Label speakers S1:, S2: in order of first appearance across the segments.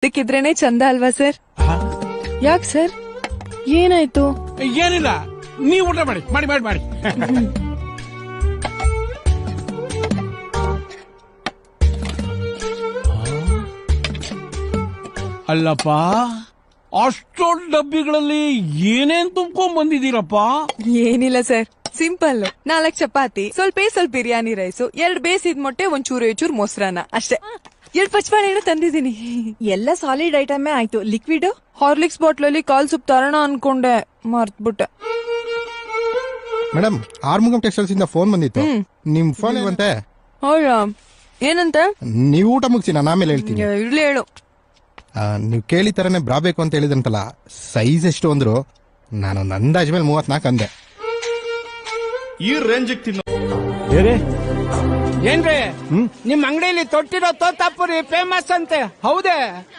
S1: ಇದಕ್ಕಿದ್ರೇನೆ ಚಂದ ಅಲ್ವಾ ಸರ್? ಯಾಕೆ ಸರ್, ಏನಾಯ್ತು?
S2: ಏನಿಲ್ಲ, ನೀವು ಊಟ ಮಾಡಿ ಮಾಡಿ ಮಾಡಿ ಮಾಡಿ. ಅಲ್ಲಪ್ಪ, ಅಷ್ಟೊಂದು ಡಬ್ಬಿಗಳಲ್ಲಿ ಏನೇನ್ ತುಂಬ್ಕೊಂಡ್ ಬಂದಿದ್ದೀರಪ್ಪ?
S1: ಏನಿಲ್ಲ ಸರ್, ಸಿಂಪಲ್. 4 ಚಪಾತಿ, ಸ್ವಲ್ಪ ಬಿರಿಯಾನಿ ರೈಸು, 2 ಬೇಯಿಸಿದ ಮೊಟ್ಟೆ, ಒಂಚೂರು ಮೊಸರನ್ನ ಅಷ್ಟೇ. 2 ಪಚ್ಚಬಾಳೆಹಣ್ಣು ತಂದಿದ್ದೀನಿ.
S3: ಎಲ್ಲ ಸಾಲಿಡ್ ಐಟಮೇ ಆಯ್ತು. ಲಿಕ್ವಿಡ್
S1: ಹಾರ್ಲಿಕ್ಸ್ ಬಾಟ್ಲಲ್ಲಿ ಕಾಲ್ ಸೂಪ್ ತರೋಣ ಅನ್ಕೊಂಡೆ, ಮರ್ತ್ಬಿಟ್ಟೆ.
S4: ಮೇಡಮ್, ಆರ್ಮುಗಂ ಟೆಕ್ಸ್ಟೈಲ್ಸ್ ಇಂದ ಫೋನ್ ಬಂದಿತ್ತು. ನಿಮ್ ಫೋನ್ ಇವಂತೆ.
S1: ಹೌದಾ, ಏನಂತ?
S4: ನೀವು ಊಟ ಮುಗಿಸಿ, ನಾನು ಆಮೇಲೆ ಹೇಳ್ತೀನಿ.
S1: ಇರ್ಲಿ ಹೇಳು.
S4: ನೀವು ಕೇಳಿ ತರನೇ ಬ್ರಾ ಬೇಕು ಅಂತ ಹೇಳಿದ್ರಂತಲ್ಲ, ಸೈಜ್ ಎಷ್ಟು ಅಂದ್ರು? ನಾನು ಅಂದಾಜ್ ಮೇಲೆ 34 ಅಂದೆ.
S5: ಈ ರೇಂಜ್ ತಿನ್ನೋ
S2: ಏನ್ರಿ, ನಿಮ್ ಅಂಗಡಿಯಲ್ಲಿ ತೊಟ್ಟಿರೋ ತೋತಾಪುರಿ ಫೇಮಸ್ ಅಂತೆ, ಹೌದೇ?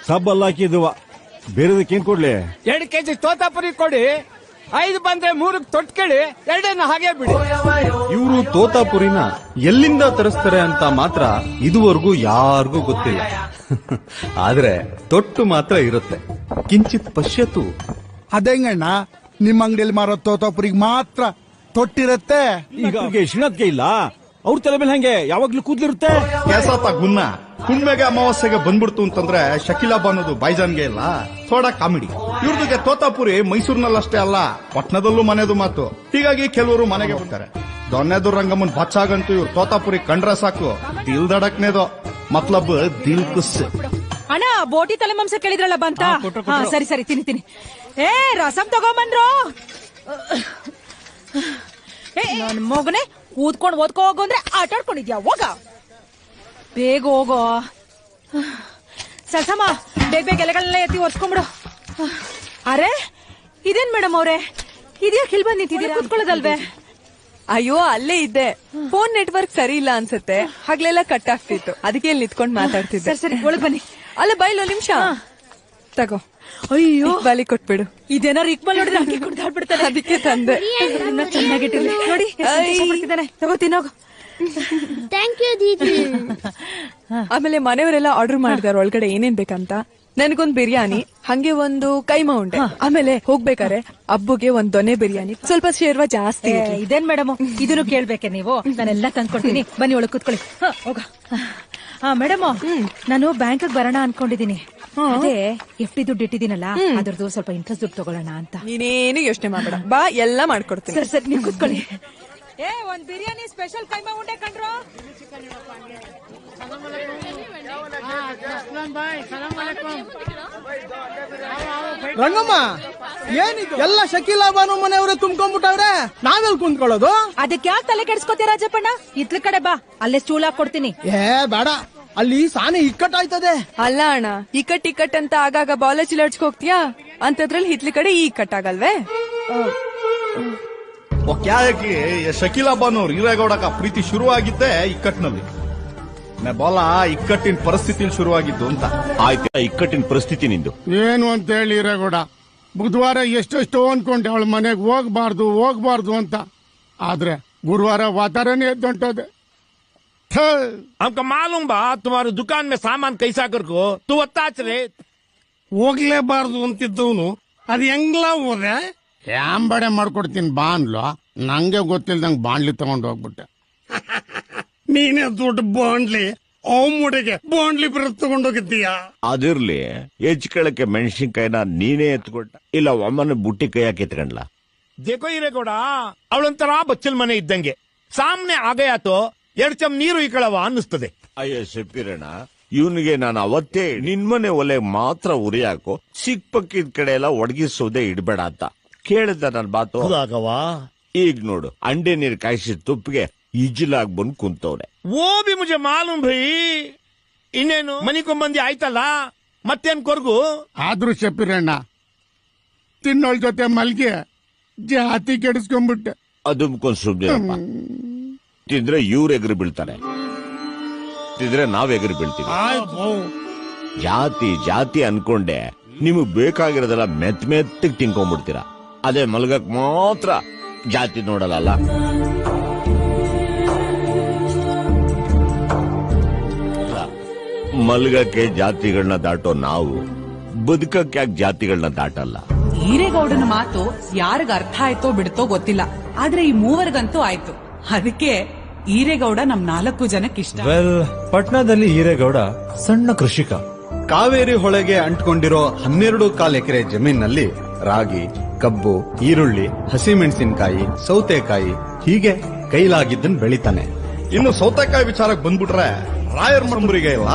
S6: ಸಬ್ ಅಲ್ಲ ಹಾಕಿದ್ವ, ಬೇರೆದಕ್ಕೇನ್ ಕೊಡ್ಲಿ?
S2: 2 ಕೆಜಿ ತೋತಾಪುರಿ ಕೊಡಿ, 5 ಬಂದ್ರೆ 3 ತೊಟ್ಕೇಳಿ, 2 ಹಾಗೆ ಬಿಡಿ.
S5: ಇವರು ತೋತಾಪುರಿನ ಎಲ್ಲಿಂದ ತರಿಸ್ತಾರೆ ಅಂತ ಮಾತ್ರ ಇದುವರೆಗೂ ಯಾರಿಗೂ ಗೊತ್ತಿಲ್ಲ. ಆದ್ರೆ ತೊಟ್ಟು ಮಾತ್ರ ಇರುತ್ತೆ. ಕಿಂಚಿತ್ ಪಶ್ಯತು.
S7: ಅದೇಂಗಣ್ಣ, ನಿಮ್ಮ ಅಂಗಡಿಯಲ್ಲಿ ಮಾರೋ ತೋತಾಪುರಿಗೆ ಮಾತ್ರ ತೊಟ್ಟಿರತ್ತೆ.
S6: ಈಗ ಶಿಣತ್ಗೆ ಇಲ್ಲ, ಅವ್ರ ತಲೆ ಮೇಲೆ ಹಂಗೆ ಯಾವಾಗ್ಲೂ ಕೂದ್ಲಿರುತ್ತೆ.
S5: ಕೆಸಾತ ಗುನ್ನ ಹುಣ್ಮೆಗೆ ಅಮಾವಾಸ್ಯೆಗೆ ಬಂದ್ಬಿಡ್ತು ಅಂತಂದ್ರೆ ಶಕೀಲಾಬ್ ಅನ್ನೋದು ಬೈಜಾನ್ಗೆ ಇಲ್ಲ. ಥೋಡಾ ಕಾಮಿಡಿ. ಇವ್ರದಿಗೆ ತೋತಾಪುರಿ ಮೈಸೂರಿನಲ್ಲಷ್ಟೇ ಅಲ್ಲ, ಪಟ್ನದಲ್ಲೂ ಮನೆದು ಮಾತು. ಹೀಗಾಗಿ ಕೆಲವರು ಮನೆಗೆ ಬರ್ತಾರೆ. ದೊನ್ನೆದು ರಂಗಮ್ಮನ್ ಬಚ್ಚಾಗಂತೂ ಇವ್ರು ತೋತಾಪುರಿ ಕಂಡ್ರೆ ಸಾಕು, ದಿಲ್ ದಡಕ್ನೇದು ಮತ್ಲಬ್ ದಿಲ್ ಕುಸ್.
S3: ಅಣ್ಣ, ಬೋಟಿ ತಲೆ ಮಾಂಸ ಕೇಳಿದ್ರಲ್ಲ, ಬಂತ? ಸರಿ ಸರಿ, ತಿನ್ನಿ. ಏ, ರಸಂ ತಗೊಂಬಂದ್ರು. ನನ್ ಮಗನೇ, ಕೂತ್ಕೊಂಡು ಓದ್ಕೋ ಹೋಗು ಅಂದ್ರೆ ಆಟ ಆಡ್ಕೊಂಡಿದ್ಯಾ? ಹೋಗ, ಬೇಗ ಹೋಗೋ. ಸಸಮ, ಬೇಗ ಎಲೆಗಳನ್ನೆಲ್ಲ ಎತ್ತಿ ಒರ್ಸ್ಕೊಂಡ್ಬಿಡು. ಅರೆ, ಇದೇನ್ ಮೇಡಮ್ ಅವ್ರೆ, ಇದ್ಯಾಕೆ ಇಲ್ಲಿ ಬಂದ್ ನಿಂತಿದ್ದೀರಾ? ಕೂತ್ಕೊಳ್ಳೋದಲ್ವೇ?
S1: ಅಯ್ಯೋ, ಅಲ್ಲೇ ಇದ್ದೆ. ಫೋನ್ ನೆಟ್ವರ್ಕ್ ಸರಿ ಇಲ್ಲ ಅನ್ಸುತ್ತೆ, ಹಗ್ಲೆಲ್ಲ ಕಟ್ ಆಗ್ತಿತ್ತು, ಅದಕ್ಕೆ ಇಲ್ಲಿ ನಿಂತ್ಕೊಂಡ್ ಮಾತಾಡ್ತಿದ್ದೆ.
S3: ಸರಿ, ಒಳಗ್ ಬನ್ನಿ.
S1: ಅಲ್ಲ, ಬೈಲು ನಿಮಿಷ ತಗೋ.
S3: ಅಯ್ಯೋ,
S1: ಬಾಲಿ ಕೊಟ್ಬಿಡು.
S3: ಇದೇನಾರು ಇಕ್ಬಲ್ ನೋಡಿದ್ರೆ ಅಕ್ಕಿ ಕುಡ್ದಾಡ್ಬಿಡ್ತಾರೆ,
S1: ಅದಕ್ಕೆ ತಂದೆ.
S3: ಚೆನ್ನಾಗಿಟ್ಟಿರ್ಲಿ ನೋಡಿ. ತಗೋ, ತಿನ್ನೋಗು.
S8: Thank you Didi.
S1: ಆಮೇಲೆ ಮನೆಯವರೆಲ್ಲ ಆರ್ಡರ್ ಮಾಡಿದಾರೆ ಒಳಗಡೆ ಏನೇನ್ ಬೇಕಂತ. ನನಗೊಂದ್ ಬಿರಿಯಾನಿ, ಹಂಗೆ ಒಂದು ಕೈಮಾ ಉಂಡೆ, ಆಮೇಲೆ ಹೋಗ್ಬೇಕಾರೆ ಅಬ್ಬುಗೆ ಒಂದ್ ದೊನೆ ಬಿರಿಯಾನಿ, ಸ್ವಲ್ಪ ಶೇರ್ವ ಜಾಸ್ತಿ.
S3: ಇದೇನ್ ಮೇಡಮ್, ಇದನ್ನು ಕೇಳ್ಬೇಕೆ ನೀವು? ನಾನೆಲ್ಲ ತಂದ್ಕೊಡ್ತೀನಿ, ಬನ್ನಿ ಒಳಗ್ ಕೂತ್ಕೊಳ್ಳಿ. ಹೋಗ. ಮೇಡಮ್, ನಾನು ಬ್ಯಾಂಕ್ ಬರೋಣ ಅನ್ಕೊಂಡಿದೀನಿ. ಅದೇ FD ದುಡ್ಡು ಇಟ್ಟಿದ್ದೀನಲ್ಲ, ಅದ್ರದ್ದು ಸ್ವಲ್ಪ ಇಂಟ್ರೆಸ್ಟ್ ದುಡ್ಡು ತಗೊಳ್ಳೋಣ ಅಂತ.
S1: ನೀನೇನು ಯೋಚನೆ ಮಾಡ್ಬೇಡ, ಬಾ, ಎಲ್ಲ ಮಾಡ್ಕೊಡ್ತೀನಿ.
S3: ಸರಿ, ನೀವು ಕೂತ್ಕೊಳ್ಳಿ. ಒಂದ್ ಬಿರಿಯಾನಿ ಸ್ಪೆಷಲ್ ಕೈಮಾ ಉಂಡೆ ಕಂಡ್ರು.
S7: ರಂಗಮ್ಮ, ಏನಿದು ಎಲ್ಲ ಶಕೀಲಾಬಾನು ಮನೆಯವರೇ ತುಂಬ್ಕೊಂಡ್ಬಿಟ್ಟವ್ರೆ, ನಾವೆಲ್ ಕುಂತ್ಕೊಳ್ಳೋದು?
S3: ಅದಕ್ಕೆ ಯಾಕೆ ತಲೆ ಕೆಡಿಸ್ಕೋತೀಯ ರಾಜಪ್ಪಣ್ಣ? ಇತ್ಲ ಕಡೆ ಬಾ, ಅಲ್ಲೇ ಸ್ಟೂಲ್ ಹಾಕೊಡ್ತೀನಿ.
S7: ಬೇಡ, ಅಲ್ಲಿ ಸಾನೆ ಇಕ್ಕಟ್ಟಾಯ್ತದೆ.
S1: ಅಲ್ಲ ಅಣ್ಣ, ಇಕ್ಕಟ್ ಅಂತ ಆಗಾಗ ಬಾಲ ಚಿಲರ್ಚ್ಕ್ ಹೋಗ್ತೀಯಾ, ಅಂತದ್ರಲ್ಲಿ ಹಿತ್ಲಿ ಕಡೆ ಈ ಕಟ್ಟಾಗಲ್ವೇ?
S5: ಒಕ್ಯಾಯಕ್ಕೆ ಶಕೀಲಾಬಾನವ್ರು ಹಿರೇಗೌಡ ಪ್ರೀತಿ ಶುರುವಾಗಿದ್ದೆ ಇಕ್ಕಟ್ಟಿನಲ್ಲಿ. ಬಾಲ ಇಕ್ಕಟ್ಟಿನ ಪರಿಸ್ಥಿತಿಲಿ ಶುರುವಾಗಿದ್ದು ಅಂತ.
S6: ಆಯ್ತು, ಇಕ್ಕಟ್ಟಿನ ಪರಿಸ್ಥಿತಿ ನಿಂದು
S7: ಏನು ಅಂತ ಹೇಳಿ ಹಿರೇಗೌಡ, ಬುಧವಾರ ಎಷ್ಟೆಷ್ಟೋ ಅನ್ಕೊಂಡೆ ಅವಳ ಮನೆಗೆ ಹೋಗ್ಬಾರ್ದು ಅಂತ. ಆದ್ರೆ ಗುರುವಾರ ವಾತಾವರಣ ಎದ್ದೊಂಟೋದೆ.
S2: हमको मालूम बा तुम्हारे दुकान में सामान कैसा करको तू ಒತ್ತಾಚ್ರೆ.
S7: ಹೋಗ್ಲೇಬಾರ್ದು ಅಂತಿದ್ದವನು ಅದ್ ಹೆಂಗ್ಲ ಹೋದೆ? ಯಾಂಬಡೆ ಮಾಡ್ಕೊಡ್ತೀನಿ ಬಾ ಅನ್ಲೋ. ನಂಗೆ ಗೊತ್ತಿಲ್ದಂಗ್ ಬಾಂಡ್ಲಿ ತಗೊಂಡ್ ಹೋಗ್ಬಿಟ್ಟೆ. ನೀನೇ ದೊಡ್ಡ ಬಾಂಡ್ಲಿ, ಮುಡಿಗೆ ಬಾಂಡ್ಲಿ ಬರೋದ್ ತಗೊಂಡೋಗಿದ್ದೀಯಾ?
S6: ಅದಿರ್ಲಿ, ಹೆಚ್ಕಳಕ್ಕೆ ಮೆಣಸಿನ್ಕಾಯಿನ ನೀನೇ ಎತ್ಕೊಟ್ಟ, ಇಲ್ಲ ಒಮ್ಮನೆ ಬುಟ್ಟಿ ಕೈ ಹಾಕಿ ಎತ್ಕೊಂಡ್ಲ?
S2: देखो ಹಿರೇಗೌಡ, ಅವಳೊಂಥರ ಬಚ್ಚಲ್ ಮನೆ ಇದ್ದಂಗೆ, ಸಾಮ್ನೆ ಆಗಯಾತೋ 2 ಚಮ್ ನೀರು ಇಕ್ಕಳವ ಅನ್ನಿಸ್ತದೆ.
S6: ಅಯ್ಯೋ ಸೆಪ್ಪಿರಣ್ಣ, ಇವನಿಗೆ ನಾನು ಅವತ್ತೇ ನಿನ್ಮನೆ ಒಲೆ ಮಾತ್ರ ಉರಿ ಹಾಕೋ, ಸಿಕ್ ಪಕ್ಕಿದ ಕಡೆ ಎಲ್ಲ ಒಣಗಿಸೋದೇ ಇಡ್ಬೇಡ ಅಂತ ಕೇಳಿದ್ದ ನನ್ ಮಾತು. ಈಗ ನೋಡು, ಅಂಡೆ ನೀರು ಕಾಯಿಸಿದ ತುಪ್ಪಿಗೆ ಇಜ್ಲಾಗ್ ಬಂದು ಕುಂತವ್ರೆ.
S2: ಓ ಬಿ ಮುಜೆ ಮಾಲೂಮ್ ಭೈ. ಇನ್ನೇನು ಮನಿಕೊಂಬಂದಿ ಆಯ್ತಲ್ಲ, ಮತ್ತೇನ್ ಕೊರ್ಗು?
S7: ಆದ್ರೂ ಶಪ್ಪಿರಣ್ಣ, ತಿನ್ನೋಳ್ ಜೊತೆ ಮಲ್ಗೆ ಜಾತಿ ಕೆಡಿಸ್ಕೊಂಡ್ಬಿಟ್ಟೆ.
S6: ಅದುಮ್ಕೊಂಡ್ ಸುಮ್ನಿರಪ್ಪ. ತಿಂದ್ರೆ ಇವ್ರು ಎಗರು ಬೀಳ್ತಾರೆ, ತಿಂದ್ರೆ ನಾವ್ ಎಗರು ಬೀಳ್ತೀವಿ. ಜಾತಿ ಅನ್ಕೊಂಡೆ ನಿಮಗ್ ಬೇಕಾಗಿರೋದೆಲ್ಲ ಮೆತ್ತಗ್ ತಿನ್ಕೊಂಡ್ಬಿಡ್ತೀರಾ. ಅದೇ ಮಲ್ಗಕ್ ಮಾತ್ರ ಜಾತಿ ನೋಡಲ್ಲ. ಮಲ್ಗಕ್ಕೆ ಜಾತಿಗಳನ್ನ ದಾಟೋ ನಾವು ಬದುಕಕ್ಕೆ ಯಾಕೆ ಜಾತಿಗಳನ್ನ ದಾಟಲ್ಲ?
S9: ಈರೇಗೌಡನ ಮಾತು ಯಾರಿಗ ಅರ್ಥ ಆಯ್ತೋ ಬಿಡ್ತೋ ಗೊತ್ತಿಲ್ಲ, ಆದ್ರೆ ಈ ಮೂವರ್ಗಂತೂ ಆಯ್ತು. ಅದಕ್ಕೆ ಈರೇಗೌಡ ನಮ್ 4 ಜನಕ್ಕಿಷ್ಟ.
S10: ಪಟ್ನಾದಲ್ಲಿ ಈರೇಗೌಡ ಸಣ್ಣ ಕೃಷಿಕ.
S5: ಕಾವೇರಿ ಹೊಳೆಗೆ ಅಂಟ್ಕೊಂಡಿರೋ 12 ಎಕರೆ ಜಮೀನಲ್ಲಿ ರಾಗಿ, ಕಬ್ಬು, ಈರುಳ್ಳಿ, ಹಸಿಮೆಣಸಿನಕಾಯಿ, ಸೌತೆಕಾಯಿ ಹೀಗೆ ಕೈಲಾಗಿದ್ದನ್ ಬೆಳಿತಾನೆ. ಇನ್ನು ಸೌತೆಕಾಯಿ ವಿಚಾರಕ್ಕೆ ಬಂದ್ಬಿಟ್ರೆ ರಾಯರ್ ಮಂಬರಿಗೆ ಇಲ್ಲ,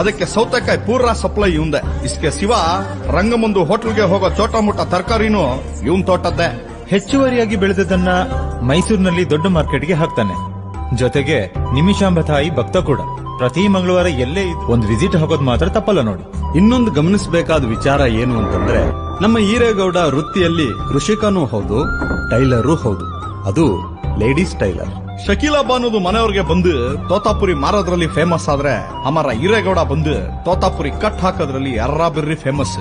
S5: ಅದಕ್ಕೆ ಸೌತೆಕಾಯಿ ಪೂರಾ ಸಪ್ಲೈ ಇವಂದೆ. ಇಸ್ಕೆ ಶಿವ ರಂಗಮಂದು ಹೋಟೆಲ್ಗೆ ಹೋಗೋ ಚೋಟ ಮುಟ್ಟ ತರಕಾರಿನೂ ಇವನ್ ತೋಟದ್ದೇ.
S10: ಹೆಚ್ಚುವರಿಯಾಗಿ ಬೆಳೆದದನ್ನ ಮೈಸೂರಿನಲ್ಲಿ ದೊಡ್ಡ ಮಾರ್ಕೆಟ್ಗೆ ಹಾಕ್ತಾನೆ. ಜೊತೆಗೆ ನಿಮಿಷಾಂಬ ತಾಯಿ ಭಕ್ತ ಕೂಡ. ಪ್ರತಿ ಮಂಗಳವಾರ ಎಲ್ಲೇ ಒಂದು ವಿಸಿಟ್ ಹಾಕೋದ್ ಮಾತ್ರ ತಪ್ಪಲ್ಲ ನೋಡಿ.
S5: ಇನ್ನೊಂದು ಗಮನಿಸಬೇಕಾದ ವಿಚಾರ ಏನು ಅಂತಂದ್ರೆ, ನಮ್ಮ ಈರೇಗೌಡ ವೃತ್ತಿಯಲ್ಲಿ ಕೃಷಿಕನೂ ಹೌದು, ಟೈಲರೂ ಹೌದು. ಅದು ಲೇಡೀಸ್ ಟೈಲರ್. ಶಕೀಲಾ ಬಾನುದು ಮನೆಯವ್ರಿಗೆ ಬಂದು ತೋತಾಪುರಿ ಮಾರೋದ್ರಲ್ಲಿ ಫೇಮಸ್ ಆದ್ರೆ, ಅಮರ ಈರೇಗೌಡ ಬಂದು ತೋತಾಪುರಿ ಕಟ್ ಹಾಕೋದ್ರಲ್ಲಿ ಎರ್ರಾಬಿರ್ರಿ ಫೇಮಸ್.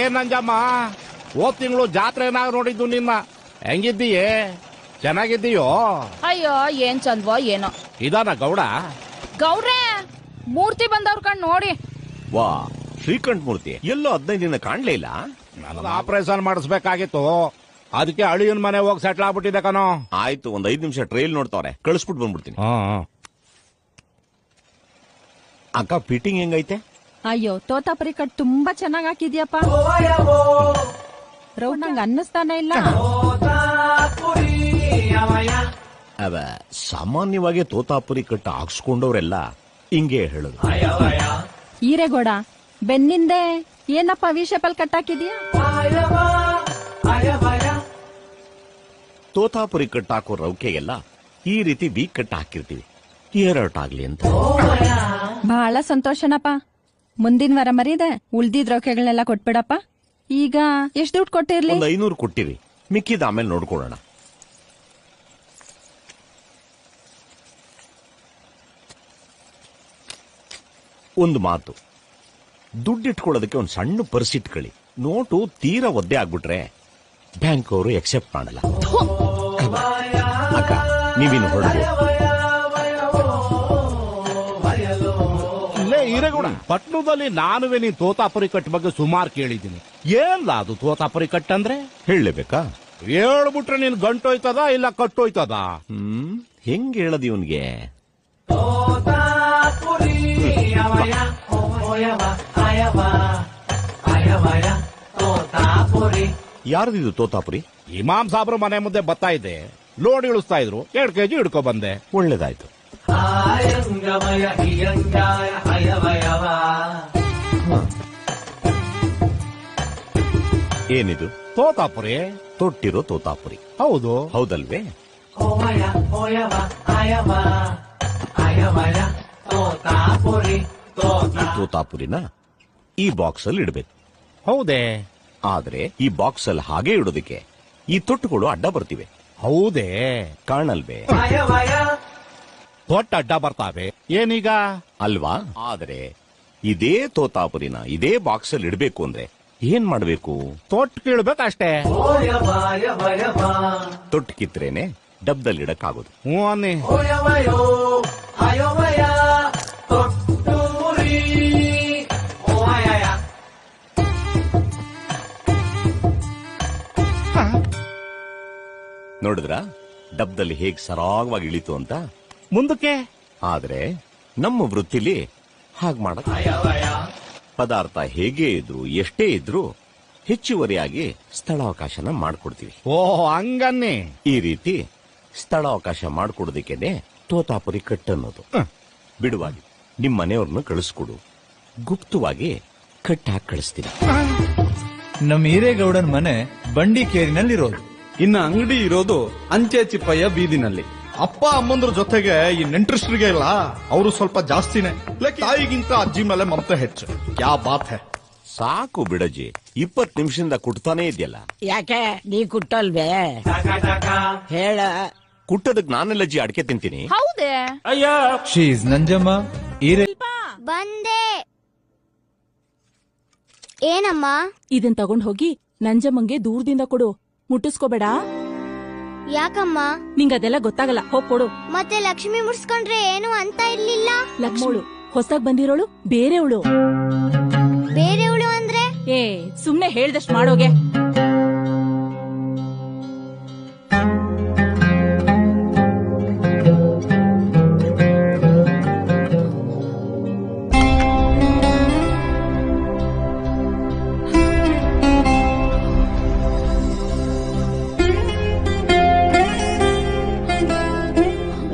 S2: ಏನಂಜಮ್ಮ, ಹೋದ್ ತಿಂಗಳು ಜಾತ್ರೆನಾಗ ನೋಡಿದ್ದು ನಿನ್ನ. ಹೆಂಗಿದ್ದೀಯೇ? ಚೆನ್ನಾಗಿದ್ದೀಯೋ?
S11: ಅಯ್ಯೋ ಏನ್ ಚಂದ್ವೋ ಏನೋ.
S2: ಇದಾನ ಗೌಡ?
S11: ಗೌಡ್ರೆ, ಮೂರ್ತಿ ಬಂದವ್ರ ಕಣ್ ನೋಡಿ.
S6: ವಾ, ಶ್ರೀಕಂಠ ಮೂರ್ತಿ ಎಲ್ಲೋ 15 ದಿನ ಕಾಣ್ಲೇ ಇಲ್ಲ.
S2: ನನಗೆ ಆಪರೇಷನ್ ಮಾಡಿಸ್ಬೇಕಾಗಿತ್ತು, ಅದಕ್ಕೆ ಅಳಿಯನ್ ಮನೆ ಹೋಗಿ ಸೆಟ್ಲ್ ಆಗ್ಬಿಟ್ಟಿದೆ ಕಣೋ.
S6: ಆಯ್ತು, ಒಂದ್ 5 ನಿಮಿಷ ಟ್ರೈಲ್ ನೋಡ್ತಾವ್ರೆ, ಕಳಿಸ್ಬಿಟ್ಟು ಬಂದ್ಬಿಡ್ತೀನಿ. ಅಕ್ಕ, ಫಿಟ್ಟಿಂಗ್ ಹೆಂಗೈತೆ?
S11: ಅಯ್ಯೋ, ತೋತಾಪುರಿ ಕಟ್ ತುಂಬಾ ಚೆನ್ನಾಗ್ ಹಾಕಿದ್ಯಪ್ಪ. ರೌಂಡ್ ನಂಗೆ ಅನ್ನಿಸ್ತಾನೆ ಇಲ್ಲ.
S6: ಅವ ಸಾಮಾನ್ಯವಾಗಿ ತೋತಾಪುರಿ ಕಟ್ಟ ಹಾಕ್ಸ್ಕೊಂಡವ್ರೆಲ್ಲ ಹಿಂಗೆ ಹೇಳುದು.
S11: ಈರೇಗೌಡ, ಬೆನ್ನಿಂದೆ ಏನಪ್ಪ ವಿಶೇಪಲ್ ಕಟ್ ಹಾಕಿದ್ಯಾ?
S6: ತೋತಾಪುರಿ ಕಟ್ ಹಾಕೋ ರೌಕೆಗೆಲ್ಲ ಈ ರೀತಿ ವೀಕ್ ಕಟ್ ಹಾಕಿರ್ತೀವಿ, ಏರೌಟ್ ಆಗ್ಲಿ ಅಂತ.
S11: ಬಹಳ ಸಂತೋಷನಪ್ಪ. ಮುಂದಿನ ವಾರ ಮರೀದೆ ಉಳ್ದಿದ್ ರೊಕೆಗಳನ್ನೆಲ್ಲ ಕೊಟ್ಬಿಡಪ್ಪ. ಈಗ ಎಷ್ಟ್ ದುಡ್ಡು ಕೊಟ್ಟಿರ್ಲಿ?
S6: ಒಂದು 500 ಕೊಟ್ಟಿರಿ, ಮಿಕ್ಕಿದ ಆಮೇಲೆ ನೋಡ್ಕೊಳ್ಳೋಣ. ಒಂದು ಮಾತು, ದುಡ್ಡಿಟ್ಕೊಳ್ಳೋದಕ್ಕೆ ಒಂದು ಸಣ್ಣ ಪರ್ಸ್ ಇಟ್ಕೊಳ್ಳಿ. ನೋಟು ತೀರಾ ಒದ್ದೆ ಆಗ್ಬಿಟ್ರೆ ಬ್ಯಾಂಕ್ ಅವರು ಎಕ್ಸೆಪ್ಟ್ ಮಾಡಲ್ಲ. ಅಕ್ಕ, ನೀವಿನ್ನು ಹೊರಡ್ಬೋದು.
S2: ಇಲ್ಲೇ ಈರೇಗೌಡ, ಪಟ್ನದಲ್ಲಿ ನಾನುವೆ ನೀನ್ ತೋತಾಪುರಿ ಕಟ್ ಬಗ್ಗೆ ಸುಮಾರು ಕೇಳಿದ್ದೀನಿ. ಏನ್ಲ ಅದು ತೋತಾಪುರಿ ಕಟ್ ಅಂದ್ರೆ?
S6: ಹೇಳಲೇಬೇಕಾ?
S2: ಹೇಳ್ಬಿಟ್ರೆ ನೀನ್ ಗಂಟೋಯ್ತದ ಇಲ್ಲ ಕಟ್ಟೋಯ್ತದ?
S6: ಹೆಂಗ್ ಹೇಳದ್ ಇವನ್ಗೆ? ಯಾರ್ದಿದು ತೋತಾಪುರಿ?
S2: ಇಮಾಮ್ ಸಾಬ್ರು ಮನೆ ಮುಂದೆ ಬರ್ತಾ ಇದ್ದೆ, ಲೋಡ್ ಇಳಿಸ್ತಾ ಇದ್ರು, 2 kg ಹಿಡ್ಕೊ ಬಂದೆ.
S6: ಒಳ್ಳೇದಾಯ್ತು. ಏನಿದು?
S2: ತೋತಾಪುರಿ.
S6: ತೊಟ್ಟಿರೋ ತೋತಾಪುರಿ.
S2: ಹೌದು.
S6: ಹೌದಲ್ವೇ? ಈ ತೋತಾಪುರಿನ ಈ ಬಾಕ್ಸ್ ಅಲ್ಲಿ ಇಡಬೇಕು.
S2: ಹೌದೇ?
S6: ಆದ್ರೆ ಈ ಬಾಕ್ಸ್ ಅಲ್ಲಿ ಹಾಗೆ ಇಡೋದಕ್ಕೆ ಈ ತೊಟ್ಟುಗಳು ಅಡ್ಡ ಬರ್ತಿವೆ.
S2: ಹೌದೇ?
S6: ಕಾಣಲ್ವೇ?
S2: ತೊಟ್ಟ ಅಡ್ಡ ಬರ್ತಾವೆ. ಏನೀಗ?
S6: ಅಲ್ವಾ? ಆದ್ರೆ ಇದೇ ತೋತಾಪುರಿನ ಇದೇ ಬಾಕ್ಸ್ ಅಲ್ಲಿ ಇಡಬೇಕು ಅಂದ್ರೆ ಏನ್ ಮಾಡ್ಬೇಕು?
S2: ತೊಟ್ಟು ಕೀಳ್ಬೇಕಷ್ಟೇ.
S6: ತೊಟ್ಟು ಕಿತ್ರೇನೆ ಡಬ್ದಲ್ಲಿ ಇಡಕ್ಕಾಗೋದು.
S2: ಹ್ಞೂ ಅನ್ನಿ.
S6: ನೋಡಿದ್ರ ಡಬ್ದಲ್ಲಿ ಹೇಗ್ ಸರಾಗವಾಗಿ ಇಳಿತು ಅಂತ?
S2: ಮುಂದಕ್ಕೆ.
S6: ಆದ್ರೆ ನಮ್ಮ ವೃತ್ತಿಲಿ ಹಾಗ್ ಮಾಡಕ್ ಪದಾರ್ಥ ಹೇಗೆ ಇದ್ರು ಎಷ್ಟೇ ಇದ್ರು ಹೆಚ್ಚುವರಿಯಾಗಿ ಸ್ಥಳಾವಕಾಶನ ಮಾಡ್ಕೊಡ್ತೀವಿ.
S2: ಓಹ್, ಹಂಗನ್ನಿ.
S6: ಈ ರೀತಿ ಸ್ಥಳಾವಕಾಶ ಮಾಡ್ಕೊಡೋದಕ್ಕೇನೆ ತೋತಾಪುರಿ ಕಟ್ ಅನ್ನೋದು. ಬಿಡುವಾಗಿ ನಿಮ್ ಮನೆಯವ್ರನ್ನ ಕಳಿಸ್ಕೊಡು, ಗುಪ್ತವಾಗಿ ಕಟ್ ಹಾಕಿ ಕಳಿಸ್ತೀನಿ.
S10: ನಮ್ ಈರೇಗೌಡನ್ ಮನೆ ಬಂಡಿ ಕೇರಿನಲ್ಲಿರೋದು.
S5: ಇನ್ನ ಅಂಗಡಿ ಇರೋದು ಅಂಚೆ ಚಿಪ್ಪಯ್ಯ ಬೀದಿನಲ್ಲಿ. ಅಪ್ಪ ಅಮ್ಮಂದ್ರ ಜೊತೆಗೆ ಈ ನೆಂಟ್ರಿಸ್ಟ್ರಿಗೆ ಇಲ್ಲ, ಅವರು ಸ್ವಲ್ಪ ಜಾಸ್ತಿನೇ. ತಾಯಿಗಿಂತ ಅಜ್ಜಿ ಮೇಲೆ ಮಮತೆ ಹೆಚ್ಚು. ಕ್ಯಾ ಬಾತ್ ಹೈ.
S6: ಸಾಕು ಬಿಡಜ್ಜಿ, 20 ನಿಮಿಷದಿಂದ ಕುಟ್ತಾನೇ ಇದೆಯಲ್ಲ.
S12: ಯಾಕೆ ನೀ ಕುಟ್ಟಲ್ವೇ? ಹೇಳ.
S6: ಕುಟ್ಟದಕ್ ನಾನೆಲ್ಲಜ್ಜಿ ಅಡಿಕೆ ತಿಂತೀನಿ.
S11: ಹೌದೇ?
S10: ಶೀಸ್ ನಂಜಮ್ಮ.
S8: ಬಂದೆ. ಏನಮ್ಮ?
S11: ಇದನ್ ತಗೊಂಡ್ ಹೋಗಿ ನಂಜಮ್ಮಂಗೆ ದೂರದಿಂದ ಕೊಡು, ಮುಟ್ಟಿಸ್ಕೋಬೇಡ.
S8: ಯಾಕಮ್ಮ?
S11: ನಿಂಗದೆಲ್ಲ ಗೊತ್ತಾಗಲ್ಲ, ಹೋಗ್ ಕೊಡು.
S8: ಮತ್ತೆ ಲಕ್ಷ್ಮಿ ಮುಡ್ಸ್ಕೊಂಡ್ರೆ ಏನು ಅಂತ ಇರ್ಲಿಲ್ಲ.
S11: ಲಕ್ಷ್ಮಿ
S13: ಹೊಸದಾಗ್ ಬಂದಿರೋಳು ಬೇರೆವಳು.
S8: ಬೇರೆಯವಳು ಅಂದ್ರೆ?
S13: ಏ ಸುಮ್ನೆ ಹೇಳ್ದಷ್ಟ್ ಮಾಡೋಗೆ.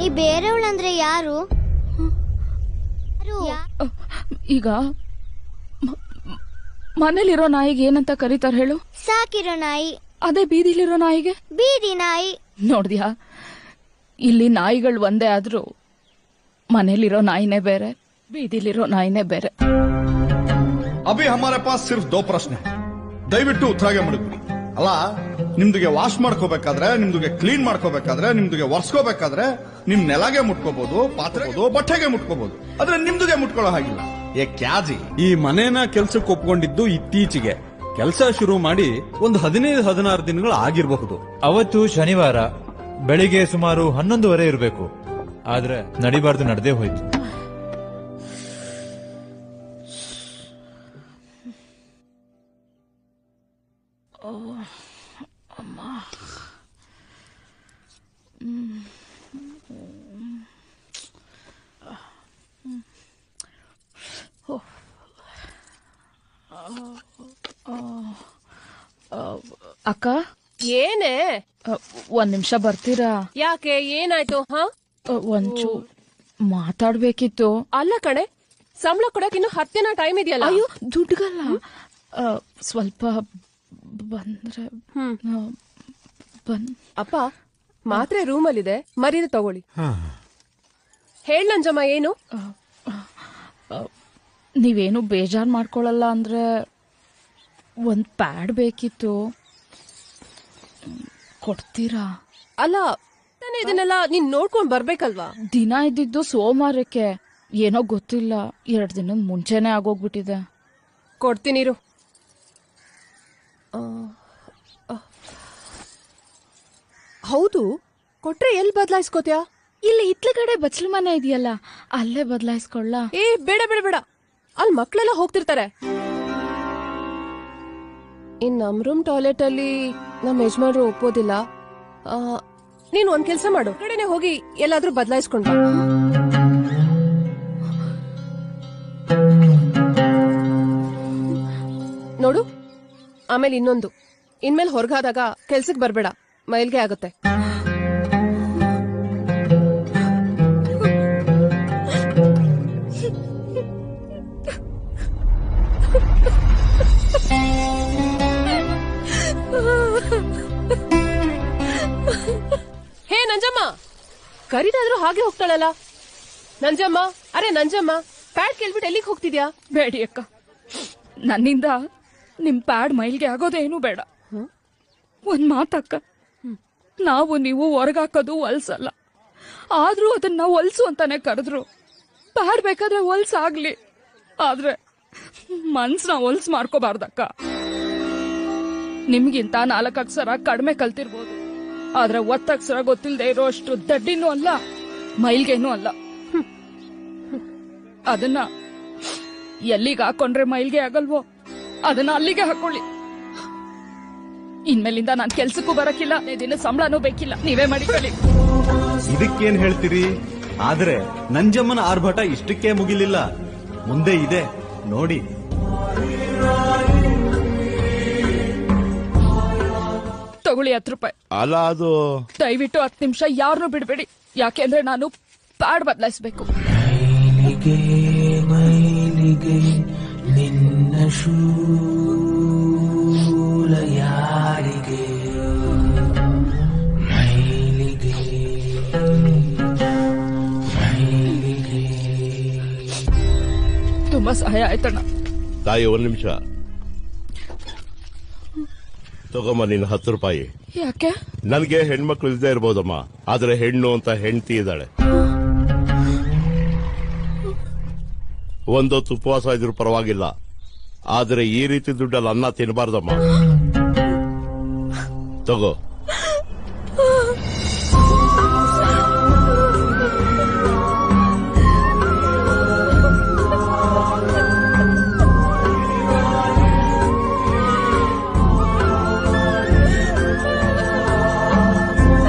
S8: ಈ ಬೇರೆಯವಳು ಅಂದ್ರೆ ಯಾರು?
S11: ಈಗ ಮನೇಲಿರೋ ನಾಯಿಗೆ ಏನಂತ ಕರೀತಾರ ಹೇಳು?
S8: ಸಾಕಿರೋ ನಾಯಿ.
S11: ಅದೇ ಬೀದಿಲಿರೋ ನಾಯಿಗೆ?
S8: ಬೀದಿ ನಾಯಿ.
S11: ನೋಡ್ದ್ಯಾ, ಇಲ್ಲಿ ನಾಯಿಗಳು ಒಂದೇ ಆದ್ರೂ ಮನೇಲಿರೋ ನಾಯಿನೇ ಬೇರೆ, ಬೀದಿಲಿರೋ ನಾಯಿನೇ ಬೇರೆ.
S5: ಅಭಿ ಹಮಾರೆ ಪಾಸ್ ಸಿರ್ಫ್ 2 ಪ್ರಶ್ನೆ, ದಯವಿಟ್ಟು ಉತ್ತರಾಗೆ ಮಾಡಿದ್ವಿ. ಅಲ್ಲ, ನಿಮ್ದುಗೆ ವಾಶ್ ಮಾಡ್ಕೋಬೇಕಾದ್ರೆ, ನಿಮ್ದುಗೆ ಕ್ಲೀನ್ ಮಾಡ್ಕೋಬೇಕಾದ್ರೆ, ನಿಮ್ದುಗೆ ಒರ್ಸ್ಕೋಬೇಕಾದ್ರೆ ನಿಮ್ ನೆಲಗೆ ಮುಟ್ಕೋಬಹುದು, ಪಾತ್ರೆಗೆ, ಬಟ್ಟೆಗೆ ಮುಟ್ಕೋಬಹುದು. ಆದ್ರೆ ನಿಮ್ದುಗೆ ಮುಟ್ಕೊಳ್ಳೋ ಹಾಗಿಲ್ಲ. ಏ ಕ್ಯಾಜಿ.
S14: ಈ ಮನೇನ ಕೆಲ್ಸಕ್ಕೆ ಒಪ್ಕೊಂಡಿದ್ದು ಇತ್ತೀಚೆಗೆ. ಕೆಲಸ ಶುರು ಮಾಡಿ ಒಂದು 15-16 ದಿನಗಳು ಆಗಿರಬಹುದು.
S10: ಅವತ್ತು ಶನಿವಾರ ಬೆಳಿಗ್ಗೆ ಸುಮಾರು 11:30 ಇರಬೇಕು. ಆದ್ರೆ ನಡಿಬಾರ್ದು ನಡೆದೇ ಹೋಯ್ತು.
S11: ಅಕ್ಕ,
S15: ಏನೇ?
S11: ಒಂದ್ ನಿಮಿಷ ಬರ್ತೀರಾ?
S15: ಯಾಕೆ, ಏನಾಯ್ತು?
S11: ಒಂಚೂ ಮಾತಾಡ್ಬೇಕಿತ್ತು.
S15: ಅಲ್ಲ ಕಣೆ, ಸಂಬಳ ಕೊಡಕ್ ಇನ್ನು 10 ದಿನ ಟೈಮ್ ಇದೆಯಲ್ಲ.
S11: ಅಯ್ಯೋ, ದುಡ್ಡುಗಲ್ಲ, ಸ್ವಲ್ಪ ಬಂದ್ರೆ.
S15: ಅಪ್ಪ, ಮಾತ್ರೆ ರೂಮಲ್ಲಿದೆ, ಮರೀದೆ ತಗೊಳ್ಳಿ. ಹೇಳ್ ನಂಜಮ್ಮ, ಏನು?
S11: ನೀವೇನು ಬೇಜಾರ್ ಮಾಡ್ಕೊಳಲ್ಲ ಅಂದ್ರೆ ಒಂದ್ ಪ್ಯಾಡ್ ಬೇಕಿತ್ತು, ಕೊಡ್ತೀರಾ?
S15: ಅಲ್ಲ, ತಾನೇ ಇದನ್ನೆಲ್ಲ ನೀನ್ ನೋಡ್ಕೊಂಡ್ ಬರ್ಬೇಕಲ್ವಾ?
S11: ದಿನ ಇದ್ದಿದ್ದು ಸೋಮವಾರಕ್ಕೆ, ಏನೋ ಗೊತ್ತಿಲ್ಲ 2 ದಿನದ ಮುಂಚೆನೆ ಆಗೋಗ್ಬಿಟ್ಟಿದೆ.
S15: ಕೊಡ್ತೀನಿರು. ಹೌದು, ಕೊಟ್ರೆ ಎಲ್ಲಿ ಬದಲಾಯಿಸ್ಕೋತ್ಯಾ?
S11: ಇಲ್ಲಿ ಹಿತ್ಲ ಕಡೆ ಬಚ್ಚಲ ಮನೆ ಇದೆಯಲ್ಲ, ಅಲ್ಲೇ ಬದಲಾಯಿಸ್ಕೊಳ್ಳ.
S15: ಏ ಬೇಡ ಬೇಡ ಬೇಡ, ಅಲ್ಲಿ ಮಕ್ಳೆಲ್ಲ ಹೋಗ್ತಿರ್ತಾರೆ. ಇನ್ ನಮ್ ರೂಮ್ ಟಾಯ್ಲೆಟ್ ಅಲ್ಲಿ ನಮ್ ಯಜಮಾನ್ರು ಒಪ್ಪೋದಿಲ್ಲ. ನೀನ್ ಒಂದ್ ಕೆಲ್ಸ ಮಾಡು, ಕಡೆನೆ ಹೋಗಿ ಎಲ್ಲಾದ್ರೂ ಬದಲಾಯಿಸ್ಕೊಂಡ. ನೋಡು, ಆಮೇಲೆ ಇನ್ನೊಂದು, ಇನ್ಮೇಲೆ ಹೊರಗಾದಾಗ ಕೆಲ್ಸಕ್ ಬರ್ಬೇಡ, ಮೈಲ್ಗೆ ಆಗುತ್ತೆ. ಹೇ ನಂಜಮ್ಮ, ಕರಿದಾದ್ರೂ ಹಾಗೆ ಹೋಗ್ತಾಳಲ್ಲ. ನಂಜಮ್ಮ, ಅರೆ ನಂಜಮ್ಮ, ಪ್ಯಾಡ್ ಕೇಳ್ಬಿಟ್ಟು ಎಲ್ಲಿಗೆ ಹೋಗ್ತಿದ್ಯಾ?
S11: ಬೇಡಿ ಅಕ್ಕ, ನನ್ನಿಂದ ನಿಮ್ ಪ್ಯಾಡ್ ಮೈಲ್ಗೆ ಆಗೋದೇನು ಬೇಡ. ಒಂದ್ ಮಾತಕ್ಕ, ನಾವು ನೀವು ಹೊರಗಾಕೋದು ಹೊಲ್ಸಲ್ಲ, ಆದ್ರೂ ಅದನ್ನ ಹೊಲ್ಸು ಅಂತಾನೆ ಕರೆದ್ರು. ಪ್ಯಾಡ್ ಬೇಕಾದ್ರೆ ಹೊಲ್ಸಾಗ್ಲಿ, ಆದ್ರೆ ಮನ್ಸ್ನ ಹೊಲ್ಸ್ ಮಾಡ್ಕೋಬಾರ್ದಕ್ಕ. ನಿಮ್ಗಿಂತ 4 ಅಕ್ಷರ ಕಡಿಮೆ ಕಲ್ತಿರ್ಬೋದು, ಆದ್ರೆ 10 ಅಕ್ಷರ ಗೊತ್ತಿಲ್ಲದೆ ಇರೋ ಅಷ್ಟು ದಡ್ಡಿನೂ ಅಲ್ಲ, ಮೈಲ್ಗೆನೂ ಅಲ್ಲ. ಅದನ್ನ ಎಲ್ಲಿಗೆ ಹಾಕೊಂಡ್ರೆ ಮೈಲ್ಗೆ ಆಗಲ್ವೋ ಅದನ್ನ ಅಲ್ಲಿಗೆ ಹಾಕೊಳ್ಳಿ. ಇನ್ಮೇಲಿಂದ ನಾನ್ ಕೆಲ್ಸಕ್ಕೂ ಬರಕಿಲ್ಲ, ದಿನ ಸಂಬಳನೂ ಬೇಕಿಲ್ಲ, ನೀವೇ ಮಾಡಿಕೊಳ್ಳಿ.
S14: ಇದಕ್ಕೇನ್ ಹೇಳ್ತೀರಿ? ಆದ್ರೆ ನಂಜಮ್ಮನ ಆರ್ಭಟ ಇಷ್ಟಕ್ಕೆ ಮುಗಿಲಿಲ್ಲ, ಮುಂದೆ ಇದೆ ನೋಡಿ.
S11: ತಗೊಳ್ಳಿ 10 ರೂಪಾಯಿ.
S6: ಅಲ್ಲ, ಅದು
S11: ದಯವಿಟ್ಟು 10 ನಿಮಿಷ ಯಾರನ್ನೂ ಬಿಡಬೇಡಿ, ಯಾಕೆಂದ್ರೆ ನಾನು ಪ್ಯಾಡ್ ಬದಲಾಯಿಸಬೇಕು.
S16: ನಿನ್ನ ಶೂಲ ಯಾರಿಗೆ, ಮೈಲಿಗೆ ಮೈಲಿಗೆ.
S11: ತುಂಬಾ ಸಹಾಯ ಆಯ್ತಣ್ಣ.
S6: ತಾಯಿ, 1 ನಿಮಿಷ ತಗೊಮ್ಮ, ನಿನ್ನ 10 ರೂಪಾಯಿ.
S11: ಯಾಕೆ?
S6: ನನಗೆ ಹೆಣ್ಮಕ್ಳು ಇಲ್ದೇ ಇರ್ಬೋದಮ್ಮ, ಆದ್ರೆ ಹೆಣ್ಣು ಅಂತ ಹೆಂಡತಿ ಇದ್ದಾಳೆ. ಒಂದೊತ್ತು ಉಪವಾಸ ಇದ್ರೂ ಪರವಾಗಿಲ್ಲ, ಆದ್ರೆ ಈ ರೀತಿ ದುಡ್ಡಲ್ಲಿ ಅನ್ನ ತಿನ್ನಬಾರ್ದಮ್ಮ. ತಗೋ.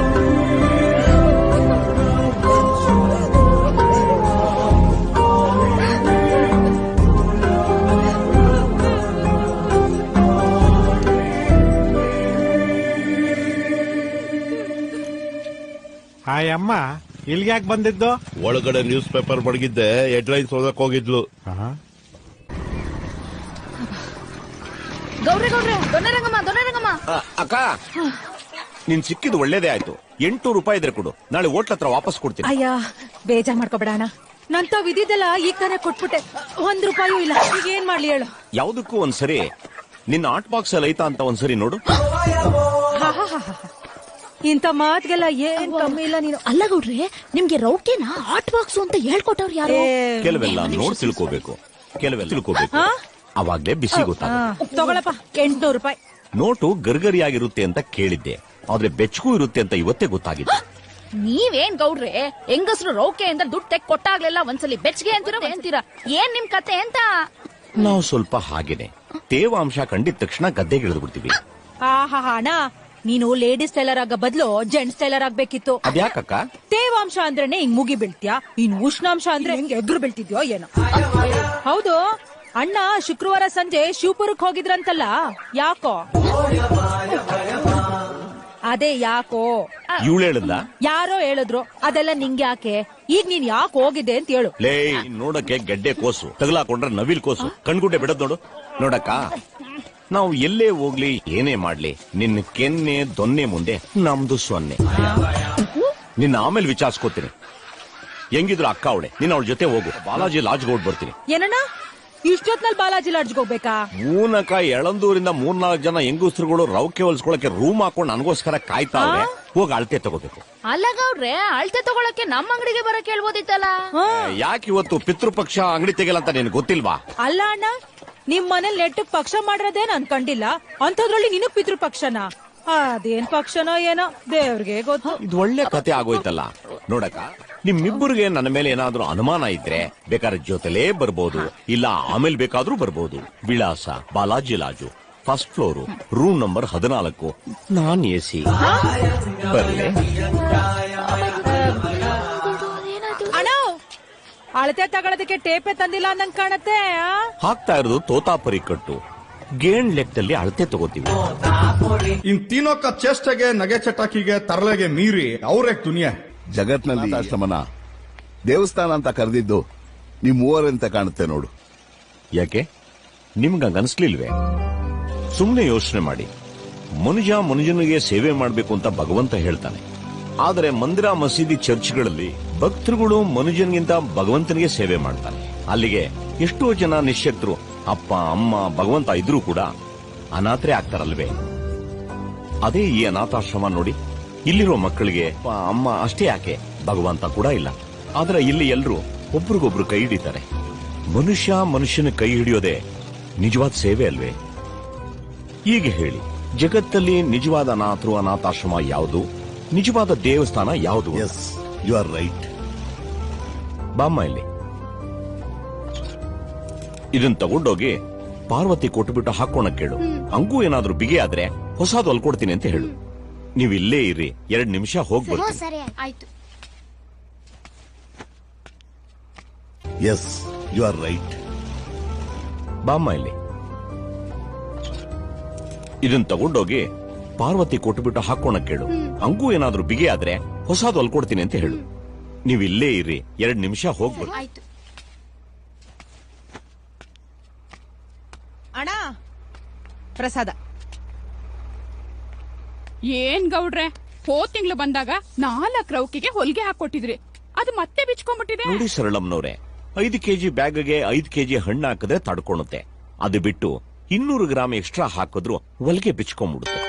S17: ಅಮ್ಮ ಇಲ್ಲಿಗೆ ಯಾಕೆ ಬಂದಿದ್ದು?
S18: ಒಳಗಡೆ ನ್ಯೂಸ್ ಪೇಪರ್ ಬಡಗಿದ್ದೆ, ಹೆಡ್ಲೈನ್ಸ್ ಓದಕ್ ಹೋಗಿದ್ಲು.
S13: ಗೌಡ್ರೆ ದೊಣ್ಣರಂಗಮ್ಮ
S6: ಅಕ್ಕ, ನೀನ್ ಸಿಕ್ಕಿದ್ ಒಳ್ಳೇದೇ ಆಯ್ತು. 800 ರೂಪಾಯಿ ಇದ್ರೆ ಕೊಡು, ನಾಳೆ ಹೋಟ್ಲ ಹತ್ರ ವಾಪಸ್ ಕೊಡ್ತೀನಿ.
S3: ಅಯ್ಯ ಬೇಜಾರ್ ಮಾಡ್ಕೋಬೇಡ ಅಣ್ಣ, ನಂತಾವ್ ಇದಿದ್ದಲ್ಲ ಈಗ ತಾನೇ ಕೊಟ್ಬಿಟ್ಟೆ, 1 ರೂಪಾಯೂ ಇಲ್ಲ. ಈಗ ಏನ್ ಮಾಡ್ಲಿ ಹೇಳು?
S6: ಯಾವ್ದಕ್ಕೂ ಒಂದ್ಸರಿ ನಿನ್ನ ಆರ್ಟ್ ಬಾಕ್ಸ್ ಅಲ್ಲಿ ಐತಾ ಅಂತ ಒಂದ್ಸರಿ ನೋಡು.
S3: ಇಂಥ ಮಾತ್ಗೆಲ್ಲ ಏನ್ ಕಮ್ಮಿ ಇಲ್ಲ ನೀನು.
S13: ಅಲ್ಲ ಗೌಡ್ರೆ, ನಿಮ್ಗೆ ರೌಕೆನ ಆರ್ಟ್ ಬಾಕ್ಸ್ ಅಂತ ಹೇಳ್ಕೊಟ್ಟವ್ರು ಯಾರು?
S6: ಕೆಲವೆಲ್ಲ ನೋಡ್ ತಿಳ್ಕೋಬೇಕು, ಕೆಲವೆಲ್ಲ ತಿಳ್ಕೋಬೇಕು, ಅವಾಗ್ಲೇ ಬಿಸಿ ಗೊತ್ತಾಗ.
S3: ತಗೊಳಪ್ಪ 800 ರೂಪಾಯಿ.
S6: ನೋಟು ಗರ್ಗರಿಯಾಗಿರುತ್ತೆ ಅಂತ ಕೇಳಿದ್ದೆ, ಆದ್ರೆ ಬೆಚ್ಚಗೂ ಇರುತ್ತೆ ಅಂತ ಇವತ್ತೇ ಗೊತ್ತಾಗಿದೆ.
S13: ನೀವೇನ್ ಗೌಡ್ರೆ, ಹೆಂಗಸ್ರು ರೌಕೆ ಅಂತ ದುಡ್ಡು ತೆಗ್ ಕೊಟ್ಟಾಗ್ಲೆಲ್ಲ ಒಂದ್ಸಲಿ ಬೆಚ್ಚಗೆ ಅಂತೀರಾ? ಏನ್ ನಿಮ್ ಕತೆ ಅಂತ?
S6: ನಾವು ಸ್ವಲ್ಪ ಹಾಗೇನೆ, ತೇವಾಂಶ ಕಂಡಿದ ತಕ್ಷಣ ಗದ್ದೆಗೆ ಇಳಿದು ಬಿಡ್ತೀವಿ.
S3: ಅಣ್ಣ, ನೀನು ಲೇಡೀಸ್ ಟೈಲರ್ ಆಗ ಬದಲು ಜೆಂಟ್ಸ್ ಟೈಲರ್ ಆಗ್ಬೇಕಿತ್ತು.
S6: ಅದ್ಯಾಕಕ್ಕ?
S3: ತೇವಾಂಶ ಅಂದ್ರೇನೆ ಹಿಂಗ್ ಮುಗಿ ಬೀಳ್ತೀಯಾ, ಇನ್ ಉಷ್ಣಾಂಶ ಅಂದ್ರೆ ಹೆಂಗ್ ಎಗ್ರು ಬೀಳ್ತಿದ್ಯೋ ಏನೋ. ಹೌದು ಅಣ್ಣ, ಶುಕ್ರವಾರ ಸಂಜೆ ಶಿವಪುರಕ್ಕೆ ಹೋಗಿದ್ರಂತಲ್ಲ, ಯಾಕೋ? ಅದೇ ಯಾಕೋ
S6: ಇವಳು ಹೇಳಲ್ಲ,
S3: ಯಾರೋ ಹೇಳಿದ್ರು. ಅದೆಲ್ಲ ನಿಂಗೆ ಯಾಕೆ? ಈಗ ನೀನ್ ಯಾಕೆ ಹೋಗಿದ್ದೆ ಅಂತ ಹೇಳು.
S6: ಲೇ, ನೋಡಕ್ಕೆ ಗೆಡ್ಡೆ ಕೋಸು, ತಗಲಾಕೊಂಡ್ರೆ ನವಿಲ್ ಕೋಸು, ಕಣ್ಗುಡ್ಡೆ ಬಿಡದ್ ನೋಡು. ನೋಡಕ್ಕ, ನಾವು ಎಲ್ಲೇ ಹೋಗ್ಲಿ ಏನೇ ಮಾಡ್ಲಿ, ನಿನ್ನ ಕೆನ್ನೆ ದೊನ್ನೆ ಮುಂದೆ ನಮ್ದು ಸೊನ್ನೆ. ನಿನ್ನ ಆಮೇಲೆ ವಿಚಾರಿಸ್ಕೋತೀನಿ. ಹೆಂಗಿದ್ರು ಅಕ್ಕ ಅವಳೆ, ನೀನ್ ಅವಳ ಜೊತೆ ಹೋಗು, ಬಾಲಾಜಿ ಲಾಡ್ಜ್ಗೆ ಹೋಗಿ ಬರ್ತೀನಿ.
S3: ಏನಣ್ಣ, ಇಷ್ಟೊತ್ನಲ್ಲಿ ಬಾಲಾಜಿ ಲಾಡ್ಜ್ಗೆ ಹೋಗ್ಬೇಕಾ?
S6: ಊನಕ ಎಳಂದೂರಿಂದ 3-4 ಜನ ಹೆಂಗಸ್ರುಗಳು ರೌಕೆ ಹೊಲ್ಸ್ಕೊಳಕ್ಕೆ ರೂಮ್ ಹಾಕೊಂಡು ನನಗೋಸ್ಕರ ಕಾಯ್ತಾವ್ರೆ. ಹೋಗಿ ಅಳತೆ ತಗೋಬೇಕು.
S13: ಅಲ್ಲ ಗೌಡ್ರೆ, ಅಳತೆ ತಗೊಳಕ್ಕೆ ನಮ್ಮ ಅಂಗಡಿಗೆ ಬರಕ್ ಹೇಳ್ಬೋದಿತ್ತಲ್ಲ.
S6: ಯಾಕೆ ಇವತ್ತು ಪಿತೃಪಕ್ಷ ಅಂಗಡಿ ತೆಗೆಯಲ್ಲ ಅಂತ ನಿನ್ ಗೊತ್ತಿಲ್ವಾ?
S3: ಅಲ್ಲ ಅಣ್ಣ, ನಿಮ್ ಮನೇಲಿ ನೆಟ್ಟಗ್ ಪಕ್ಷ ಮಾಡಿರೋದೇನ್ ಅನ್ಕೊಂಡಿಲ್ಲ, ಅಂಥದ್ರಲ್ಲಿ ನಿನಗ್ ಪಿತೃಪಕ್ಷನ? ಅದೇನ್ ಪಕ್ಷನೋ ಏನೋ ದೇವ್ರಿಗೆ ಗೊತ್ತು.
S6: ಇದು ಒಳ್ಳೆ ಕತೆ ಆಗೋಯ್ತಲ್ಲ. ನೋಡಕ, ನಿಮ್ಮಿಬ್ಬರಿಗೆ ನನ್ನ ಮೇಲೆ ಏನಾದ್ರೂ ಅನುಮಾನ ಇದ್ರೆ ಬೇಕಾದ್ರೆ ಜೊತೆಲೇ ಬರ್ಬೋದು, ಇಲ್ಲ ಆಮೇಲೆ ಬೇಕಾದ್ರೂ ಬರ್ಬೋದು. ವಿಳಾಸ Balaji lodge, first floor, room number 14, non AC. ಬರ್ಲೆ
S3: ಅಣ್ಣ, ಅಳತೆ ತಗೊಳೋದಕ್ಕೆ ಟೇಪೆ ತಂದಿಲ್ಲ ಅನ್ನಂಗ್ ಕಾಣತ್ತೆ.
S6: ಹಾಕ್ತಾ ಇರೋದು ತೋತಾಪರಿ ಕಟ್ಟು, ಗೇಣ್ ಲೆಕ್ಕದಲ್ಲಿ ಅಳತೆ ತಗೋತೀವಿ.
S5: ಇನ್ ತೀನೋಕ ಚೇಷ್ಟೆಗೆ, ನಗೆ ಚಟಾಕಿಗೆ, ತರಲೆಗೆ ಮೀರಿ ಅವ್ರೆ ದುನಿಯಾ.
S18: ಜಗತ್ನಲ್ಲಿ ಆಶ್ರಮನ ದೇವಸ್ಥಾನ ಅಂತ ಕರೆದಿದ್ದು ನಿಮ್ ಮೂವರಂತ ಕಾಣುತ್ತೆ ನೋಡು.
S6: ಯಾಕೆ ನಿಮ್ಗನ್ಸ್ಲಿಲ್ವೇ? ಸುಮ್ನೆ ಯೋಚನೆ ಮಾಡಿ. ಮನುಜನಿಗೆ ಸೇವೆ ಮಾಡ್ಬೇಕು ಅಂತ ಭಗವಂತ ಹೇಳ್ತಾನೆ. ಆದರೆ ಮಂದಿರ, ಮಸೀದಿ, ಚರ್ಚ್ಗಳಲ್ಲಿ ಭಕ್ತರುಗಳು ಮನುಜನ್ಗಿಂತ ಭಗವಂತನಿಗೆ ಸೇವೆ ಮಾಡ್ತಾನೆ. ಅಲ್ಲಿಗೆ ಎಷ್ಟೋ ಜನ ನಿಶ್ಶಕ್ತರು, ಅಪ್ಪ ಅಮ್ಮ ಭಗವಂತ ಇದ್ರೂ ಕೂಡ ಅನಾಥರೇ ಆಗ್ತಾರಲ್ವೇ? ಅದೇ ಈ ಅನಾಥಾಶ್ರಮ ನೋಡಿ. ಇಲ್ಲಿರೋ ಮಕ್ಕಳಿಗೆ ಅಮ್ಮ ಅಷ್ಟೇ ಯಾಕೆ, ಭಗವಂತ ಕೂಡ ಇಲ್ಲ. ಆದ್ರೆ ಇಲ್ಲಿ ಎಲ್ರು ಒಬ್ರಿಗೊಬ್ರು ಕೈ ಹಿಡಿತಾರೆ. ಮನುಷ್ಯನ ಕೈ ಹಿಡಿಯೋದೇ ನಿಜವಾದ ಸೇವೆ ಅಲ್ವೇ? ಈಗ ಹೇಳಿ, ಜಗತ್ತಲ್ಲಿ ನಿಜವಾದ ಅನಾಥರು, ಅನಾಥಾಶ್ರಮ ಯಾವುದು? ನಿಜವಾದ ದೇವಸ್ಥಾನ ಯಾವುದು?
S18: Yes, you are right.
S6: ಬಾಮ್ಮ ಇಲ್ಲಿ. ಇದನ್ ತಗೊಂಡೋಗಿ ಪಾರ್ವತಿ ಕೊಟ್ಟುಬಿಟ್ಟು ಹಾಕೋಣ ಕೇಳು. ಹಂಗೂ ಏನಾದ್ರೂ ಬಿಗಿ ಆದ್ರೆ ಹೊಸದು ಅಲ್ಕೊಡ್ತೀನಿ ಅಂತ ಹೇಳು. ನೀವು ಇಲ್ಲೇ ಇರಿ, 2 ನಿಮಿಷ ಹೋಗಿ ಬರ್ತೀನಿ.
S8: ಸರಿ ಆಯ್ತು.
S18: Yes, you are right.
S6: ಬಾಮ್ಮ ಇಲ್ಲಿ. ಇದನ್ ತಗೊಂಡೋಗಿ ಪಾರ್ವತಿ ಕೊಟ್ಟುಬಿಟ್ಟು ಹಾಕೋಣ ಕೇಳು. ಹಂಗೂ ಏನಾದ್ರೂ ಬಿಗಿ ಆದ್ರೆ ಹೊಸದು ಅಲ್ಕೊಡ್ತೀನಿ ಅಂತ ಹೇಳು. ನೀವು ಇಲ್ಲೇ ಇರಿ, 2 ನಿಮಿಷ ಹೋಗಿ ಬರ್ತೀನಿ.
S8: ಆಯ್ತು.
S3: ಅಣ್ಣ, ಪ್ರಸಾದ.
S19: ಏನ್ ಗೌಡ್ರೆ, ಹೋದ್ ತಿಂಗಳು ಬಂದಾಗ 4 ರೌಕಿಗೆ ಹೊಲಿಗೆ ಹಾಕೊಟ್ಟಿದ್ರಿ, ಅದು ಮತ್ತೆ ಬಿಚ್ಕೊಂಡ್ಬಿಟ್ಟಿದೆ.
S6: ನೋಡಿ ಸರಳಮ್ನವ್ರೆ, 5 kg ಬ್ಯಾಗ್ಗೆ 5 kg ಹಣ್ಣು ಹಾಕಿದ್ರೆ ತಡ್ಕೊಳುತ್ತೆ. ಅದು ಬಿಟ್ಟು 200 ಗ್ರಾಮ್ ಎಕ್ಸ್ಟ್ರಾ ಹಾಕಿದ್ರು ಹೊಲಿಗೆ ಬಿಚ್ಕೊಂಡ್ಬಿಡುತ್ತೆ.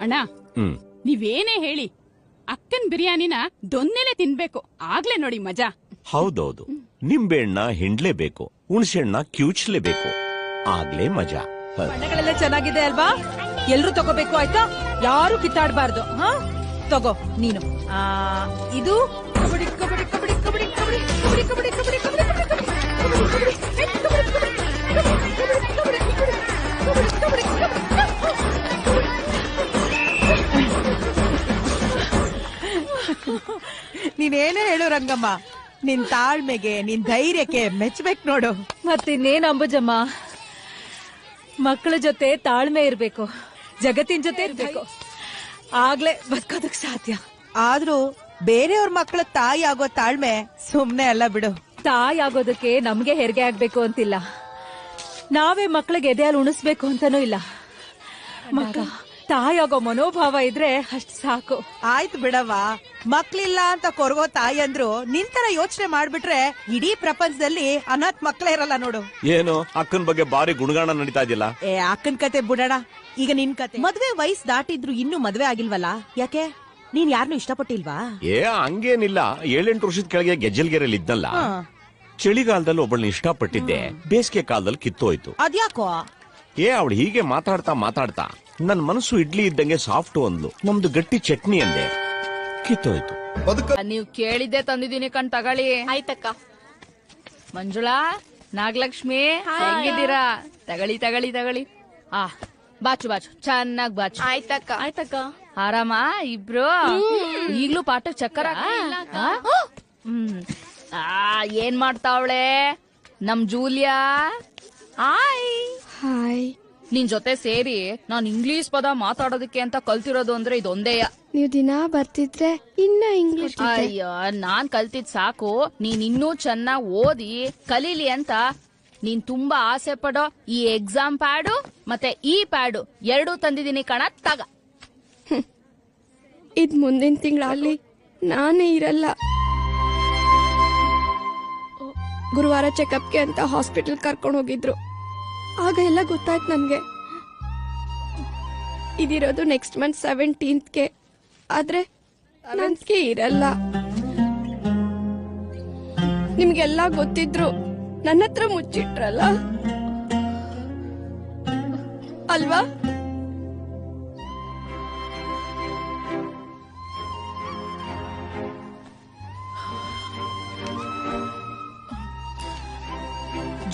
S19: ಅಣ್ಣ, ನೀವೇನೇ ಹೇಳಿ, ಅಕ್ಕನ್ ಬಿರಿಯಾನಿನ ದೊನ್ನೆಲೆ ತಿನ್ಬೇಕು, ಆಗ್ಲೇ ನೋಡಿ ಮಜಾ.
S6: ಹೌದೌದು, ನಿಂಬೆಹಣ್ಣ ಹಿಂಡ್ಲೇಬೇಕು, ಹುಣಸೆಹಣ್ಣ ಕಿವುಚ್ಲೇಬೇಕು, ಆಗ್ಲೇ ಮಜಾ.
S3: ಬಣ್ಣಗಳೆಲ್ಲ ಚೆನ್ನಾಗಿದೆ ಅಲ್ವಾ? ಎಲ್ರು ತಗೋಬೇಕು, ಆಯ್ತಾ? ಯಾರು ಕಿತ್ತಾಡಬಾರ್ದು. ತಗೋ ನೀನು. ಇದು ಕಬಡ್ಡಿ ಕಬಡ್ಡಿ ಕಬಡ್ಡಿ ಕಬಡ್ಡಿ ಕಬಡ್ಡಿ ಕಬಡ್ಡಿ ಕಬಡ್ಡಿ ಕಬಡ್ಡಿ
S20: ನೀನೇನೇ ಹೇಳು ರಂಗಮ್ಮ, ನಿನ್ ತಾಳ್ಮೆಗೆ, ನಿನ್ ಧೈರ್ಯಕ್ಕೆ ಮೆಚ್ಚಬೇಕು ನೋಡು.
S3: ಮತ್ತಿನ್ನೇನ್ ಅಂಬುಜಮ್ಮ, ಮಕ್ಕಳ ಜೊತೆ ತಾಳ್ಮೆ ಇರ್ಬೇಕು, ಜಗತ್ತಿನ ಜೊತೆ ಇರ್ಬೇಕು, ಆಗ್ಲೇ ಬದುಕೋದಕ್ ಸಾಧ್ಯ.
S20: ಆದ್ರೂ ಬೇರೆಯವ್ರ ಮಕ್ಕಳ ತಾಯಿ ಆಗೋ ತಾಳ್ಮೆ ಸುಮ್ನೆ ಅಲ್ಲ ಬಿಡು.
S3: ತಾಯಿ ಆಗೋದಕ್ಕೆ ನಮ್ಗೆ ಹೆರಿಗೆ ಆಗ್ಬೇಕು ಅಂತಿಲ್ಲ, ನಾವೇ ಮಕ್ಕಳಿಗೆ ಎದೆ ಹಾಲು ಉಣಿಸ್ಬೇಕು ಅಂತಾನೂ ಇಲ್ಲ. ಮಗ ತಾಯಿ ಆಗೋ ಮನೋಭಾವ ಇದ್ರೆ ಅಷ್ಟ್ ಸಾಕು.
S20: ಆಯ್ತು ಬಿಡವ್ವ, ಮಕ್ಳಿಲ್ಲ ಅಂತ ಕೊರಗೋ ತಾಯಿ ಅಂದ್ರು ನಿಂತರ ಯೋಚನೆ ಮಾಡ್ಬಿಟ್ರೆ ಇಡೀ ಪ್ರಪಂಚದಲ್ಲಿ ಅನಾಥ ಮಕ್ಳೇ ಇರಲ್ಲ ನೋಡು.
S6: ಏನು ಅಕ್ಕನ ಬಗ್ಗೆ ಬಾರಿ ಗುಣಗಾನ ನಡೀತಾ ಇದೆಯಲ್ಲ.
S20: ಅಕ್ಕನ್ ಕತೆ ಬಿಡೋಣ, ಈಗ ನಿನ್ ಕತೆ. ಮದ್ವೆ ವಯಸ್ಸು ದಾಟಿದ್ರು ಇನ್ನೂ ಮದ್ವೆ ಆಗಿಲ್ವಲ್ಲ, ಯಾಕೆ? ನೀನ್ ಯಾರನ್ನೂ ಇಷ್ಟಪಟ್ಟಿಲ್ವಾ?
S6: ಹಂಗೇನಿಲ್ಲ, 7-8 ವರ್ಷದ ಕೆಳಗೆ ಗೆಜ್ಜಲ್ಗೆರೆಯಲ್ಲಿ ಇದ್ನಲ್ಲ, ಚಳಿಗಾಲದಲ್ಲಿ ಒಬ್ಬಳನ್ನ ಇಷ್ಟಪಟ್ಟಿದ್ದೆ, ಬೇಸಿಗೆ ಕಾಲದಲ್ಲಿ ಕಿತ್ತೋಯ್ತು.
S20: ಅದ್ಯಾಕೋ?
S6: ಅವಳು ಹೀಗೆ ಮಾತಾಡ್ತಾ ನನ್ ಮನಸ್ಸು ಇಡ್ಲಿ ಇದ್ದಂಗೆ ಸಾಫ್ಟ್ ಅಂದ್ಲು, ನಮ್ದು ಗಟ್ಟಿ ಚಟ್ನಿ ಅಂದೆ, ಕಿತ್ತೋಯ್ತು.
S13: ನೀವ್ ಕೇಳಿದ್ದೆ ತಂದಿದ್ದೀನಿ ಕಣ್ ತಗೊಳ್ಳಿ. ಆಯ್ತಕ್ಕ. ಮಂಜುಳಾ, ನಾಗಲಕ್ಷ್ಮಿ, ಹೆಂಗಿದ್ದೀರಾ? ತಗೊಳ್ಳಿ. ಬಾಚು ಚೆನ್ನಾಗ್ ಬಾಚು. ಆಯ್ತಕ್ಕ. ಆರಾಮ ಇಬ್ರು? ಈಗ್ಲೂ ಪಾಠ ಚಕ್ಕರ? ಏನ್ ಮಾಡ್ತಾವಳೆ ನಮ್ ಜೂಲಿಯಾ? ಹಾಯ್. ನಿನ್ ಜೊತೆ ಸೇರಿ ನಾನ್ ಇಂಗ್ಲಿಷ್ ಪದ ಮಾತಾಡೋದಕ್ಕೆ ಅಂತ ಕಲ್ತಿರೋದು ಅಂದ್ರೆ ಇದೊಂದೇಯ.
S8: ನೀವು ದಿನ ಬರ್ತಿದ್ರೆ ಇನ್ನ ಇಂಗ್ಲಿಷ್.
S13: ಅಯ್ಯೋ, ನಾನ್ ಕಲ್ತಿದ್ ಸಾಕು, ನೀನ್ ಇನ್ನೂ ಚೆನ್ನಾಗ್ ಓದಿ ಕಲೀಲಿ ಅಂತ ನೀನ್ ತುಂಬಾ ಆಸೆ ಪಡೋ ಈ ಎಕ್ಸಾಮ್ ಪ್ಯಾಡು ಮತ್ತೆ ಈ ಪ್ಯಾಡು 2 ತಂದಿದ್ದೀನಿ ಕಣ, ತಗ.
S8: ಇದ್ ಮುಂದಿನ ತಿಂಗಳಲ್ಲಿ ನಾನೇ ಇರಲ್ಲ. ಗುರುವಾರ ಚೆಕಪ್ಗೆ ಅಂತ ಹಾಸ್ಪಿಟಲ್ ಕರ್ಕೊಂಡು ಹೋಗಿದ್ರು. ಆಗ ಎಲ್ಲ ಗೊತ್ತಾಯ್ತು ನನ್ಗೆ. ಇದಿರೋದು ನೆಕ್ಸ್ಟ್ ಮಂತ್ 17th, ಆದ್ರೆ ನನ್ಗೆ ಇರಲ್ಲ. ನಿಮ್ಗೆಲ್ಲ ಗೊತ್ತಿದ್ರು ನನ್ನ ಹತ್ರ ಮುಚ್ಚಿಟ್ರಲ್ಲ ಅಲ್ವಾ?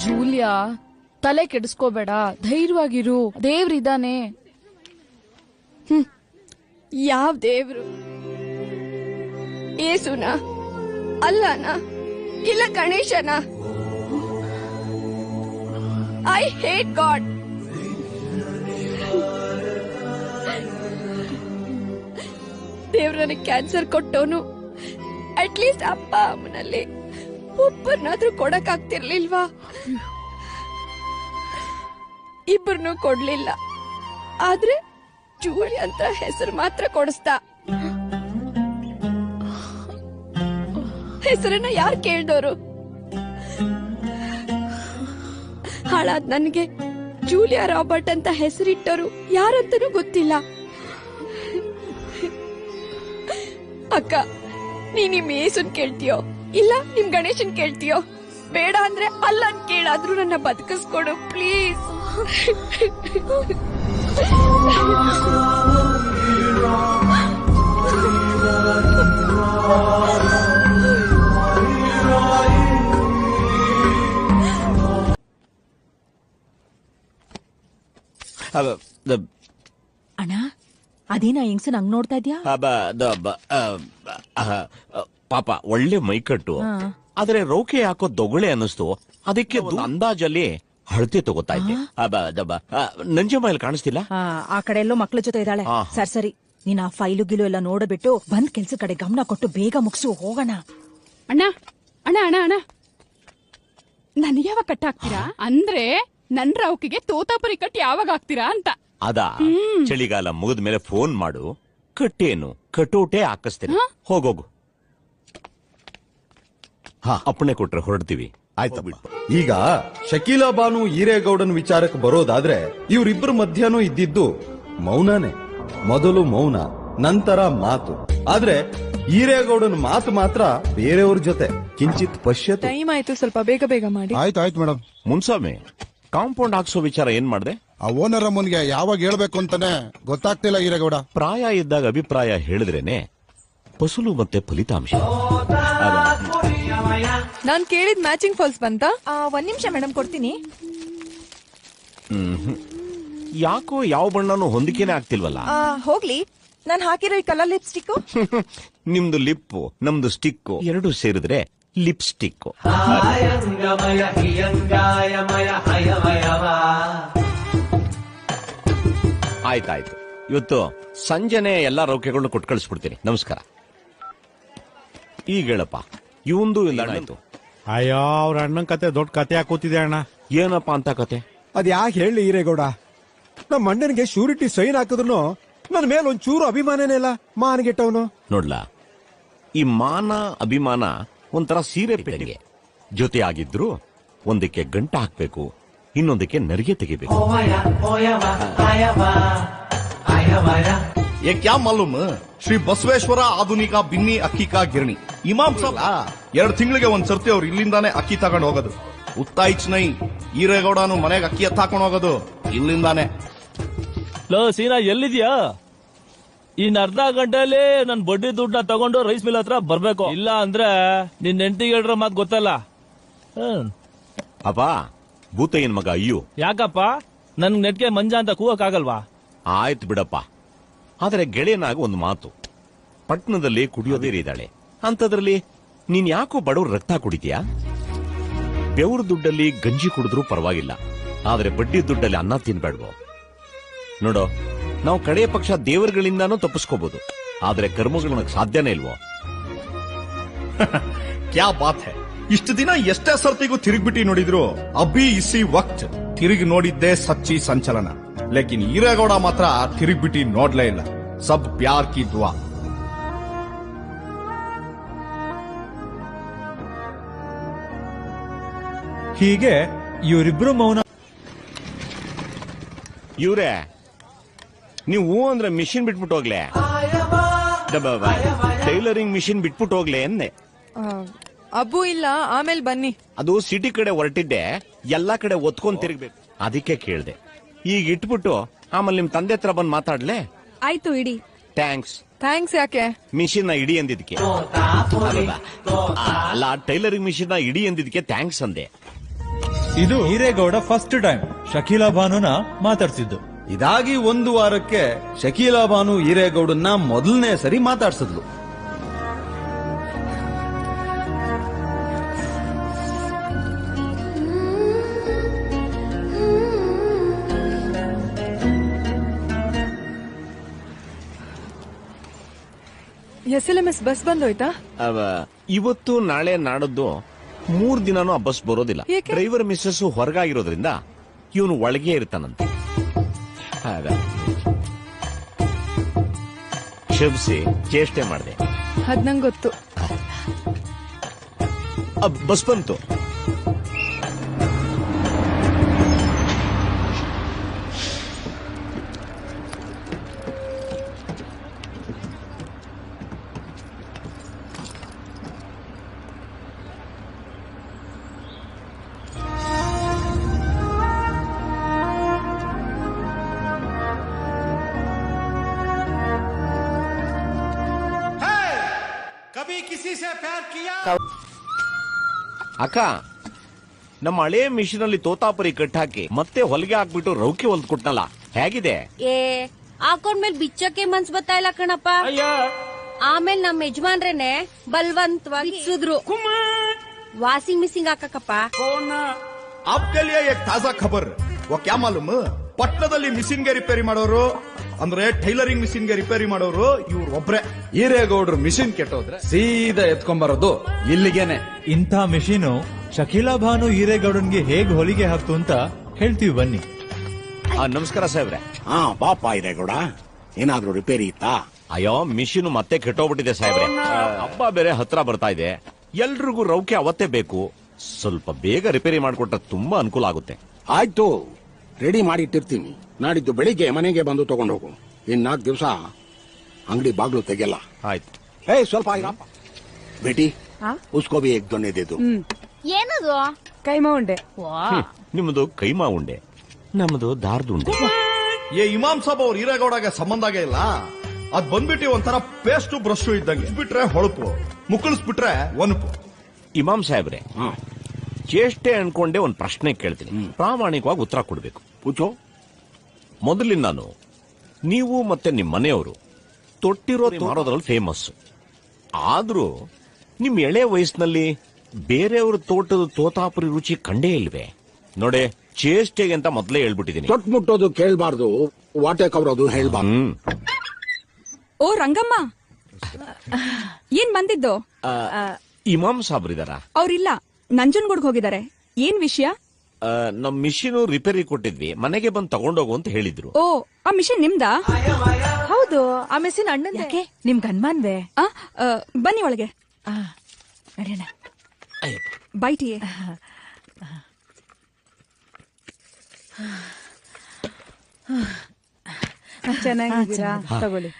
S13: ಜೂಲಿಯಾ, ತಲೆ ಕೆಡಿಸ್ಕೋಬೇಡ, ಧೈರ್ಯವಾಗಿರು, ದೇವ್ರಿದಾನೆ.
S8: ಯಾವ ದೇವ್ರು? ಏಸುನ? ಅಲ್ಲನ? ಇಲ್ಲ ಗಣೇಶನ? I hate god. ದೇವ್ರ ನನಗೆ ಕ್ಯಾನ್ಸರ್ ಕೊಟ್ಟೋನು ಅಟ್ಲೀಸ್ಟ್ ಅಪ್ಪ ಅಮ್ಮನಲ್ಲಿ ಒಬ್ಬರನ್ನಾದ್ರೂ ಕೊಡಕ್ ಆಗ್ತಿರ್ಲಿಲ್ವಾ? ಇಬ್ಬರನ್ನೂ ಕೊಡ್ಲಿಲ್ಲ, ಆದ್ರೆ ಜೂಲಿ ಅಂತ ಹೆಸರು ಮಾತ್ರ ಕೊಡಿಸ್ತಾ. ಹೆಸರನ್ನ ಯಾರು ಕೇಳ್ದೋರು? ಹಾಳಾದ್ ನನ್ಗೆ ಜೂಲಿಯಾ ರಾಬರ್ಟ್ ಅಂತ ಹೆಸರಿಟ್ಟರು ಯಾರಂತನೂ ಗೊತ್ತಿಲ್ಲ. ಅಕ್ಕ, ನೀ ನಿಮ್ ಏಸುನ್ ಕೇಳ್ತೀಯೋ ಇಲ್ಲ ನಿಮ್ ಗಣೇಶನ್ ಕೇಳ್ತೀಯೋ? ಬೇಡ ಅಂದ್ರೆ ಅಲ್ಲನ್ ಕೇಳಾದ್ರೂ ನನ್ನ ಬದುಕಿಸ್ಕೊಡು ಪ್ಲೀಸ್.
S3: ಅಣ್ಣ, ಅದೇನ ಹೆಂಗ್ಸನ್ ಹಂಗ್ ನೋಡ್ತಾ ಇದ್ಯಾ?
S6: ಪಾಪ ಒಳ್ಳೆ ಮೈಕಟ್ಟು, ಆದ್ರೆ ರೌಕೆ ಹಾಕೋ ದೊಗಳೆ ಅನ್ನಿಸ್ತು. ಅದಕ್ಕೆ ಅಂದಾಜಲ್ಲಿ ಹಳತೆ ತಗೋತಾ ಇದ್ದೆ. ನಂಜಮ್ಮ ಇಲ್ಲಿ ಕಾಣಿಸ್ತಿಲ್ಲ.
S3: ಆ ಕಡೆ ಎಲ್ಲೋ ಮಕ್ಳ ಜೊತೆ ಇದ್ದಾಳೆ. ಸರಿ, ನೀನ್ ಆ ಫೈಲು ಗಿಲು ಎಲ್ಲ ನೋಡ್ಬಿಟ್ಟು ಬಂದ್ ಕೆಲ್ಸ ಕಡೆ ಗಮನ ಕೊಟ್ಟು ಬೇಗ ಮುಗಿಸು, ಹೋಗೋಣ.
S19: ಅಣ್ಣ ಅಣ್ಣ ಅಣ್ಣ ಅಣ್ಣ, ನನ್ ಯಾವಾಗ ಕಟ್ ಹಾಕ್ತೀರಾ? ಅಂದ್ರೆ ನನ್ ರೌಕಿಗೆ ತೋತಾಪುರಿ ಕಟ್ ಯಾವಾಗ ಹಾಕ್ತೀರಾ ಅಂತ.
S6: ಅದಾ, ಚಳಿಗಾಲ ಮುಗಿದ ಮೇಲೆ ಫೋನ್ ಮಾಡು, ಕಟ್ಟೇನು ಕಟೋಟೆ ಹಾಕಿಸ್ತೇನೆ. ಹೋಗೋಗು. ಅಪ್ಪಣೆ ಕೊಟ್ರೆ ಹೊರಡ್ತೀವಿ.
S14: ಆಯ್ತು. ಈಗ ಶಕೀಲಾ ಬಾನು ಈರೇಗೌಡನ್ ವಿಚಾರಕ್ಕೆ ಬರೋದಾದ್ರೆ ಇವರಿಬ್ಬರ ಮಧ್ಯನೂ ಇದ್ದಿದ್ದು ಮೌನನೇ. ಮೊದಲು ಮೌನ, ನಂತರ ಮಾತು. ಆದ್ರೆ ಈರೇಗೌಡನ ಮಾತು ಮಾತ್ರ ಬೇರೆಯವ್ರ ಜೊತೆ ಕಿಂಚಿತ್ ಪಶ್ಯತೆ.
S1: ಟೈಮ್ ಆಯ್ತು, ಸ್ವಲ್ಪ ಬೇಗ ಬೇಗ ಮಾಡಿ.
S4: ಆಯ್ತು ಮೇಡಮ್.
S6: ಮುನ್ಸಾಮಿ, ಕಾಂಪೌಂಡ್ ಹಾಕ್ಸೋ ವಿಚಾರ ಏನ್ ಮಾಡ್ದೆ?
S4: ಆ ಓನರ್ ಅಮ್ಮನ್ಗೆ ಯಾವಾಗ ಹೇಳ್ಬೇಕು ಅಂತಾನೆ ಗೊತ್ತಾಗ್ತಿಲ್ಲ ಈರೇಗೌಡ.
S6: ಪ್ರಾಯ ಇದ್ದಾಗ ಅಭಿಪ್ರಾಯ ಹೇಳಿದ್ರೇನೆ ಫಸಲು ಮತ್ತೆ ಫಲಿತಾಂಶ.
S1: ನಾನ್ ಕೇಳಿದ್ ಮ್ಯಾಚಿಂಗ್ ಫಾಲ್ಸ್ ಬಂತ?
S3: 1 ನಿಮಿಷ ಮೇಡಮ್, ಕೊಡ್ತೀನಿ.
S6: ಯಾಕೋ ಯಾವ ಬಣ್ಣನೂ ಹೊಂದಿಕೆನೆ ಆಗ್ತಿಲ್ವಲ್ಲ.
S3: ಹೋಗ್ಲಿ, ನಾನ್ ಹಾಕಿರೋ ಈ ಕಲರ್ ಲಿಪ್ಸ್ಟಿಕ್.
S6: ನಿಮ್ದು ಲಿಪ್ಪು, ನಮ್ದು ಸ್ಟಿಕ್ಕು, 2 ಸೇರಿದ್ರೆ ಲಿಪ್ಸ್ಟಿಕ್. ಆಯ್ತಾಯ್ತು, ಇವತ್ತು ಸಂಜೆನೆ ಎಲ್ಲಾ ರೌಕೆಗಳನ್ನ ಕೊಟ್ಟು ಕಳಿಸ್ಬಿಡ್ತೀನಿ. ನಮಸ್ಕಾರ. ಈಗ ಹೇಳಪ್ಪ, ಇವಂದು ಇಲ್ಲ ಆಯ್ತು.
S17: ಅಯ್ಯೋ, ಅವ್ರ ಅಣ್ಣನ್ ಕತೆ ದೊಡ್ಡ ಕತೆ ಹಾಕೋತಿದೆ ಅಣ್ಣ.
S6: ಏನಪ್ಪಾ ಅಂತ ಕತೆ?
S21: ಅದ್ ಯಾಕೆ ಹೇಳಿ ಹಿರೇಗೌಡ, ನಮ್ಮ ಅಣ್ಣನಿಗೆ ಶ್ಯೂರಿಟಿ ಸೈನ್ ಹಾಕಿದ್ರು ನನ್ನ ಮೇಲೆ ಒಂಚೂರು ಅಭಿಮಾನನೇ ಇಲ್ಲ. ಮಾನಗೆಟ್ಟವನು
S6: ನೋಡ್ಲಾ, ಈ ಮಾನ ಅಭಿಮಾನ ಒಂಥರ ಸೀರೆ ಪೆಟ್ಟಿಗೆ ಜೊತೆ ಆಗಿದ್ರು ಒಂದಕ್ಕೆ ಗಂಟ ಹಾಕ್ಬೇಕು, ಇನ್ನೊಂದಕ್ಕೆ ನರಿಗೆ ತೆಗಿಬೇಕು.
S5: ये क्या मालूम ಶ್ರೀ ಬಸವೇಶ್ವರ ಆಧುನಿಕ ಬಿನ್ನಿ ಅಕ್ಕಿ ಕಾ ಗಿರಣಿ ಇಮಾಮ್ ಸಾಬ್ 2 ತಿಂಗಳಿಗೆ ಒಂದ್ಸರ್ತಿ ಅವ್ರು ಇಲ್ಲಿಂದಾನೆ ಅಕ್ಕಿ ತಗೊಂಡ್ ಹೋಗೋದು. ಉತ್ತಾಯಿಚ್ ನೈ ಈರೇಗೌಡನು ಮನೆಗೆ ಅಕ್ಕಿ ಎತ್ತಾಕೊಂಡು ಹೋಗೋದು ಇಲ್ಲಿಂದಾನೆ.
S22: ಲೋ ಸೀನಾ, ಎಲ್ಲಿದ್ಯಾ? ಇನ್ ಅರ್ಧ ಗಂಟೆಯಲ್ಲಿ ನನ್ ಬಡ್ಡಿ ದುಡ್ಡನ್ನ ತಗೊಂಡು ರೈಸ್ ಮಿಲ್ ಹತ್ರ ಬರ್ಬೇಕು. ಇಲ್ಲ ಅಂದ್ರೆ ನಿನ್ ಹೆಂಡತಿಗೆ ಹೇಳ್ರ ಮಾತ್ ಗೊತ್ತಲ್ಲ.
S6: ಅಪ್ಪ, ಭೂತಯ್ಯನ್ ಮಗ ಅಯ್ಯೋ.
S22: ಯಾಕಪ್ಪ, ನನ್ ನೆಟ್ಗೆ ಮಂಜ ಅಂತ ಕೂಗಕ್ಕಾಗಲ್ವಾ?
S6: ಆಯ್ತು ಬಿಡಪ್ಪ, ಆದ್ರೆ ಗೆಳೆಯನಾಗ ಒಂದು ಮಾತು, ಪಟ್ಟಣದಲ್ಲಿ ಕುಡಿಯೋದೇ ಇದ್ದಾಳೆ, ಅಂತದ್ರಲ್ಲಿ ನೀನ್ ಯಾಕೋ ಬಡವ್ರ ರಕ್ತ ಕುಡಿತೀಯಾ? ಬೆವ್ರ ದುಡ್ಡಲ್ಲಿ ಗಂಜಿ ಕುಡಿದ್ರೂ ಪರವಾಗಿಲ್ಲ, ಆದ್ರೆ ಬಡ್ಡಿ ದುಡ್ಡಲ್ಲಿ ಅನ್ನ ತಿನ್ಬೇಡ್ವೋ. ನೋಡೋ, ನಾವು ಕಡೆಯ ಪಕ್ಷ ದೇವರುಗಳಿಂದಾನೂ ತಪ್ಪಿಸ್ಕೋಬಹುದು, ಆದ್ರೆ ಕರ್ಮಗಳನ್ನ ಸಾಧ್ಯನೇ ಇಲ್ವೋ.
S5: ಕ್ಯಾ ಬಾತ್ ಹೈ. ಇಷ್ಟು ದಿನ ಎಷ್ಟೇ ಸರ್ತಿಗೂ ತಿರುಗ್ಬಿಟ್ಟು ನೋಡಿದ್ರು ಅಬ್ಬಿ ಇಸಿ ವಕ್ತ್ ತಿರುಗಿ ನೋಡಿದ್ದೇ ಸಚ್ಚಿ ಸಂಚಲನ. ಲೇಕಿನ್ ಈರೇಗೌಡ ಮಾತ್ರ ತಿರುಗ್ಬಿಟ್ಟು ನೋಡ್ಲೇ ಇಲ್ಲ. ಸಬ್ ಪ್ಯಾರ್ ಕಿ ದುವಾ.
S10: ಹೀಗೆ ಇವರಿಬ್ರು ಮೌನ.
S6: ಇವ್ರೆ, ನೀವು ಅಂದ್ರೆ ಮಿಷಿನ್ ಬಿಟ್ಬಿಟ್ಟು ಹೋಗ್ಲೆ, ಟೈಲರಿಂಗ್ ಮಿಷಿನ್ ಬಿಟ್ಬಿಟ್ಟು ಹೋಗ್ಲೆ ಅಂದೆ.
S1: ಅಬ್ಬು ಇಲ್ಲ, ಆಮೇಲೆ ಬನ್ನಿ.
S6: ಅದು ಸಿಟಿ ಕಡೆ ಹೊರಟಿದ್ದೆ, ಎಲ್ಲಾ ಕಡೆ ಒತ್ಕೊಂಡ್ ತಿರುಗ್ಬೇಕು, ಅದಕ್ಕೆ ಕೇಳ್ದೆ. ಈಗ ಇಟ್ಬಿಟ್ಟು ಆಮೇಲೆ ನಿಮ್ ತಂದೆ ಹತ್ರ ಬಂದ್ ಮಾತಾಡ್ಲೆ.
S8: ಆಯ್ತು, ಇಡಿ.
S6: ಥ್ಯಾಂಕ್ಸ್.
S1: ಥ್ಯಾಂಕ್ಸ್ ಯಾಕೆ?
S6: ಮಿಷಿನ್ ಇಡಿ ಅಂದಿದ್ಕೆ ಅಲ್ಲ, ಟೈಲರಿಂಗ್ ಮಿಷಿನ್ ಇಡಿ ಅಂದಿದ್ಕೆ ಥ್ಯಾಂಕ್ಸ್ ಅಂದೆ.
S10: ಇದು ಹಿರೇಗೌಡ ಫಸ್ಟ್ ಟೈಮ್ ಶಕೀಲಾ ಬಾನುನ ಮಾತಾಡ್ಸಿದ್ದು.
S14: ಇದಾಗಿ 1 ವಾರಕ್ಕೆ ಶಕೀಲಾ ಬಾನು ಹಿರೇಗೌಡನ್ನ ಮೊದಲನೇ ಸರಿ ಮಾತಾಡ್ಸಿದ್ಲು.
S1: SLMS bus ಬಂದೋಯ್ತಾ?
S6: ಇವತ್ತು ನಾಳೆ ನಾಡದ್ದು 3 ದಿನಾನು ಆ ಬಸ್ ಬರೋದಿಲ್ಲ.
S1: ಏಕೆ?
S6: ಡ್ರೈವರ್ ಮಿಸ್ಸಸ್ ಹೊರಗಾಗಿರೋದ್ರಿಂದ ಇವನು ಒಳಗೆ ಇರ್ತಾನಂತೆ. ಕ್ಷಮಿಸಿ, ಚೇಷ್ಟೆ ಮಾಡಿದೆ.
S1: ಅದ್ ನಂಗೆ ಗೊತ್ತು.
S6: ಬಸ್ ಬಂತು. ಅಕ್ಕ, ನಮ್ಮ ಹಳೆ ಮಿಷಿನ್ ಅಲ್ಲಿ ತೋತಾಪುರಿ ಕಟ್ಟಾಕಿ ಮತ್ತೆ ಹೊಲಿಗೆ ಹಾಕ್ಬಿಟ್ಟು ರೌಕೆ ಹೊಲ್ದ್ ಕೊಟ್ನಲ್ಲ, ಹೇಗಿದೆ?
S23: ಹಾಕೊಂಡ್ಮೇಲೆ ಬಿಚ್ಚಕ್ಕೆ ಮನ್ಸ್ ಬರ್ತಾ ಇಲ್ಲ ಕಣಪ್ಪ. ಆಮೇಲೆ ನಮ್ಮ ಯಜಮಾನ್ರೇನೆ ಬಲ್ವಂತವಾಗಿ ಬಿಚ್ಚಿದ್ರು. Washing machine ಹಾಕಕ್ಕಪ್ಪ.
S5: आपके लिए एक ताजा खबर. वो क्या मालूम, ಪಟ್ಟಣದಲ್ಲಿ ಮಿಷಿನ್ಗೆ ರಿಪೇರಿ ಮಾಡೋರು ಅಂದ್ರೆ ಟೈಲರಿಂಗ್ ಮಿಷಿನ್ಗೆ ರಿಪೇರಿ ಮಾಡೋರು ಇವ್ರು ಒಬ್ರೆ.
S14: ಹಿರೇಗೌಡ್ರು ಮಿಷಿನ್ ಕೆಟ್ಟೋದ್ರೆ ಸೀದಾ ಎತ್ಕೊಂಬರೋದು ಇಲ್ಲಿಗೇನೆ.
S10: ಇಂಥ ಮಿಷಿನು ಶಕೀಲಾ ಬಾನು ಹಿರೇಗೌಡನ್ಗೆ ಹೇಗ್ ಹೊಲಿಗೆ ಹಾಕ್ತು ಅಂತ ಹೇಳ್ತೀವಿ, ಬನ್ನಿ.
S6: ನಮಸ್ಕಾರ ಸಾಹೇಬ್ರೆ.
S24: ಪಾಪ ಹಿರೇಗೌಡ, ಏನಾದ್ರೂ ರಿಪೇರಿ ಇತ್ತಾ?
S6: ಅಯ್ಯೋ, ಮಿಷಿನ್ ಮತ್ತೆ ಕೆಟ್ಟೋಗ್ಬಿಟ್ಟಿದೆ ಸಾಹೇಬ್ರೆ. ಹಬ್ಬ ಬೇರೆ ಹತ್ರ ಬರ್ತಾ ಇದೆ, ಎಲ್ರಿಗೂ ರೌಕೆ ಅವತ್ತೇ ಬೇಕು. ಸ್ವಲ್ಪ ಬೇಗ ರಿಪೇರಿ ಮಾಡಿಕೊಟ್ರೆ ತುಂಬಾ ಅನುಕೂಲ ಆಗುತ್ತೆ.
S24: ಆಯ್ತು, ರೆಡಿ ಮಾಡಿ ಇಟ್ಟಿರ್ತೀನಿ. ನಾಡಿದ್ದು ಬೆಳಿಗ್ಗೆ ಮನೆಗೆ ಬಂದು ತಗೊಂಡು ಹೋಗು. 4 ದಿವಸ ಅಂಗಡಿ ಬಾಗ್ಲು ತೆಗೆಯಲ್ಲ.
S6: ಆಯ್ತು.
S24: ಸ್ವಲ್ಪ ಇರಪ್ಪ. ಬೇಟಿ, ಉಸ್ಕೋ ಭಿ ಏಕ್ ದೊನ್ನೆ ದೇ ದೋ.
S13: ಏನದು?
S15: ಕೈಮಾ ಉಂಡೆ.
S6: ನಿಮ್ಮದು ಕೈಮಾ ಉಂಡೆ, ನಮ್ಮದು ದಾರ್ದು ಉಂಡೆ.
S5: ಏ ಇಮಾಮ್ ಸಾಬ್ ಅವ್ರ ಈರೇಗೌಡಗೆ ಸಂಬಂಧಗೆ ಇಲ್ಲ. ಅದ್ ಬಂದ್ಬಿಟ್ಟು ಒಂಥರ ಪೇಸ್ಟ್ ಬ್ರಷ್ ಇದ್ದಂಗೆ. ಬಿಟ್ರೆ ಹೊಳಪು, ಮುಕ್ಕಳಿಸ್ಬಿಟ್ರೆ ಒನಪು.
S6: ಇಮಾಮ್ ಸಾಹೇಬ್ರೆ, ಚೇಷ್ಟೆ ಅನ್ಕೊಂಡೆ ಒಂದ್ ಪ್ರಶ್ನೆ ಕೇಳ್ತೀನಿ, ಪ್ರಾಮಾಣಿಕವಾಗಿ ಉತ್ತರ ಕೊಡ್ಬೇಕು. ಮೊದಲಿನ ನಾನು, ನೀವು ಮತ್ತೆ ನಿಮ್ ಮನೆಯವರು ತೊಟ್ಟಿರೋ ಮಾರೋದ್ರಲ್ಲಿ ಫೇಮಸ್. ಆದ್ರೂ ನಿಮ್ ಎಳೆ ವಯಸ್ಸಿನಲ್ಲಿ ಬೇರೆಯವ್ರ ತೋಟದ ತೋತಾಪುರಿ ರುಚಿ ಕಂಡೇ ಇಲ್ವೇ? ನೋಡೆ, ಚೇಷ್ಟೆಗೆ ಅಂತ ಮೊದ್ಲೇ ಹೇಳ್ಬಿಟ್ಟಿದೀನಿ.
S24: ತೊಟ್ ಮುಟ್ಟೋದು ಕೇಳ್ಬಾರ್ದು, ವಾಟೆ ಕವರೋದು ಹೇಳ್ಬಾರ್ದು.
S19: ಓ ರಂಗಮ್ಮ, ಏನ್ ಬಂದಿದ್ದು?
S6: ಇಮಾಮ್ ಸಾಬ್ರಿದಾರ?
S19: ಅವ್ರಿಲ್ಲ, ನಂಜನಗೂಡ್ಗೆ ಹೋಗಿದ್ದಾರೆ. ಏನ್ ವಿಷಯ?
S6: ನಮ್ ಮಿಷಿನ್ ರಿಪೇರಿ ಕೊಟ್ಟಿದ್ವಿ, ಮನೆಗೆ ಬಂದು ತಗೊಂಡೋಗು ಅಂತ ಹೇಳಿದ್ರು.
S19: ಓ, ಆ ಮಿಷನ್ ನಿಮ್ದಾ?
S3: ಹೌದು, ಆ ಮಿಷನ್ ಅಣ್ಣಂದೇ. ನಿಮ್ ಗನ್ಮಾನ್ವೆ?
S19: ಬನ್ನಿ ಒಳಗೆ.
S3: ನಡೆಯೋಣ.
S19: ಬೈಟಿಯೇ.
S3: ಚೆನ್ನಾಗಿದ್ದೀರಾ? ತಗೊಳ್ಳಿ.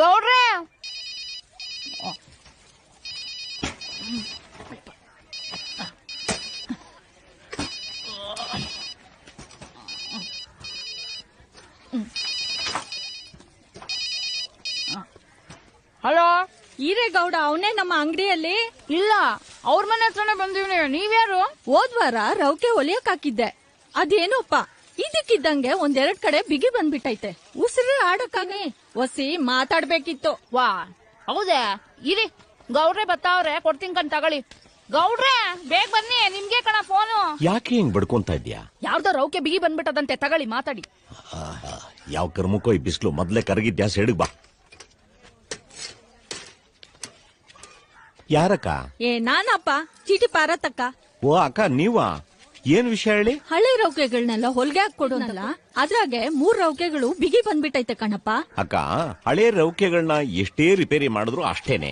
S13: ಗೌಡ್ರೆ, ಹಲೋ.
S11: ಈರೇಗೌಡ ಅವನೇ ನಮ್ಮ ಅಂಗಡಿಯಲ್ಲಿ?
S13: ಇಲ್ಲ, ಅವ್ರ ಮನೆ ಹತ್ರನೇ ಬಂದಿವ್ನಿ. ನೀವ್ಯಾರು?
S11: ಹೋದ್ವಾರ ರೌಕೆ ಹೊಲಿಯಕ್ ಹಾಕಿದ್ದೆ. ಅದೇನೋಪ್ಪ ಇದಕ್ಕಿದ್ದಂಗೆ ಒಂದೆರಡ್ ಕಡೆ ಬಿಗಿ ಬಂದ್ಬಿಟ್ಟೈತೆ. ಉಸಿರು ಆಡಕ್ಕಾಗಿ ಒಸಿ ಮಾತಾಡ್ಬೇಕಿತ್ತು.
S13: ವಾ, ಹೌದೇ? ಇರಿ, ಗೌಡ್ರೆ ಬತ್ತಾವ್ರೆ, ಕೊಡ್ತೀನಿ ಕಣ್ ತಗೊಳ್ಳಿ. ಗೌಡ್ರೆ, ಬೇಗ ಬನ್ನಿ, ನಿಮ್ಗೆ ಕಣ ಫೋನು.
S6: ಯಾಕೆ ಹಿಂಗ್ ಬಡ್ಕೊಂತ ಇದ್ಯಾ?
S13: ಯಾವ್ದೋ ರೌಕೆ ಬಿಗಿ ಬಂದ್ಬಿಟ್ಟದಂತೆ, ತಗೊಳ್ಳಿ ಮಾತಾಡಿ.
S6: ಯಾವ ಕರ್ಮಕ್ಕೋ ಈ ಬಿಸ್ಲು, ಮೊದ್ಲೇ ಕರಗಿದ್ಯಾ? ಸೈಡ್ಗ್ ಬಾ. ಯಾರಕ್ಕ?
S11: ನಾನಪ್ಪ, ಚೀಟಿ ಪಾರತಕ್ಕ.
S6: ಓ ಅಕ್ಕ, ನೀವಾ? ಏನ್ ವಿಷಯ ಹೇಳಿ?
S11: ಹಳೆ ರೌಕೆಗಳನ್ನೆಲ್ಲ ಹೊಲ್ಗೆ ಹಾಕೊಡೋನಲ್ಲ, ಅದ್ರಾಗೆ 3 ರೌಕೆಗಳು ಬಿಗಿ ಬಂದ್ಬಿಟ್ಟೈತೆ ಕಣಪ್ಪ.
S6: ಅಕ್ಕ, ಹಳೆ ರೌಕೆಗಳನ್ನ ಎಷ್ಟೇ ರಿಪೇರಿ ಮಾಡಿದ್ರು ಅಷ್ಟೇನೆ,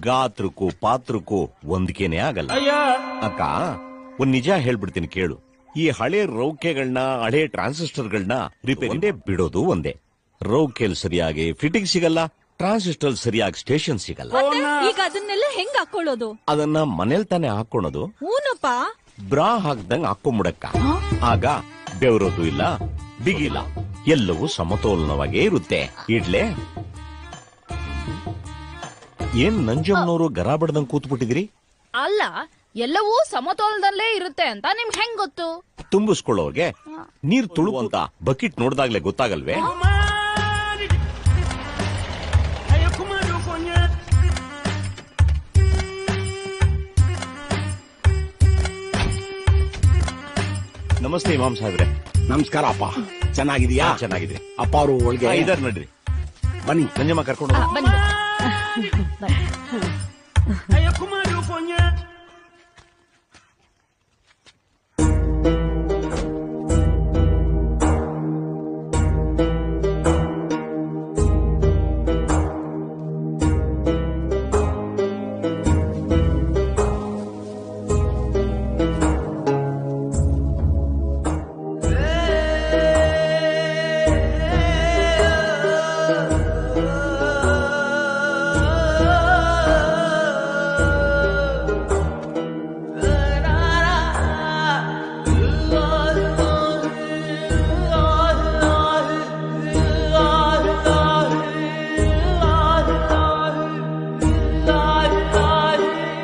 S6: ಗಾತ್ರಕ್ಕೂ ಪಾತ್ರಕ್ಕೂ ಹೊಂದಿಕೆನೆ ಆಗಲ್ಲ. ಅಕ್ಕ, ಒಂದ್ ನಿಜ ಹೇಳ್ಬಿಡ್ತೀನಿ ಕೇಳು. ಈ ಹಳೆ ರೌಕೆಗಳನ್ನ, ಹಳೆ ಟ್ರಾನ್ಸಿಸ್ಟರ್ಗಳನ್ನ ರಿಪೇರಿ ಬಿಡೋದು ಒಂದೇ. ರೌಕೆಲ್ ಸರಿಯಾಗಿ ಫಿಟ್ಟಿಂಗ್ ಸಿಗಲ್ಲ, ಟ್ರಾನ್ಸಿಸ್ಟರ್ ಸರಿಯಾಗಿ ಸ್ಟೇಷನ್ ಸಿಗಲ್ಲ.
S11: ಈಗ ಅದನ್ನೆಲ್ಲ ಹೆಂಗ್ ಹಾಕೊಳ್ಳೋದು?
S6: ಅದನ್ನ ಮನೇಲ್ ತಾನೇ ಹಾಕೊಳೋದು.
S11: ಹೂನಪ್ಪ.
S6: ಬ್ರಾ ಹಾಕ್ದಂಗ್ ಹಾಕೊಂಬಿಡಕ್ಕ. ಆಗ ಬೆವರೋದು ಇಲ್ಲ, ಬಿಗಿಲ್ಲ, ಎಲ್ಲವೂ ಸಮತೋಲನವಾಗೇ ಇರುತ್ತೆ. ಇಡ್ಲೆ? ಏನ್ ನಂಜಮ್ಮನವರು ಗರ ಬಡ್ದಂಗ್ ಕೂತ್ಬಿಟ್ಟಿದ್ರಿ?
S13: ಅಲ್ಲ, ಎಲ್ಲವೂ ಸಮತೋಲನದಲ್ಲೇ ಇರುತ್ತೆ ಅಂತ ನಿಮ್ಗೆ ಹೆಂಗ್ ಗೊತ್ತು?
S6: ತುಂಬಿಸ್ಕೊಳ್ಳೋರ್ಗೆ ನೀರ್ ತುಳುವಂತ ಬಕೆಟ್ ನೋಡ್ದಾಗ್ಲೇ ಗೊತ್ತಾಗಲ್ವೇ? ನಮಸ್ತೆ ಇಮಾಮ್ ಸಾಹೇಬ್ರೆ.
S24: ನಮಸ್ಕಾರ ಅಪ್ಪ, ಚೆನ್ನಾಗಿದೀಯಾ?
S6: ಚೆನ್ನಾಗಿದೆ
S24: ಅಪ್ಪ. ಅವರು ಒಳಗೆ
S6: ಇದಾರ್ ನಡ್ರಿ,
S24: ಬನ್ನಿ.
S6: ನಂಜಮ್ಮ ಕರ್ಕೊಂಡು
S13: ಬನ್ನಿ.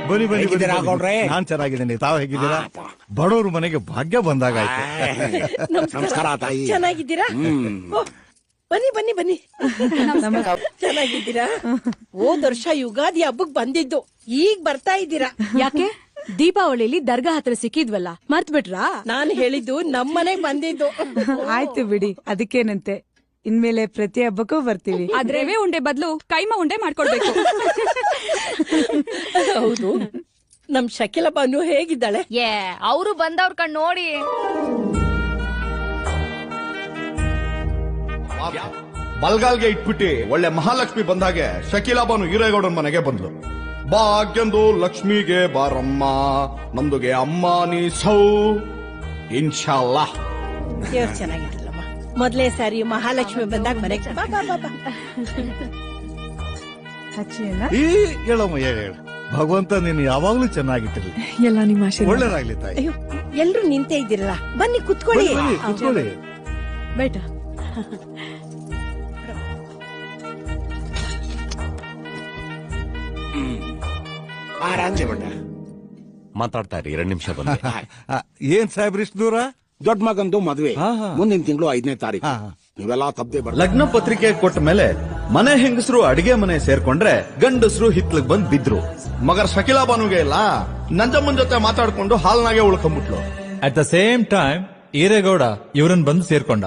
S2: ಬನ್ನಿ ಬನ್ನಿ
S24: ಹೇಗಿದ್ದೀರಾ ಗೌಡ್ರೆ?
S2: ನಾನ್ ಚೆನ್ನಾಗಿದ್ದೀನಿ, ತಾವ್ ಹೇಗಿದ್ದೀರಾ? ಬಡವ್ರ ಮನೆಗೆ ಭಾಗ್ಯ ಬಂದಾಗ
S24: ನಮಸ್ಕಾರ ತಾಯಿ.
S7: ಚೆನ್ನಾಗಿದ್ದೀರಾ? ಓ, ಬನ್ನಿ ಬನ್ನಿ ಬನ್ನಿ. ಚೆನ್ನಾಗಿದ್ದೀರಾ? ಹೋದ್ ವರ್ಷ ಯುಗಾದಿ ಹಬ್ಬಕ್ ಬಂದಿದ್ದು, ಈಗ ಬರ್ತಾ ಇದ್ದೀರಾ?
S9: ಯಾಕೆ ದೀಪಾವಳಿಲಿ ದರ್ಗಾ ಹತ್ರ ಸಿಕ್ಕಿದ್ವಲ್ಲ, ಮರ್ತ್ ಬಿಟ್ರಾ?
S7: ನಾನು ಹೇಳಿದ್ದು ನಮ್ಮನೆಗ್ ಬಂದಿದ್ದು.
S12: ಆಯ್ತು ಬಿಡಿ, ಅದಕ್ಕೇನಂತೆ. ಇನ್ಮೇಲೆ ಪ್ರತಿ ಹಬ್ಬಕ್ಕೂ ಬರ್ತೀವಿ.
S19: ಆದ್ರೆ ಉಂಡೆ ಬದಲು ಕೈಮಾ ಉಂಡೆ ಮಾಡ್ಕೊಡ್ಬೇಕು.
S7: ಹೌದು, ನಮ್ ಶಕಿಲ ಬಾನು ಹೇಗಿದ್ದಾಳೆ?
S13: ಅವರು ಬಂದವ್ರ ಕಣ್ ನೋಡಿ.
S5: ಬಲ್ಗಾಲ್ಗೆ ಇಟ್ಬಿಟ್ಟು ಒಳ್ಳೆ ಮಹಾಲಕ್ಷ್ಮಿ ಬಂದಾಗೆ ಶಕೀಲಾ ಬಾನು ಹಿರೇಗೌಡನ್ ಮನೆಗೆ ಬಂದ್ಲು. ಭಾಗ್ಯಂದು ಲಕ್ಷ್ಮಿಗೆ ಬಾರಮ್ಮ, ನಮ್ದುಗೆ ಅಮ್ಮ ನೀ ಸೌ ಇನ್ಶಾಲ್ಲಾ.
S7: ದೇವ್ರು ಚೆನ್ನಾಗಿರ್ಲಮ್ಮ. ಮೊದ್ಲೇ ಸಾರಿ ಮಹಾಲಕ್ಷ್ಮಿ ಬಂದಾಗ ಮನೆಗೆ ಬಾ ಬಾ ಬಾ ಬಾ.
S2: ಈ ಹೇಳಮ್ಮ ಹೇಳ. ಭಗವಂತ ನೀನು ಯಾವಾಗ್ಲೂ ಚೆನ್ನಾಗಿಟ್ಟಿರ್ಲಿ.
S1: ಎಲ್ಲ ನಿಮ್ಮ ಆಶೀರ್ವಾದ.
S2: ಒಳ್ಳೇದಾಗ್ಲಿ ತಾಯಿ.
S7: ಅಯ್ಯೋ, ಎಲ್ರು ನಿಂತೇ ಇದ್ದೀರಲ್ಲ, ಬನ್ನಿ ಕುತ್ಕೊಳ್ಳಿ.
S2: ಬನ್ನಿ, ಕೂತ್ಕೊಳ್ಳಿ.
S7: ಬೇಟ.
S6: ಮಾತಾಡ್ತಾ ಇರಿ, 2 ನಿಮಿಷ ಬಂದೆ.
S2: ಏನ್ ಸಾಹೇಬ್ರ ಇಷ್ಟು ದೂರ?
S24: ದೊಡ್ಡ ಮಗಂದು ಮದ್ವೆ ಮುಂದಿನ ತಿಂಗಳು 5ನೇ ತಾರೀಕು. ನೀವೆಲ್ಲ ತಪ್ಪದೆ
S14: ಲಗ್ನ ಪತ್ರಿಕೆ ಕೊಟ್ಟ ಮೇಲೆ ಮನೆ ಹೆಂಗಸರು ಅಡಿಗೆ ಮನೆ ಸೇರ್ಕೊಂಡ್ರೆ ಗಂಡಸರು ಹಿತ್ಲಗ್ ಬಂದ್ ಬಿದ್ರು.
S5: ಮಗರ್ ಶಕೀಲಾ ಬಾನುಗೆ ಇಲ್ಲ, ನಂಜಮ್ಮನ್ ಜೊತೆ ಮಾತಾಡ್ಕೊಂಡು ಹಾಲ್ನಾಗೆ ಉಳ್ಕೊಂಡ್ಬಿಟ್ಲು.
S10: At the same time Eregowda ಇವ್ರನ್ ಬಂದು ಸೇರ್ಕೊಂಡ.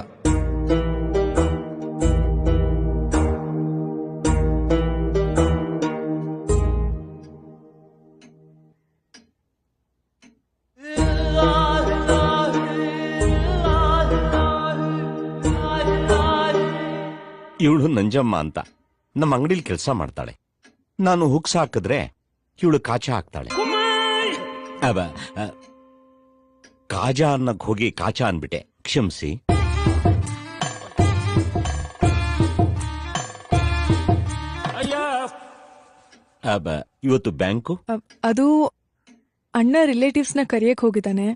S6: ಇವಳು ನಂಜಮ್ಮ ಅಂತ ನಮ್ಮ ಅಂಗಡಿಲಿ ಕೆಲಸ ಮಾಡ್ತಾಳೆ. ನಾನು ಹುಕ್ಸ್ ಹಾಕಿದ್ರೆ ಇವಳು ಕಾಚ ಹಾಕ್ತಾಳೆ. ಕಾಜಾ ಅನ್ನಕ್ ಹೋಗಿ ಕಾಚಾ ಅನ್ಬಿಟ್ಟೆ, ಕ್ಷಮಿಸಿ. ಇವತ್ತು ಬ್ಯಾಂಕು
S1: ಅದು ಅಣ್ಣ ರಿಲೇಟಿವ್ಸ್ ನ ಕರಿಯಕ್ ಹೋಗಿದ್ದಾನೆ.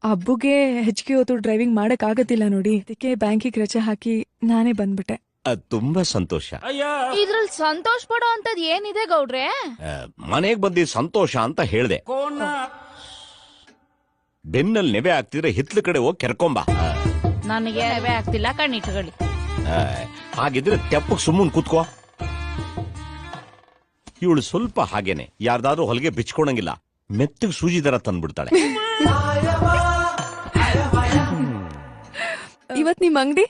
S1: ಹಬ್ಬುಗೆ ಹೆಚ್ಚಿಗೆ ಹೊತ್ತು ಡ್ರೈವಿಂಗ್ ಮಾಡಕ್ ಆಗತ್ತಿಲ್ಲ ನೋಡಿ, ಅದಕ್ಕೆ ಬ್ಯಾಂಕಿಗೆ ರಜೆ ಹಾಕಿ ನಾನೇ ಬಂದ್ಬಿಟ್ಟೆ.
S6: ತುಂಬಾ ಸಂತೋಷ.
S13: ಇದ್ರಲ್ಲಿ ಸಂತೋಷ ಪಡೋ ಅಂತದ್ ಏನಿದೆ ಗೌಡ್ರೆ?
S6: ಮನೆಗ್ ಬಂದಿ ಸಂತೋಷ ಅಂತ ಹೇಳ್ದೆ. ಬೆನ್ನಲ್ಲಿ ನೆವೆ ಆಗ್ತಿದ್ರೆ ಹಿತ್ಲ ಕಡೆ ಹೋಗಿ ಕೆರ್ಕೊಂಬ.
S13: ನನಗೆ ನೆವೆ ಆಗ್ತಿಲ್ಲ, ಕಣ್ಣಿಟ್ಟುಗಳಿ.
S6: ಹಾಗಿದ್ರೆ ತೆಪ್ಪಕ್ ಸುಮ್ಮನ್ ಕೂತ್ಕೋ. ಇವಳು ಸ್ವಲ್ಪ ಹಾಗೇನೆ, ಯಾರ್ದಾದ್ರೂ ಹೊಲಿಗೆ ಬಿಚ್ಕೊಳಂಗಿಲ್ಲ, ಮೆತ್ತಗ್ ಸೂಜಿ ದರ ತಂದ್ಬಿಡ್ತಾಳೆ.
S1: ಇವತ್ ನಿಮ್ ಅಂಗಡಿ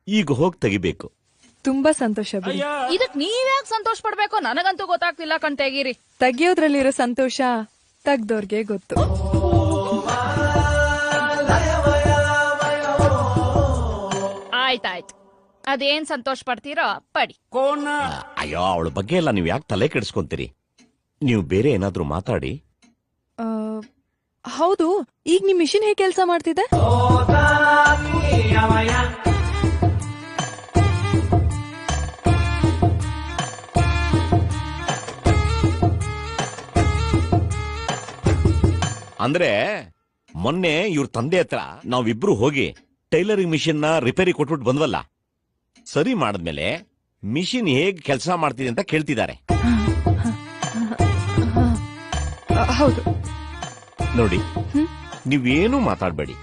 S6: ಈಗ ಹೋಗಿ ತೆಗಿಬೇಕು.
S1: ತುಂಬಾ ಸಂತೋಷ ಬಿಡಿ.
S13: ಇದಕ್ ನೀವ್ಯಾಕ್ ಸಂತೋಷ ಪಡ್ಬೇಕು? ನನಗಂತೂ ಗೊತ್ತಾಗ್ತಿಲ್ಲ ಕಣ್, ತೆಗೀರಿ.
S1: ತೆಗಿಯೋದ್ರಲ್ಲಿರೋ ಸಂತೋಷ ತೆಗ್ದೋರ್ಗೆ ಗೊತ್ತು.
S13: ಆಯ್ತಾಯ್ತು, ಅದೇನ್ ಸಂತೋಷ ಪಡ್ತೀರೋ ಪಡಿ.
S6: ಅಯ್ಯೋ, ಅವಳ ಬಗ್ಗೆ ಎಲ್ಲ ನೀವ್ ಯಾಕೆ ತಲೆ ಕೆಡಿಸ್ಕೊಂತೀರಿ? ನೀವು ಬೇರೆ ಏನಾದ್ರೂ ಮಾತಾಡಿ.
S1: ಹೌದು, ಈಗ ನಿಮ್ ಮಿಷಿನ್ ಹೇಗೆ ಕೆಲಸ ಮಾಡ್ತಿದೆ?
S6: ಅಂದ್ರೆ ಮೊನ್ನೆ ಇವ್ರ ತಂದೆ ಹತ್ರ ನಾವಿಬ್ರು ಹೋಗಿ ಟೈಲರಿಂಗ್ ಮಿಷಿನ್ ನ ರಿಪೇರಿ ಕೊಟ್ಬಿಟ್ಟು ಬಂದ್ವಲ್ಲ, ಸರಿ ಮಾಡಿದ್ಮೇಲೆ ಮಿಷಿನ್ ಹೇಗ್ ಕೆಲಸ ಮಾಡ್ತಿದೆ ಅಂತ ಕೇಳ್ತಿದ್ದಾರೆ.
S1: ಹೌದು
S6: ನೋಡಿ, ನೀವೇನು ಮಾತಾಡ್ಬೇಡಿ,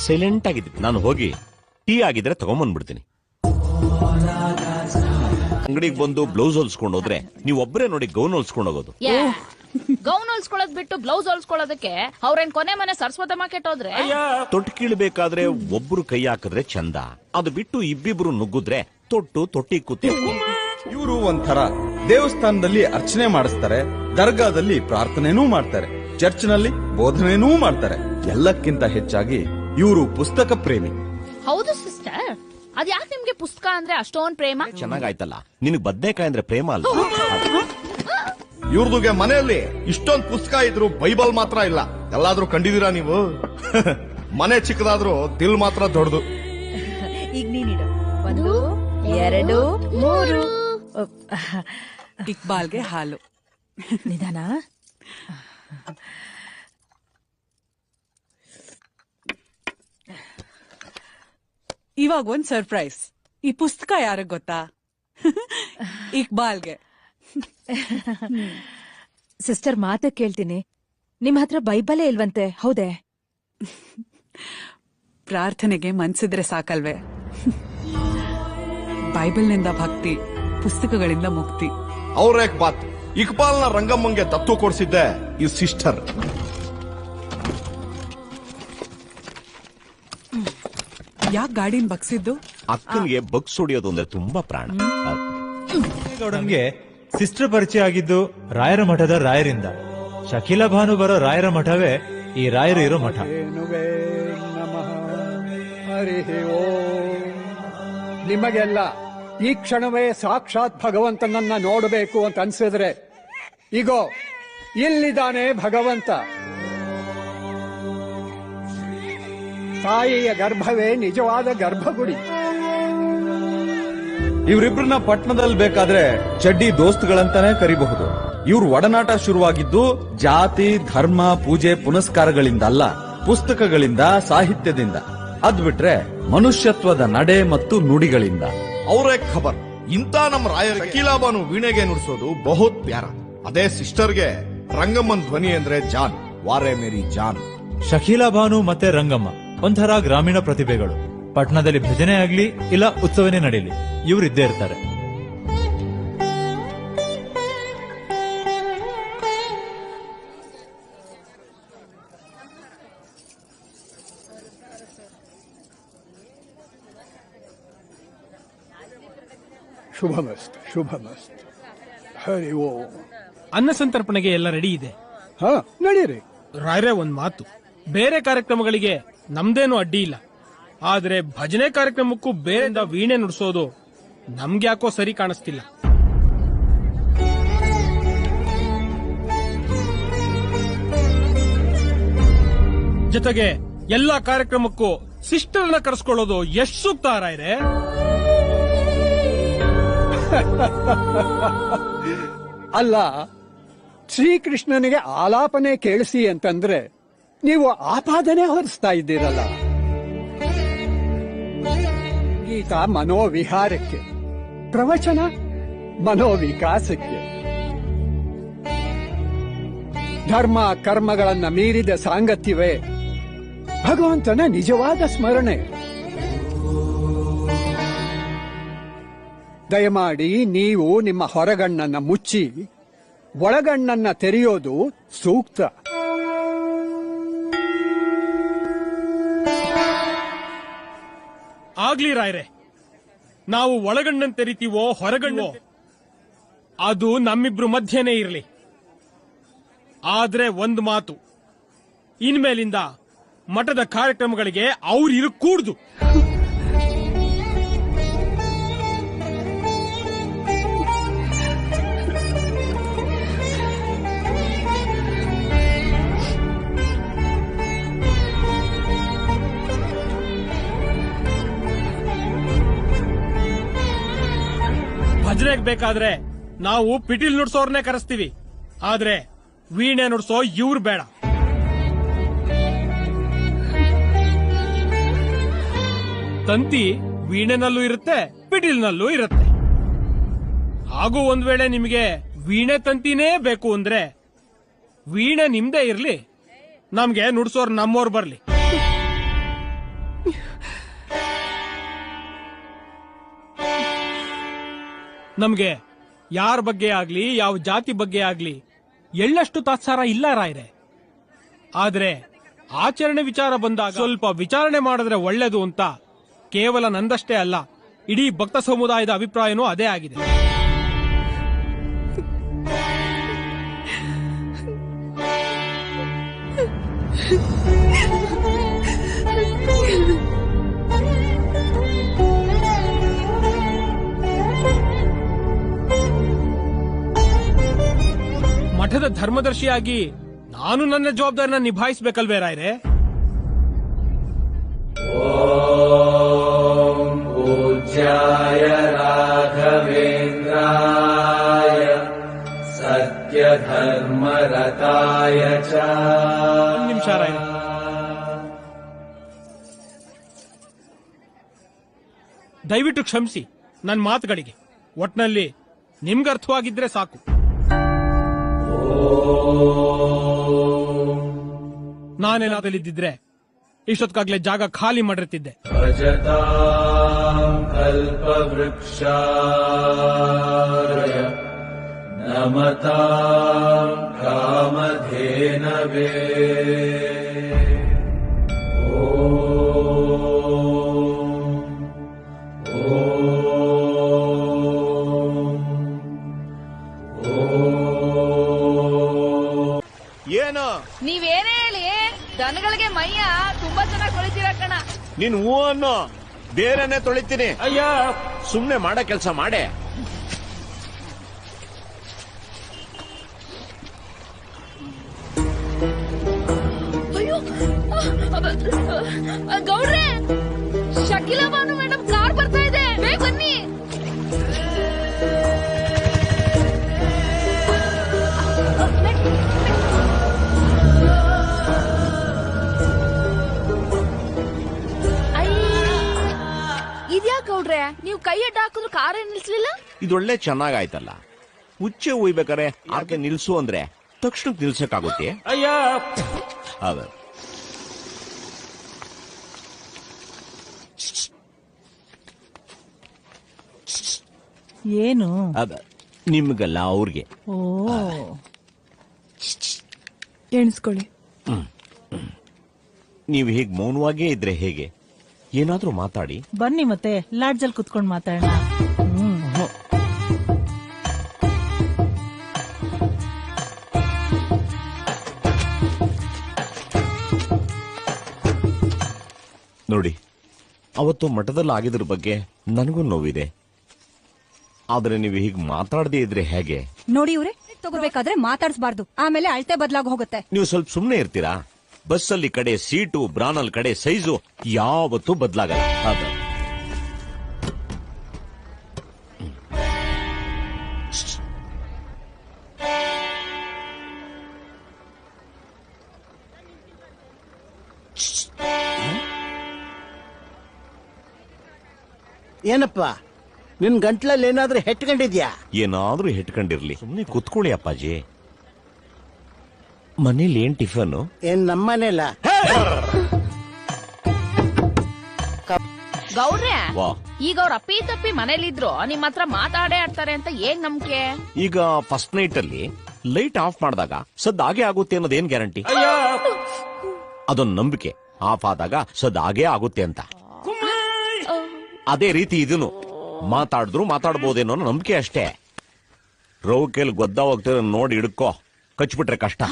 S6: ಸೈಲೆಂಟ್ ಆಗಿದ್ವಿ. ನಾನು ಹೋಗಿ ಟೀ ಆಗಿದ್ರೆ ತಗೊಂಬಂದ್ಬಿಡ್ತೀನಿ. ಅಂಗಡಿಗೆ ಬಂದು ಬ್ಲೌಸ್ ಹೊಲ್ಸ್ಕೊಂಡು ಹೋದ್ರೆ ನೀವು ಒಬ್ಬರೇ ನೋಡಿ ಗೌನ್ ಹೊಲ್ಸ್ಕೊಂಡು ಹೋಗೋದು.
S13: ಗೌನ್ ಹೊಲ್ಸ್ಕೊಳ್ಳೋದ್ ಬಿಟ್ಟು ಬ್ಲೌಸ್ ಹೊಲ್ಸ್ಕೊಳ್ಳೋದಕ್ಕೆ ಅವ್ರೇನ್ ಕೊನೆ ಮನೆ ಸರಸ್ವತಮ್ಮ ಕೆಟ್ಟೋದ್ರೆ?
S6: ತೊಟ್ಟು ಕೀಳ್ಬೇಕಾದ್ರೆ ಒಬ್ರು ಕೈ ಹಾಕಿದ್ರೆ ಚಂದ, ಅದು ಬಿಟ್ಟು ಇಬ್ಬಿಬ್ರು ನುಗ್ಗುದ್ರೆ ತೊಟ್ಟಿ ಕೂತಿ.
S14: ಇವರು ಒಂಥರ ದೇವಸ್ಥಾನದಲ್ಲಿ ಅರ್ಚನೆ ಮಾಡಿಸ್ತಾರೆ, ದರ್ಗಾದಲ್ಲಿ ಪ್ರಾರ್ಥನೆನೂ ಮಾಡ್ತಾರೆ, ಚರ್ಚ್ನಲ್ಲಿ ಬೋಧನೆನೂ ಮಾಡ್ತಾರೆ. ಎಲ್ಲಕ್ಕಿಂತ ಹೆಚ್ಚಾಗಿ ಇವರು ಪುಸ್ತಕ ಪ್ರೇಮಿ.
S13: ಹೌದು ಸಿಸ್ಟರ್, ಅದ್ಯಾಕೆ ನಿಮ್ಗೆ ಪುಸ್ತಕ ಅಂದ್ರೆ ಅಷ್ಟೊಂದ್ ಪ್ರೇಮ?
S6: ಚೆನ್ನಾಗಾಯ್ತಲ್ಲ, ನಿನಗ್ ಬದ್ನೇಕಾಯಿ ಅಂದ್ರೆ ಪ್ರೇಮ ಅಲ್ಲ.
S5: ಇವ್ರದುಗೆ ಮನೆಯಲ್ಲಿ ಇಷ್ಟೊಂದು ಪುಸ್ತಕ ಇದ್ರು ಬೈಬಲ್ ಮಾತ್ರ ಇಲ್ಲ. ಎಲ್ಲಾದ್ರೂ ಕಂಡಿದೀರಾ ನೀವು? ಮನೆ ಚಿಕ್ಕದಾದ್ರೂ ದಿಲ್ ಮಾತ್ರ ದೊಡ್ಡದು.
S9: ಈಗ ನೀನಿಡು. 1 2 3.
S12: ಇಕ್ಬಾಲ್ಗೆ ಹಾಲು.
S9: ನಿಧಾನ.
S12: ಇವಾಗ ಒಂದ್ ಸರ್ಪ್ರೈಸ್. ಈ ಪುಸ್ತಕ ಯಾರಿಗ್ ಗೊತ್ತಾ? ಇಕ್ಬಾಲ್ಗೆ.
S3: ಸಿಸ್ಟರ್ ಮಾತ ಕೇಳ್ತೀನಿ. ನಿಮ್ ಹತ್ರ ಬೈಬಲೇ ಇಲ್ವಂತೆ, ಹೌದೇ?
S12: ಪ್ರಾರ್ಥನೆಗೆ ಮನ್ಸಿದ್ರೆ ಸಾಕಲ್ವೇ? ಬೈಬಲ್ನಿಂದ ಭಕ್ತಿ, ಪುಸ್ತಕಗಳಿಂದ ಮುಕ್ತಿ.
S5: ಅವ್ರೇಕ್ ಬಾತ್ ಇಕ್ಬಾಲ್ನ ರಂಗಮ್ಮಂಗೆ ದತ್ತು ಕೊಡಿಸಿದ್ದೆ ಈ ಸಿಸ್ಟರ್.
S12: ಯಾಕೆ ಗಾಡಿನ ಬಗ್ಸಿದ್ದು?
S6: ಅಕ್ಕನಿಗೆ ಬಗ್ಸ್ ಹೊಡಿಯೋದು ಅಂದ್ರೆ ತುಂಬಾ ಪ್ರಾಣ.
S10: ಗೌಡನ್ಗೆ ಸಿಸ್ಟರ್ ಪರಿಚಯ ಆಗಿದ್ದು ರಾಯರ ಮಠದ ರಾಯರಿಂದ. ಶಕೀಲಾ ಭಾನು ಬರೋ ರಾಯರ ಮಠವೇ ಈ ರಾಯರು ಇರೋ ಮಠ.
S4: ಹರಿ ಓಂ. ನಿಮಗೆಲ್ಲ ಈ ಕ್ಷಣವೇ ಸಾಕ್ಷಾತ್ ಭಗವಂತನನ್ನ ನೋಡಬೇಕು ಅಂತ ಅನ್ಸಿದ್ರೆ ಈಗೋ ಇಲ್ಲಿದ್ದಾನೆ ಭಗವಂತ. ತಾಯಿಯ ಗರ್ಭವೇ ನಿಜವಾದ ಗರ್ಭಗುಡಿ.
S14: ಇವರಿಬ್ರನ್ನ ಪಟ್ಟಣದಲ್ಲಿ ಬೇಕಾದ್ರೆ ಚಡ್ಡಿ ದೋಸ್ತುಗಳಂತಾನೆ ಕರಿಬಹುದು. ಇವ್ರ ಒಡನಾಟ ಶುರುವಾಗಿದ್ದು ಜಾತಿ, ಧರ್ಮ, ಪೂಜೆ ಪುನಸ್ಕಾರಗಳಿಂದ ಅಲ್ಲ, ಪುಸ್ತಕಗಳಿಂದ, ಸಾಹಿತ್ಯದಿಂದ. ಅದ್ಬಿಟ್ರೆ ಮನುಷ್ಯತ್ವದ ನಡೆ ಮತ್ತು ನುಡಿಗಳಿಂದ.
S5: ಅವರೇ ಖಬರ್. ಇಂತ ನಮ್ಮ ರಾಯರ ಶಕೀಲಾಬಾನು ವೀಣೆಗೆ ನುಡಿಸೋದು ಬಹುತ್ ಪ್ಯಾರ. ಅದೇ ಸಿಸ್ಟರ್ಗೆ ರಂಗಮ್ಮನ್ ಧ್ವನಿ ಅಂದ್ರೆ ಜಾನ್. ವಾರೇ ಮೇರಿ ಜಾನ್.
S10: ಶಕೀಲಾ ಭಾನು ಮತ್ತೆ ರಂಗಮ್ಮ ಒಂಥರ ಗ್ರಾಮೀಣ ಪ್ರತಿಭೆಗಳು. ಪಟ್ಟಣದಲ್ಲಿ ಭಜನೆ ಆಗ್ಲಿ ಇಲ್ಲ ಉತ್ಸವನೇ ನಡೀಲಿ, ಇವರಿದ್ದೇ ಇರ್ತಾರೆ.
S4: ಶುಭಮಸ್ತ್ ಶುಭಮಸ್ತ್. ಹರಿ ಓಂ.
S16: ಅನ್ನ ಸಂತರ್ಪಣೆಗೆ ಎಲ್ಲ ರೆಡಿ ಇದೆ.
S4: ಹಾ, ನಡೀರಿ.
S16: ರಾಯ್ರೆ ಒಂದ್ ಮಾತು, ಬೇರೆ ಕಾರ್ಯಕ್ರಮಗಳಿಗೆ ನಮ್ದೇನು ಅಡ್ಡಿ ಇಲ್ಲ, ಆದ್ರೆ ಭಜನೆ ಕಾರ್ಯಕ್ರಮಕ್ಕೂ ಬೇರೆಯಿಂದ ವೀಣೆ ನುಡಿಸೋದು ನಮ್ಗ್ಯಾಕೋ ಸರಿ ಕಾಣಿಸ್ತಿಲ್ಲ. ಜೊತೆಗೆ ಎಲ್ಲಾ ಕಾರ್ಯಕ್ರಮಕ್ಕೂ ಸಿಸ್ಟರ್ನ ಕರೆಸ್ಕೊಳ್ಳೋದು ಎಷ್ಟು ಸೂಕ್ತ ರಾಯ್ರೆ?
S4: ಅಲ್ಲ, ಶ್ರೀಕೃಷ್ಣನಿಗೆ ಆಲಾಪನೆ ಕೇಳಿಸಿ ಅಂತಂದ್ರೆ ನೀವು ಆಪಾದನೆ ಹೊರಿಸ್ತಾ ಇದ್ದೀರಲ್ಲ. ಗೀತ ಮನೋವಿಹಾರಕ್ಕೆ, ಪ್ರವಚನ ಮನೋವಿಕಾಸಕ್ಕೆ. ಧರ್ಮ ಕರ್ಮಗಳನ್ನ ಮೀರಿದ ಸಾಂಗತ್ಯವೇ ಭಗವಂತನ ನಿಜವಾದ ಸ್ಮರಣೆ. ದಯಮಾಡಿ ನೀವು ನಿಮ್ಮ ಹೊರಗಣ್ಣನ್ನ ಮುಚ್ಚಿ ಒಳಗಣ್ಣನ್ನ ತೆರೆಯೋದು ಸೂಕ್ತ.
S16: ಆಗ್ಲಿ ರಾಯ್ರೆ, ನಾವು ಒಳಗಣ್ಣನ್ ತೆರಿತೀವೋ ಹೊರಗಣ್ಣೋ ಅದು ನಮ್ಮಿಬ್ರು ಮಧ್ಯನೇ ಇರಲಿ. ಆದ್ರೆ ಒಂದು ಮಾತು, ಇನ್ಮೇಲಿಂದ ಮಠದ ಕಾರ್ಯಕ್ರಮಗಳಿಗೆ ಅವ್ರು ಇರಕೂಡ್ದು. ಭಜನೆಗೆ ಬೇಕಾದ್ರೆ ನಾವು ಪಿಟೀಲ್ ನುಡ್ಸೋರ್ನೇ ಕರೆಸ್ತೀವಿ, ಆದ್ರೆ ವೀಣೆ ನುಡ್ಸೋ ಇವ್ರು ಬೇಡ. ತಂತಿ ವೀಣೆನಲ್ಲೂ ಇರುತ್ತೆ, ಪಿಟೀಲ್ನಲ್ಲೂ ಇರುತ್ತೆ. ಹಾಗೂ ಒಂದ್ ವೇಳೆ ನಿಮಗೆ ವೀಣೆ ತಂತಿನೇ ಬೇಕು ಅಂದ್ರೆ ವೀಣೆ ನಿಮ್ದೇ ಇರ್ಲಿ, ನಮ್ಗೆ ನುಡ್ಸೋರ್ ನಮ್ಮೋರ್ ಬರ್ಲಿ. ನಮ್ಗೆ ಯಾರ ಬಗ್ಗೆ ಆಗ್ಲಿ, ಯಾವ ಜಾತಿ ಬಗ್ಗೆ ಆಗ್ಲಿ ಎಳ್ಳಷ್ಟು ತಾತ್ಸಾರ ಇಲ್ಲ ರಾಯ್ರೆ. ಆದ್ರೆ ಆಚರಣೆ ವಿಚಾರ ಬಂದಾಗ ಸ್ವಲ್ಪ ವಿಚಾರಣೆ ಮಾಡಿದ್ರೆ ಒಳ್ಳೇದು ಅಂತ ಕೇವಲ ನಂದಷ್ಟೇ ಅಲ್ಲ, ಇಡೀ ಭಕ್ತ ಸಮುದಾಯದ ಅಭಿಪ್ರಾಯನೂ ಅದೇ ಆಗಿದೆ. ಮಠದ ಧರ್ಮದರ್ಶಿಯಾಗಿ ನಾನು ನನ್ನ ಜವಾಬ್ದಾರಿನ ನಿಭಾಯಿಸಬೇಕಲ್ವೇ ರಾಯ್ರೆ?
S18: ಪೂಜ್ಯಾಯ ರಾಘವೇಂದ್ರಾಯ ಸತ್ಯ ಧರ್ಮರತಾಯ ಚ.
S16: ನಿಮಿಷ ರಾಯ್ರೆ, ದಯವಿಟ್ಟು ಕ್ಷಮಿಸಿ ನನ್ನ ಮಾತುಗಳಿಗೆ. ಒಟ್ನಲ್ಲಿ ನಿಮ್ಗೆ ಅರ್ಥವಾಗಿದ್ರೆ ಸಾಕು.
S18: ಓಂ
S16: ನಾನೇನಾದಲ್ಲಿದ್ದಿದ್ರೆ ಇಷ್ಟೊತ್ಕಾಗ್ಲೇ ಜಾಗ ಖಾಲಿ ಮಾಡಿರ್ತಿದ್ದೆ.
S18: ಭಜತಾಂ ಕಲ್ಪವೃಕ್ಷಾಯ ನಮತಾಂ ಕಾಮಧೇನವೇ.
S6: ಏನು
S13: ನೀವೇನೇ ಹೇಳಿ ದನಗಳಿಗೆ ಮೈಯ ತುಂಬಾ ಚೆನ್ನಾಗಿ ತೊಳಿತೀರ ಕಣ.
S6: ನೀನ್ ಹೂ ಅನ್ನೋ, ಬೇರೆನೆ ತೊಳಿತೀನಿ. ಅಯ್ಯ, ಸುಮ್ನೆ ಮಾಡೋ ಕೆಲ್ಸ ಮಾಡೆ.
S13: ಅಯ್ಯೋ ಗೌಡ್ರೆ, ಶಕೀಲಾ ಬಾನು ಮೇಡಮ್ ಕಾರ್ ಬರ್ತಾ ಇದೆ, ಬೇಗ ಬನ್ನಿ. ಇದ್ಯಾ ಗೌಡ್ರೆ, ನೀವು ಕೈ ಅಡ್ಡ ಹಾಕಿದ್ರು ಕಾರೇ ನಿಲ್ಸ್ಲಿಲ್ಲ?
S6: ಇದೊಳ್ಳೆ ಚೆನ್ನಾಗಾಯ್ತಲ್ಲ. ಉಚ್ಚೆ ಉಯ್ಬೇಕಾರೆ ಆಕೆ ನಿಲ್ಸು ಅಂದ್ರೆ ತಕ್ಷಣಕ್ಕೆ ನಿಲ್ಸಕ್ಕಾಗುತ್ತೆ? ಅದ
S12: ಏನು
S6: ಅದ ನಿಮ್ಗಲ್ಲ ಅವ್ರಿಗೆ.
S12: ಓ
S1: ಎಣಿಸ್ಕೊಳ್ಳಿ.
S6: ನೀವು ಹೀಗೆ ಮೌನವಾಗೇ ಇದ್ರೆ ಹೇಗೆ? ಏನಾದ್ರೂ ಮಾತಾಡಿ.
S12: ಬನ್ನಿ ಮತ್ತೆ ಲಾಡ್ಜಲ್ಲಿ ಕುತ್ಕೊಂಡು ಮಾತಾಡೋಣ.
S6: ನೋಡಿ, ಅವತ್ತು ಮಠದಲ್ಲಿ ಆಗಿದ್ರ ಬಗ್ಗೆ ನನಗೂ ನೋವಿದೆ. ಆದ್ರೆ ನೀವು ಹೀಗೆ ಮಾತಾಡದೇ ಇದ್ರೆ ಹೇಗೆ?
S17: ನೋಡಿ ಇವ್ರೆ, ತಗೋಬೇಕಾದ್ರೆ ಮಾತಾಡ್ಸ್ಬಾರ್ದು, ಆಮೇಲೆ ಅಳತೆ ಬದಲಾಗಿ ಹೋಗುತ್ತೆ.
S6: ನೀವು ಸ್ವಲ್ಪ ಸುಮ್ನೆ ಇರ್ತೀರಾ? ಬಸ್ಸಲ್ಲಿ ಕಡೆ ಸೀಟು, ಬ್ರಾನಲ್ ಕಡೆ ಸೈಜು ಯಾವತ್ತೂ ಬದಲಾಗಲ್ಲ. ಅದ
S20: ಏನಪ್ಪ, ನಿನ್ ಗಂಟ್ಲಲ್ಲಿ ಏನಾದ್ರೂ ಹೆಟ್ಕೊಂಡಿದ್ಯಾ?
S6: ಏನಾದ್ರೂ ಹೆಟ್ಕೊಂಡಿರ್ಲಿ, ಸುಮ್ನೆ ಕುತ್ಕೊಳ್ಳಿ ಅಪ್ಪಾಜಿ. ಮನೇಲಿ ಏನ್ ಟಿಫನ್?
S20: ಏನ್ ನಮ್ಮನೇಲ?
S13: ಗೌಡ್ರೆ,
S6: ವಾ,
S13: ಈಗ ಅವ್ರ ಅಪ್ಪಿ ತಪ್ಪಿ ಮನೇಲಿದ್ರು ನಿಮ್ ಹತ್ರ ಮಾತಾಡೇ ಆಡ್ತಾರೆ ಅಂತ ಏನ್ ನಂಬಿಕೆ?
S6: ಈಗ ಫಸ್ಟ್ ನೈಟ್ ಅಲ್ಲಿ ಲೈಟ್ ಆಫ್ ಮಾಡಿದಾಗ ಸದ್ ಹಾಗೆ ಆಗುತ್ತೆ ಅನ್ನೋದು ಏನ್ ಗ್ಯಾರಂಟಿ? ಅದೊಂದು ನಂಬಿಕೆ. ಆಫ್ ಆದಾಗ ಸದ್ ಹಾಗೆ ಆಗುತ್ತೆ ಅಂತ. ಅದೇ ರೀತಿ ಇದನ್ನು ಮಾತಾಡಿದ್ರು ಮಾತಾಡ್ಬೋದೇನೋ ನಂಬಿಕೆ ಅಷ್ಟೇ. ರೌಕೆಲ್ ಗೊದ್ದ ಹೋಗ್ತಿರೋ ನೋಡಿ ಹಿಡ್ಕೋ, ಕಚ್ಬಿಟ್ರೆ ಕಷ್ಟ.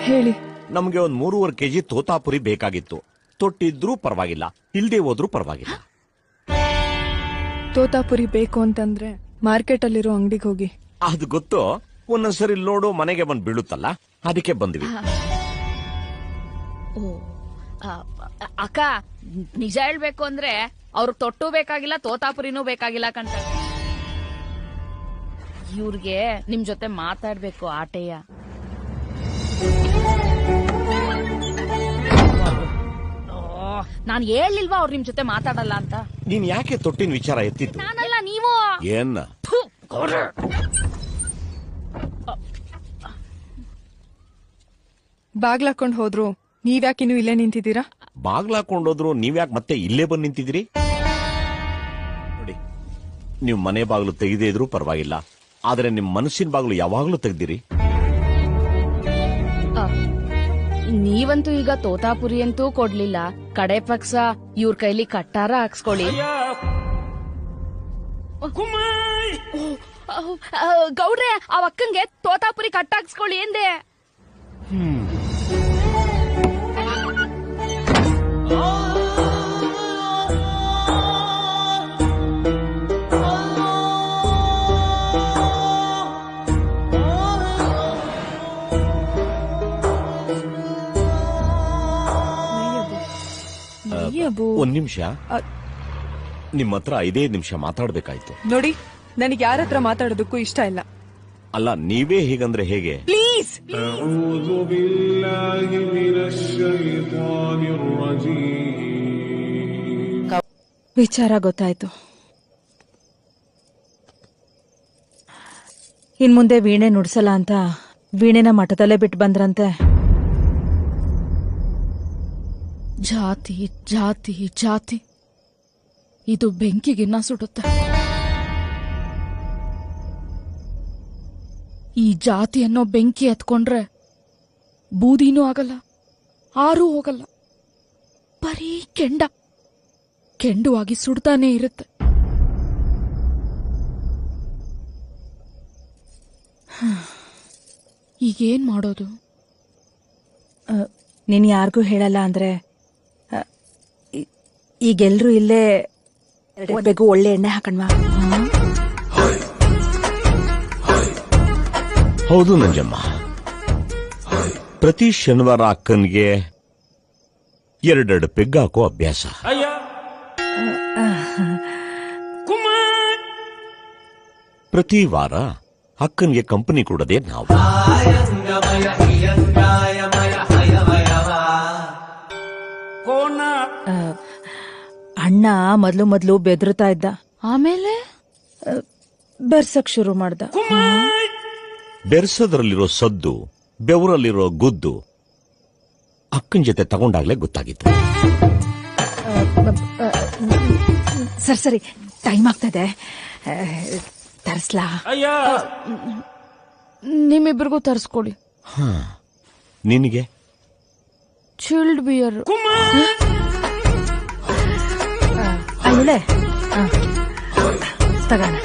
S1: ಹೇಳಿ.
S6: ನಮ್ಗೆ ಒಂದ್ 3.5 kg ತೋತಾಪುರಿ ಬೇಕಾಗಿತ್ತು. ತೊಟ್ಟಿದ್ರೂ ಪರವಾಗಿಲ್ಲ, ಇಲ್ದೇ ಹೋದ್ರೂ ಪರವಾಗಿಲ್ಲ.
S1: ತೋತಾಪುರಿ ಬೇಕು ಅಂತಂದ್ರೆ ಮಾರ್ಕೆಟ್ ಅಲ್ಲಿರೋ ಅಂಗಡಿಗೆ ಹೋಗಿ.
S6: ಅದು ಗೊತ್ತು, ಒಂದೊಂದ್ಸರಿ ಲೋಡು ಮನೆಗೆ ಬಂದ್ ಬೀಳುತ್ತಲ್ಲ, ಅದಕ್ಕೆ ಬಂದ್ವಿ.
S13: ಅಕ್ಕ, ನಿಜ ಹೇಳ್ಬೇಕು ಅಂದ್ರೆ ಅವ್ರಿಗೆ ತೊಟ್ಟು ಬೇಕಾಗಿಲ್ಲ, ತೋತಾಪುರಿನೂ ಬೇಕಾಗಿಲ್ಲ ಕಂತ. ಇವ್ರಿಗೆ ನಿಮ್ ಜೊತೆ ಮಾತಾಡ್ಬೇಕು ಆಟೆಯ. ನಾನ್ ಹೇಳಿಲ್ವಾ ಅವ್ರು ನಿಮ್ ಜೊತೆ ಮಾತಾಡಲ್ಲ ಅಂತ?
S6: ನೀನ್ ಯಾಕೆ ತೊಟ್ಟಿನ ವಿಚಾರ ಎತ್ತಿತ್ತು?
S13: ನಾನಲ್ಲ, ನೀವು.
S6: ಏನ್
S1: ಬಾಗ್ಲಾಕೊಂಡ್ ಹೋದ್ರು ನೀವ್ಯಾಕೆ ಇನ್ನು ಇಲ್ಲೇ ನಿಂತಿದ್ದೀರಾ?
S6: ಬಾಗ್ಲಾಕೊಂಡೋದ್ರು ನೀವ್ಯಾಕೆ ಮತ್ತೆ ಇಲ್ಲೇ ಬಂದ್ ನಿಂತಿದ್ದೀರಿ? ನೋಡಿ, ನೀವು ಮನೆ ಬಾಗ್ಲು ತೆಗೆದೇ ಇದ್ರೂ ಪರವಾಗಿಲ್ಲ, ಆದ್ರೆ ನಿಮ್ ಮನಸ್ಸಿನ ಬಾಗ್ಲು ಯಾವಾಗ್ಲೂ ತೆಗ್ದಿರಿ.
S13: ನೀವಂತೂ ಈಗ ತೋತಾಪುರಿ ಅಂತೂ ಕೊಡ್ಲಿಲ್ಲ, ಕಡೆ ಪಕ್ಷ ಇವ್ರ ಕೈಲಿ ಕಟ್ಟಾರ ಹಾಕ್ಸ್ಕೊಳ್ಳಿ. ಗೌಡ್ರೆ, ಆ ಅಕ್ಕಂಗೆ ತೋತಾಪುರಿ ಕಟ್ಟಾಕ್ಸ್ಕೊಳ್ಳಿ ಎಂದೆ.
S6: ಒಂದ್ ನಿಮಿಷ, ನಿಮ್ ಹತ್ರ 5 ನಿಮಿಷ ಮಾತಾಡ್ಬೇಕಾಯ್ತು.
S1: ನೋಡಿ, ನನಗೆ ಯಾರ ಹತ್ರ ಮಾತಾಡೋದಕ್ಕೂ ಇಷ್ಟ ಇಲ್ಲ.
S6: ಅಲ್ಲ, ನೀವೇ ಹೀಗಂದ್ರೆ ಹೇಗೆ?
S1: ಪ್ಲೀಸ್.
S3: ವಿಚಾರ ಗೊತ್ತಾಯ್ತು. ಇನ್ ಮುಂದೆ ವೀಣೆ ನುಡ್ಸಲ್ಲ ಅಂತ ವೀಣೆನ ಮಠದಲ್ಲೇ ಬಿಟ್ಟು ಬಂದ್ರಂತೆ.
S13: ಜಾತಿ ಜಾತಿ ಜಾತಿ ಇದು ಬೆಂಕಿಗಿನ್ನ ಸುಡುತ್ತೆ. ಈ ಜಾತಿ ಅನ್ನೋ ಬೆಂಕಿ ಎತ್ಕೊಂಡ್ರೆ ಬೂದಿನೂ ಆಗಲ್ಲ, ಆರೂ ಹೋಗಲ್ಲ, ಬರೀ ಕೆಂಡುವಾಗಿ ಸುಡ್ತಾನೆ ಇರುತ್ತೆ. ಈಗೇನ್ ಮಾಡೋದು?
S3: ನೀನ್ ಯಾರಿಗೂ ಹೇಳಲ್ಲ ಅಂದ್ರೆ ಈಗೆಲ್ರೂ ಇಲ್ಲೇ ಬೇಗ ಒಳ್ಳೆ ಎಣ್ಣೆ ಹಾಕಣ್ವಾ?
S6: ಹೌದು ನಂಜಮ್ಮ, ಪ್ರತಿ ಶನಿವಾರ ಅಕ್ಕನ್ಗೆ 2 ಪೆಗ್ ಹಾಕೋ ಅಭ್ಯಾಸ. ಪ್ರತಿ ವಾರ ಅಕ್ಕನ್ಗೆ ಕಂಪನಿ ಕೊಡದೆ ನಾವು.
S3: ಅಣ್ಣ ಮೊದ್ಲು ಬೆದರ್ತಾ ಇದ್ದ,
S13: ಆಮೇಲೆ
S3: ಬೆರ್ಸಕ್ ಶುರು ಮಾಡ್ದ.
S6: ಬೆರ್ಸೋದ್ರಲ್ಲಿರೋ ಸದ್ದು, ಬೆವರಲ್ಲಿರೋ ಗುದ್ದು ಅಕ್ಕನ ಜೊತೆ ತಗೊಂಡಾಗ್ಲೇ ಗೊತ್ತಾಗಿತ್ತು.
S3: ಸರಿ ಟೈಮ್ ಆಗ್ತದೆ, ತರ್ಸ್ಲಾ?
S13: ನಿಮ್ಮಿಬ್ರಿಗೂ ತರಿಸ್ಕೊಡಿ.
S6: ನಿನಗೆ
S13: ಚಿಲ್ಡ್ ಬಿಯರ್.
S3: ಅಯ್ಯಳೆ ತಗೋಣ.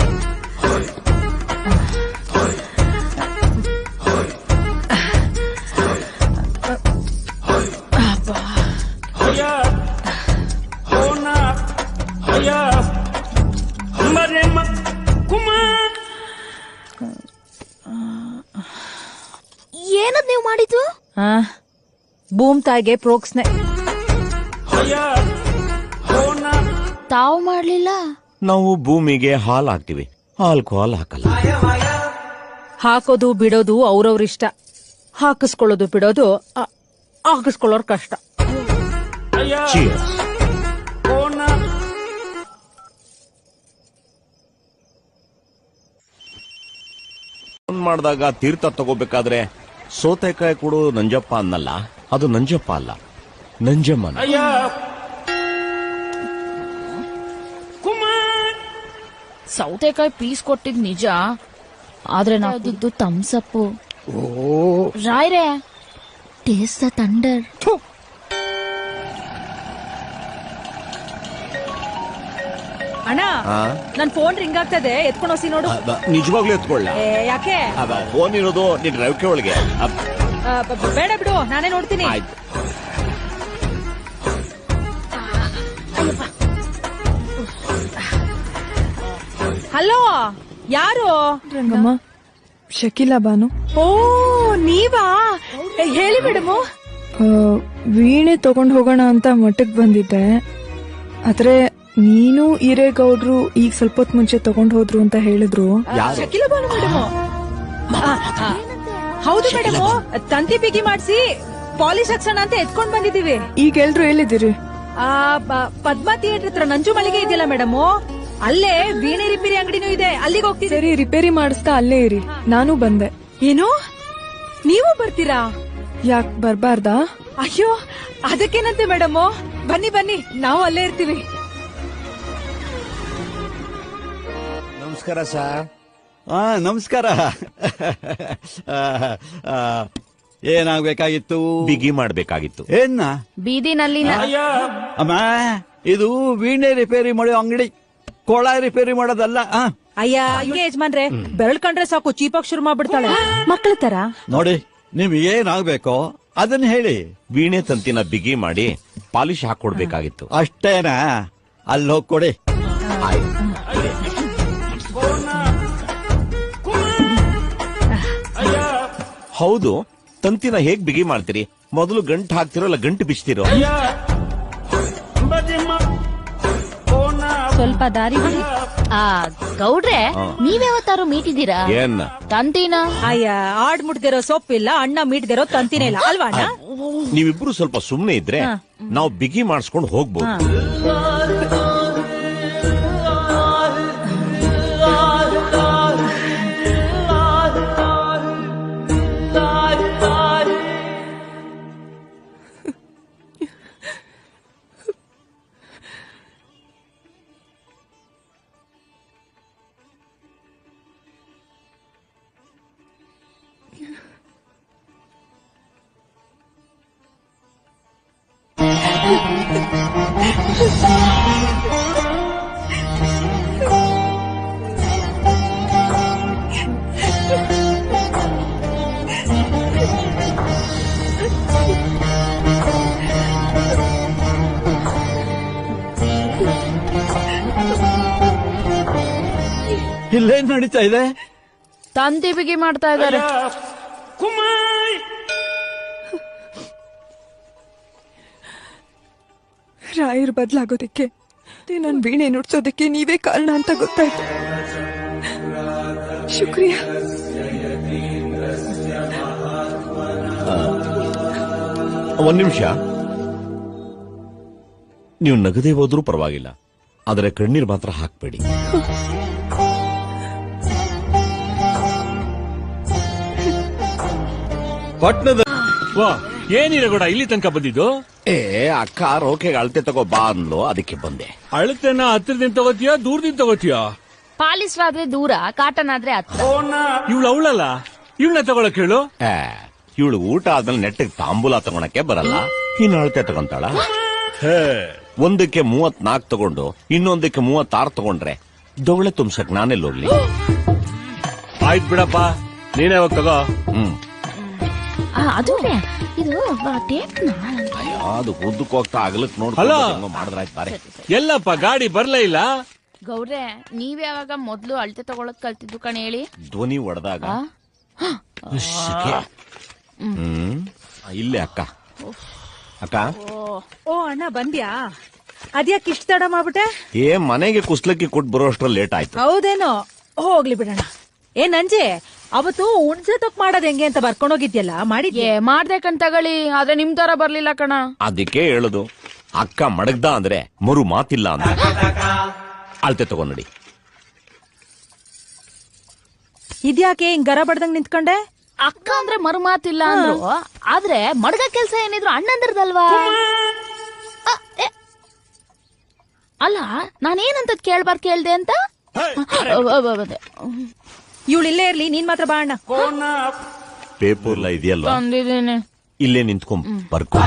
S13: ಏನದ್ ನೀವು ಮಾಡಿದ್ದು?
S3: ಬೂಮ್ ತಾಯಿಗೆ ಪ್ರೋಕ್ಸ್ನೆ.
S13: ತಾವು ಮಾಡ್ಲಿಲ್ಲ?
S6: ನಾವು ಭೂಮಿಗೆ ಹಾಲು ಹಾಕ್ತಿವಿ, ಆಲ್ಕೋಹಾಲ್ ಹಾಕಲ್ಲ.
S3: ಹಾಕೋದು ಬಿಡೋದು ಅವ್ರವ್ರ ಇಷ್ಟ. ಹಾಕಿಸ್ಕೊಳ್ಳೋದು ಬಿಡೋದು ಹಾಕಿಸ್ಕೊಳ್ಳೋರ್ ಕಷ್ಟ.
S6: ಮಾಡಿದಾಗ ತೀರ್ಥ ತಗೋಬೇಕಾದ್ರೆ ಸೋತೆಕಾಯಿ ಕೊಡು ನಂಜಪ್ಪ ಅನ್ನಲ್ಲ, ಅದು ನಂಜಪ್ಪ ಅಲ್ಲ, ನಂಜಮ್ಮನ.
S13: ಸೌತೆಕಾಯಿ ಪೀಸ್ ಕೊಟ್ಟಿದ್ ನಿಜ, ಆದ್ರೆ ನಾದಿದ್ದು ತಮ್ಸಪ್ಪು. ರಾಯ್ರೆ taste the thunder.
S3: ಅಣ್ಣ, ನನ್ ಫೋನ್ ರಿಂಗ್ ಆಗ್ತದೆ, ಎತ್ಕೊಂಡು ಹೋಸಿ ನೋಡು.
S6: ನಿಜವಾಗ್ಲೂ ಎತ್ಕೊಳ್ಳ?
S3: ಯಾಕೆ?
S6: ಫೋನ್ ಇರೋದು ನಿನ್ ರವಿಕೆ ಒಳಗೆ.
S3: ಬೇಡ ಬಿಡು, ನಾನೇ ನೋಡ್ತೀನಿ. ಹಲೋ, ಯಾರು?
S1: ರಂಗಮ್ಮ, ಶಕೀಲಾ ಬಾನು.
S3: ಓ, ನೀವಾ? ಹೇಳಿ ಮೇಡಮು.
S1: ವೀಣೆ ತಗೊಂಡ್ ಹೋಗೋಣ ಅಂತ ಮಠಕ್ ಬಂದಿದ್ದೆ, ಆದ್ರೆ ನೀನು ಈರೇಗೌಡ್ರು ಈಗ ಸ್ವಲ್ಪ ಹೊತ್ತು ಮುಂಚೆ ತಗೊಂಡ್ ಹೋದ್ರು ಅಂತ ಹೇಳಿದ್ರು.
S3: ಶಕೀಲಾ ಬಾನು ಮೇಡಮು. ಹೌದು ಮೇಡಮು, ತಂತಿ ಬಿಗಿ ಮಾಡಿಸಿ ಪಾಲಿಶ್ ಹಾಕ್ಸೋಣ ಅಂತ ಎತ್ಕೊಂಡ್ ಬಂದಿದೀವಿ.
S1: ಈಗ ಎಲ್ರು ಹೇಳಿದಿರಿ?
S3: ಪದ್ಮ ಥಿಯೇಟರ್ ಹತ್ರ ನಂಜು ಮಳಿಗೆ ಇದೆಯಲ್ಲ ಮೇಡಮು, ಅಲ್ಲೇ ವೀಣೆ ರಿಪೇರಿ ಅಂಗಡಿನೂ ಇದೆ, ಅಲ್ಲಿಗೆ ಹೋಗ್ತೀವಿ.
S1: ಸರಿ, ರಿಪೇರಿ ಮಾಡಿಸ್ತಾ ಅಲ್ಲೇ ಇರಿ, ನಾನು ಬಂದೆ.
S3: ಏನು, ನೀವು ಬರ್ತೀರಾ?
S1: ಯಾಕೆ ಬರ್ಬಾರ್ದಾ?
S3: ಅಯ್ಯೋ, ಅದಕ್ಕೇನಂತೆ ಮೇಡಮು, ಬನ್ನಿ ಬನ್ನಿ, ನಾವು ಅಲ್ಲೇ ಇರ್ತೀವಿ.
S6: ನಮಸ್ಕಾರ ಸರ್.
S8: ನಮಸ್ಕಾರ. ಏನಾಗ್ಬೇಕಾಗಿತ್ತು?
S6: ಬಿಗಿ ಮಾಡ್ಬೇಕಾಗಿತ್ತು.
S8: ಏನ್ನ?
S13: ಬೀದಿನಲ್ಲಿ
S8: ಅಮ್ಮ, ಇದು ವೀಣೆ ರಿಪೇರಿ ಮಾಡೋ ಅಂಗಡಿ, ಕೊಳ ರಿಪೇರಿ ಮಾಡೋದಲ್ಲ.
S3: ಅಯ್ಯ, ಹಂಗೆ ಯಜಮಾನ್ರೆ, ಬೆರಳ್ ಕಂಡ್ರೆ ಸಾಕು ಚೀಪಾಗಿ ಶುರು ಮಾಡ್ಬಿಡ್ತಾಳೆ, ಮಕ್ಳ ತರ.
S8: ನೋಡಿ, ನಿಮ್ಗೆ ಏನಾಗ್ಬೇಕೋ ಅದನ್ನ ಹೇಳಿ.
S6: ವೀಣೆ ತಂತಿನ ಬಿಗಿ ಮಾಡಿ ಪಾಲಿಶ್ ಹಾಕೊಡ್ಬೇಕಾಗಿತ್ತು.
S8: ಅಷ್ಟೇನಾ? ಅಲ್ಲಿ ಹೋಗಿ ಕೊಡಿ.
S6: ಹೌದು, ತಂತಿನ ಹೇಗ್ ಬಿಗಿ ಮಾಡ್ತೀರಿ? ಮೊದಲು ಗಂಟು ಹಾಕ್ತಿರೋ ಇಲ್ಲ ಗಂಟು ಬಿಚ್ತಿರೋ?
S11: ಸ್ವಲ್ಪ ದಾರಿ ಬಿಡಿ.
S13: ಗೌಡ್ರೆ, ನೀವ್ಯಾವತ್ತಾರು ಮೀಟಿದ್ದೀರಾ?
S6: ಏನ್
S13: ತಂತಿನ?
S3: ಅಯ್ಯ, ಆಡ್ ಮುಟ್ದಿರೋ ಸೊಪ್ಪಿಲ್ಲ, ಅಣ್ಣ ಮೀಟ್ದಿರೋ ತಂತಿನೇ ಇಲ್ಲ ಅಲ್ವಾ ಅಣ್ಣ?
S6: ನೀವಿಬ್ರು ಸ್ವಲ್ಪ ಸುಮ್ನೆ ಇದ್ರೆ ನಾವು ಬಿಗಿ ಮಾಡಿಸ್ಕೊಂಡು ಹೋಗ್ಬೋದು.
S8: ಇಲ್ಲೇನ್ ನಡೀತಾ ಇದೆ?
S13: ತಂತಿ ಬಿಗಿ ಮಾಡ್ತಾ ಇದ್ದಾರೆ.
S1: ರಾಯರ್ ಬದಲಾಗೋದಕ್ಕೆ ನನ್ ವೀಣೆ ನುಡ್ಸೋದಕ್ಕೆ ನೀವೇ ಕಾರಣ ಅಂತ ಗೊತ್ತಾಯ್ತು. ಶುಕ್ರಿಯಾ.
S6: ಒಂದ್ ನಿಮಿಷ, ನೀವು ನಗದೇ ಹೋದ್ರೂ ಪರವಾಗಿಲ್ಲ, ಆದರೆ ಕಣ್ಣೀರ್ ಮಾತ್ರ ಹಾಕ್ಬೇಡಿ.
S8: ಪಟ್ನದ
S16: ಏನಿದೆ ಕೂಡ ಇಲ್ಲಿ ತನಕ ಬಂದಿದ್ದು?
S6: ಅಕ್ಕ ರೋಕೆಗೆ ಅಳತೆ ತಗೋ ಬಾ ಅಂದ್ಲು, ಅದಕ್ಕೆ ಬಂದೆ.
S16: ಅಳತೆನ ಹತ್ರದಿಂದ ತಗೋತೀಯಾ ದೂರದಿಂದ ತಗೋತೀಯಾ?
S13: ಪಾಲಿಸ್ಟರ್ ಆದ್ರೆ ದೂರ, ಕಾಟನ್ ಆದ್ರೆ ಹತ್ರ.
S16: ಇವಳು ಅವಳಲ್ಲ, ಇವಳನ್ನ ತಗೊಳಕ್ ಹೇಳು.
S6: ಇವಳು ಊಟ ಆದ್ಮೇಲೆ ನೆಟ್ಟಿಗೆ ತಾಂಬೂಲ ತಗೊಳಕ್ಕೆ ಬರಲ್ಲ, ಇನ್ನು ಅಳತೆ ತಗೊಂತಾಳ. ಒಂದಕ್ಕೆ 34 ತಗೊಂಡು ಇನ್ನೊಂದಕ್ಕೆ 36 ತಗೊಂಡ್ರೆ ದೊಗಳೆ ತುಂಬ್ಸಕ್ ನಾನೆಲ್ಲ ಹೋಗ್ಲಿ?
S16: ಆಯ್ತು ಬಿಡಪ್ಪ, ನೀನೇ ಹೋಗ್ ತಗೋ.
S13: ಅದು ಇದು
S6: ಅದು ಉದ್ದಕ್ಕೆ ಹೋಗ್ತಾ ಅಗಲಕ್
S16: ಹಲೋ.
S6: ಮಾಡಿದ್ರಾಯ್ತಾರೆ.
S16: ಎಲ್ಲಪ್ಪ ಗಾಡಿ ಬರ್ಲೇ ಇಲ್ಲ?
S13: ಗೌಡ್ರೆ, ನೀವ್ ಯಾವಾಗ ಮೊದ್ಲು ಅಳತೆ ತಗೊಳಕ್ ಕಲ್ತಿದ್ದು ಕಣ್ ಹೇಳಿ?
S6: ಧ್ವನಿ ಹೊಡೆದಾಗ ಇಲ್ಲೇ ಅಕ್ಕ. ಅಕ್ಕ
S3: ಓ ಅಣ್ಣ ಬಂದ್ಯಾ? ಅದ್ಯಾಕೆ ಇಷ್ಟ ತಡ ಮಾಡ್ಬಿಟ್ಟೆ?
S6: ಮನೆಗೆ ಕುಸ್ಲಕ್ಕಿ ಕೊಟ್ಟು ಬರೋಷ್ಟ್ರಲ್ಲಿ ಲೇಟ್ ಆಯ್ತು.
S3: ಹೌದೇನೋ, ಹೋಗ್ಲಿ ಬಿಡೋಣ. ನಂಜೆ ಅವತ್ತು ಹುಣ್ಸೆ ತೊಕ್ ಮಾಡೋದ್ ಹೆಂಗೆ ಅಂತ ಬರ್ಕೊಂಡೋಗಿದ್ಯಲ್ಲ, ಮಾಡಿದ್ಯೆ?
S13: ಮಾಡ್ದೆ ಕಣ್ ತಗೊಳ್ಳಿ, ಆದ್ರೆ ನಿಮ್ ತರ ಬರ್ಲಿಲ್ಲ ಕಣ.
S6: ಅದಕ್ಕೆ ಹೇಳುದು, ಅಕ್ಕ ಮಡಗ್ದ ಅಂದ್ರೆ ಮರು ಮಾತಿಲ್ಲ ಅಂತ. ಅಳತೆ ತಗೊಂಡಿ.
S3: ಇದ್ಯಾಕೆ ಹಿಂಗ್ ಗರ ಬಡ್ದಂಗ್ ನಿಂತ್ಕೊಂಡೆ?
S13: ಅಕ್ಕ ಅಂದ್ರೆ ಮರು ಮಾತಿಲ್ಲ ಅಂದ್ರು, ಆದ್ರೆ ಮಡ್ಗ ಕೆಲ್ಸ ಏನಿದ್ರು ಅಣ್ಣಂದಿರ್ದಲ್ವಾ? ಅಲ್ಲ, ನಾನೇನಂತ ಕೇಳ್ದೆ ಅಂತ.
S3: ಇವಳು ಇಲ್ಲೇ ಇರ್ಲಿ, ನೀನ್ ಮಾತ್ರ ಬಾ ಅಣ್ಣ.
S6: ಪೇಪರ್ ಎಲ್ಲ ಇದೆಯಲ್ವಾ,
S13: ತಂದಿದ್ದೀನಿ.
S6: ಇಲ್ಲೇ ನಿಂತ್ಕೊಂಡ್ ಬರ್ಕೊ.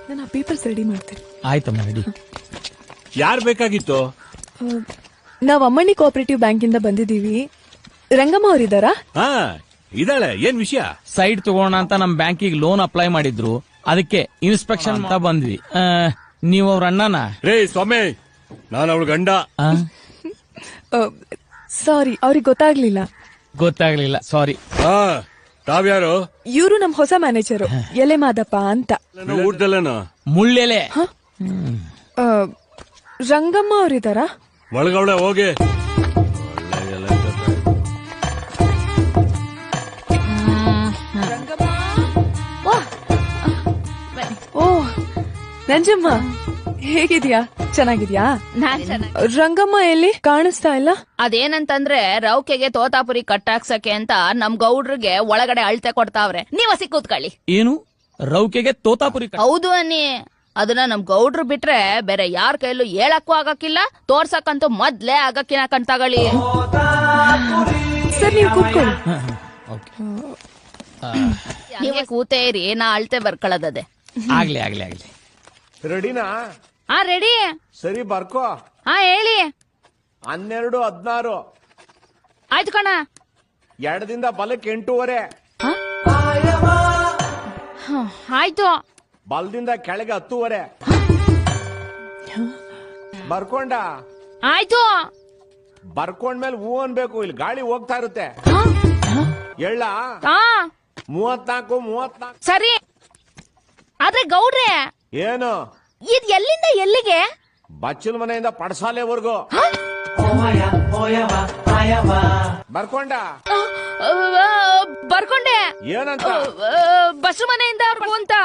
S1: ನಾನು ಪೇಪರ್ಸ್ ರೆಡಿ ಮಾಡ್ತೇನೆ.
S16: ಆಯ್ತಮ್ಮ, ರೆಡಿ. ಯಾರ್ ಬೇಕಾಗಿತ್ತು?
S1: ನಾವ್ ಅಮ್ಮಣ್ಣಿ ಕೋಆಪರೇಟಿವ್ ಬ್ಯಾಂಕ್ ಇಂದ ಬಂದಿದೀವಿ. ರಂಗಮ್ಮ ಅವರಿದ್ದಾರಾ?
S16: ಹಾ ಇದಾಳೆ. ಏನ್ ವಿಷಯ?
S15: ಸೈಟ್ ತಗೋಣ ಅಂತ ನಮ್ ಬ್ಯಾಂಕಿಗೆ ಲೋನ್ ಅಪ್ಲೈ ಮಾಡಿದ್ರು, ಅದಕ್ಕೆ ಇನ್ಸ್ಪೆಕ್ಷನ್ ಅಂತ ಬಂದ್ವಿ. ನೀವು ಅವ್ರ ಅಣ್ಣನ?
S16: ರೇ ಸ್ವಾಮಿ, ನಾನು ಅವಳು ಗಂಡ.
S1: ಸಾರಿ, ಅವ್ರಿಗೆ
S15: ಗೊತ್ತಾಗ್ಲಿಲ್ಲ, ಸಾರಿ.
S16: ತಾವ್ಯಾರು?
S1: ಇವರು ನಮ್ ಹೊಸ ಮ್ಯಾನೇಜರು, ಎಲೆ ಮಾದಪ್ಪ ಅಂತ.
S16: ಊಟದಲ್ಲೇನು?
S15: ಮುಳ್ಳೆಲೆ.
S1: ರಂಗಮ್ಮ ಅವರಿದ್ದಾರಾ?
S16: ಒಳಗವಳೆ, ಹೋಗಿ.
S1: ಓ ನಂಜಮ್ಮ, ಹೇಗಿದ್ಯಾ? ಚೆನ್ನಾಗಿದ್ಯಾ? ರಂಗಮ್ಮ ಎಲ್ಲಿ ಕಾಣಿಸ್ತಾ ಇಲ್ಲ?
S13: ಅದೇನಂತಂದ್ರೆ ರೌಕೆಗೆ ತೋತಾಪುರಿ ಕಟ್ಟಾಕ್ಸಕ್ಕೆ ಅಂತ ನಮ್ ಗೌಡ್ರಿಗೆ ಒಳಗಡೆ ಅಳತೆ ಕೊಡ್ತಾವ್ರೆ. ನೀವ ಕೂತ್ಕೊಳ್ಳಿ.
S15: ಏನು ರೌಕೆಗೆ ತೋತಾಪುರಿ?
S13: ಹೌದು ಅನ್ನಿ, ಅದನ್ನ ನಮ್ ಗೌಡ್ರು ಬಿಟ್ರೆ ಬೇರೆ ಯಾರ ಕೈಲೂ ಹೇಳಕ್ಕೂ ಆಗಕ್ಕಿಲ್ಲ, ತೋರ್ಸಕ್ಕಂತೂ ಮೊದ್ಲೇ ಆಗಕ್ಕಿನ ಕಣ್ತಗಳಿ.
S1: ಸರ್, ನೀವು ಕೂತ್ಕೊಳ್ಳಿ.
S13: ನೀವೇ ಕೂತೇ ಇರಿ, ನಾ ಅಳತೆ ಬರ್ಕೊಳ್ಳೋದದೆ.
S15: ಆಗ್ಲಿ.
S6: ರೆಡಿನಾ?
S13: ರೆಡಿ.
S6: ಸರಿ, ಬರ್ಕೋ.
S13: ಹೇಳಿ.
S6: 12, 16.
S13: ಆಯ್ತು ಕಣ.
S6: 2 ದಿಂದ ಬಲಕ್ಕೆ 8:15.
S13: ಆಯ್ತು.
S6: ಬಲದಿಂದ ಕೆಳಗೆ 10:15. ಬರ್ಕೊಂಡ?
S13: ಆಯ್ತು.
S6: ಬರ್ಕೊಂಡ್ಮೇಲೆ ಹೂ ಅನ್ಬೇಕು, ಇಲ್ಲಿ ಗಾಳಿ ಹೋಗ್ತಾ ಇರುತ್ತೆ. ಎಳ್ಳ 34.
S13: ಸರಿ. ಆದ್ರೆ ಗೌಡ್ರೆ,
S6: ಏನು
S13: ಇದ್ ಎಲ್ಲಿಂದ ಎಲ್ಲಿಗೆ?
S6: ಬಚ್ಚಲ ಮನೆಯಿಂದ ಪಡಸಾಲೆವರೆಗೂ. ಬರ್ಕೊಂಡ?
S13: ಬರ್ಕೊಂಡೆ.
S6: ಏನಂತ?
S13: ಬಸ್ಸು ಮನೆಯಿಂದ ಅಂತ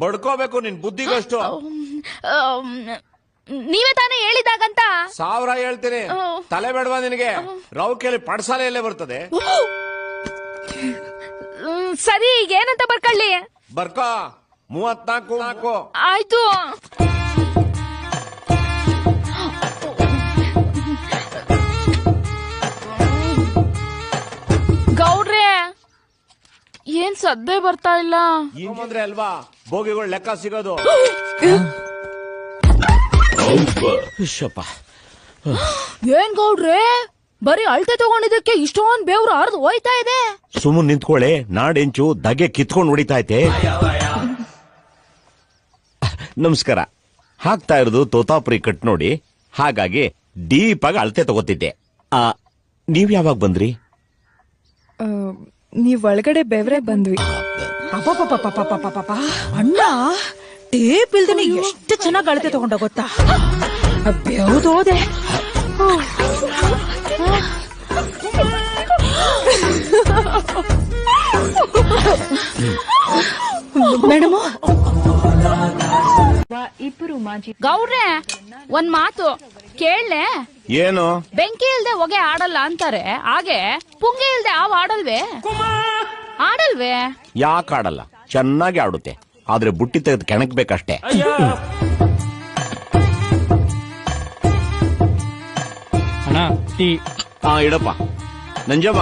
S6: ಬಡ್ಕೋಬೇಕು, ನಿನ್ ಬುದ್ಧಿಗಷ್ಟು.
S13: ನೀವೇ ತಾನೇ ಹೇಳಿದಾಗಂತ.
S6: 1000 ಹೇಳ್ತೀನಿ, ತಲೆ ಬೇಡವಾ ನಿನಗೆ? ರೌಕೆಯಲ್ಲಿ ಪಡಸಾಲೆಯಲ್ಲೇ ಬರ್ತದೆ.
S13: ಸರಿ, ಈಗ ಏನಂತ ಬರ್ಕೊಳ್ಳಿ?
S6: ಬರ್ಕೋ. 34.
S13: ಆಯ್ತು. ಏನ್ ಸದ್ದೆ ಬರ್ತಾ ಇಲ್ಲ.
S6: ಅಂದ್ರೆ ಅಲ್ವಾ ಬೋಗಿಗಳು ಲೆಕ್ಕ ಸಿಗೋದು.
S13: ಏನ್ ಗೌಡ್ರೆ ಬರೀ ಅಳತೆ ತಗೊಂಡಿದ್ದಕ್ಕೆ ಇಷ್ಟೊಂದ್ ಬೇವ್ರು ಹರಿದು ಹೋಯ್ತಾ ಇದೆ.
S6: ಸುಮ್ಮನೆ ನಿಂತ್ಕೊಳ್ಳೆ, ನಾಡೆಂಚು ದಗೆ ಕಿತ್ಕೊಂಡು ಹೊಡಿತಾ ಐತೆ. ನಮಸ್ಕಾರ. ಹಾಕ್ತಾ ಇರೋದು ತೋತಾಪುರಿ ಕಟ್ ನೋಡಿ, ಹಾಗಾಗಿ ಡೀಪ್ ಆಗಿ ಅಳತೆ ತಗೋತಿದ್ದೆ. ನೀವ್ ಯಾವಾಗ ಬಂದ್ರಿ?
S1: ನೀವ್ ಒಳಗಡೆ ಬೆವ್ರೆ ಬಂದ್ವಿ.
S3: ಅಣ್ಣ ಟೇಪ್ ಇಲ್ದೇನೆ ಎಷ್ಟು ಚೆನ್ನಾಗಿ ಅಳತೆ ತಗೊಂಡ ಗೊತ್ತಾ? ಬೆವ್ದೋದೆ. ಮೇಡಮ್
S13: ಗೌಡ್ರೆ ಒಂದ್ ಮಾತು ಕೇಳಲೆ.
S6: ಏನು?
S13: ಬೆಂಕಿ ಇಲ್ದೆ ಹೊಗೆ ಆಡಲ್ಲ ಅಂತಾರೆ, ಹಾಗೆ ಪುಂಗೆ ಇಲ್ದೆ ಹಾವು ಆಡಲ್ವೇ? ಆಡಲ್ವೇ?
S6: ಯಾಕೆ ಆಡಲ್ಲ? ಚೆನ್ನಾಗಿ ಆಡುತ್ತೆ, ಆದ್ರೆ ಬುಟ್ಟಿ ತೆಗೆದು ಕೆಣಕ್ಬೇಕಷ್ಟೇ. ಇಡಪ್ಪ. ನಂಜಮ್ಮ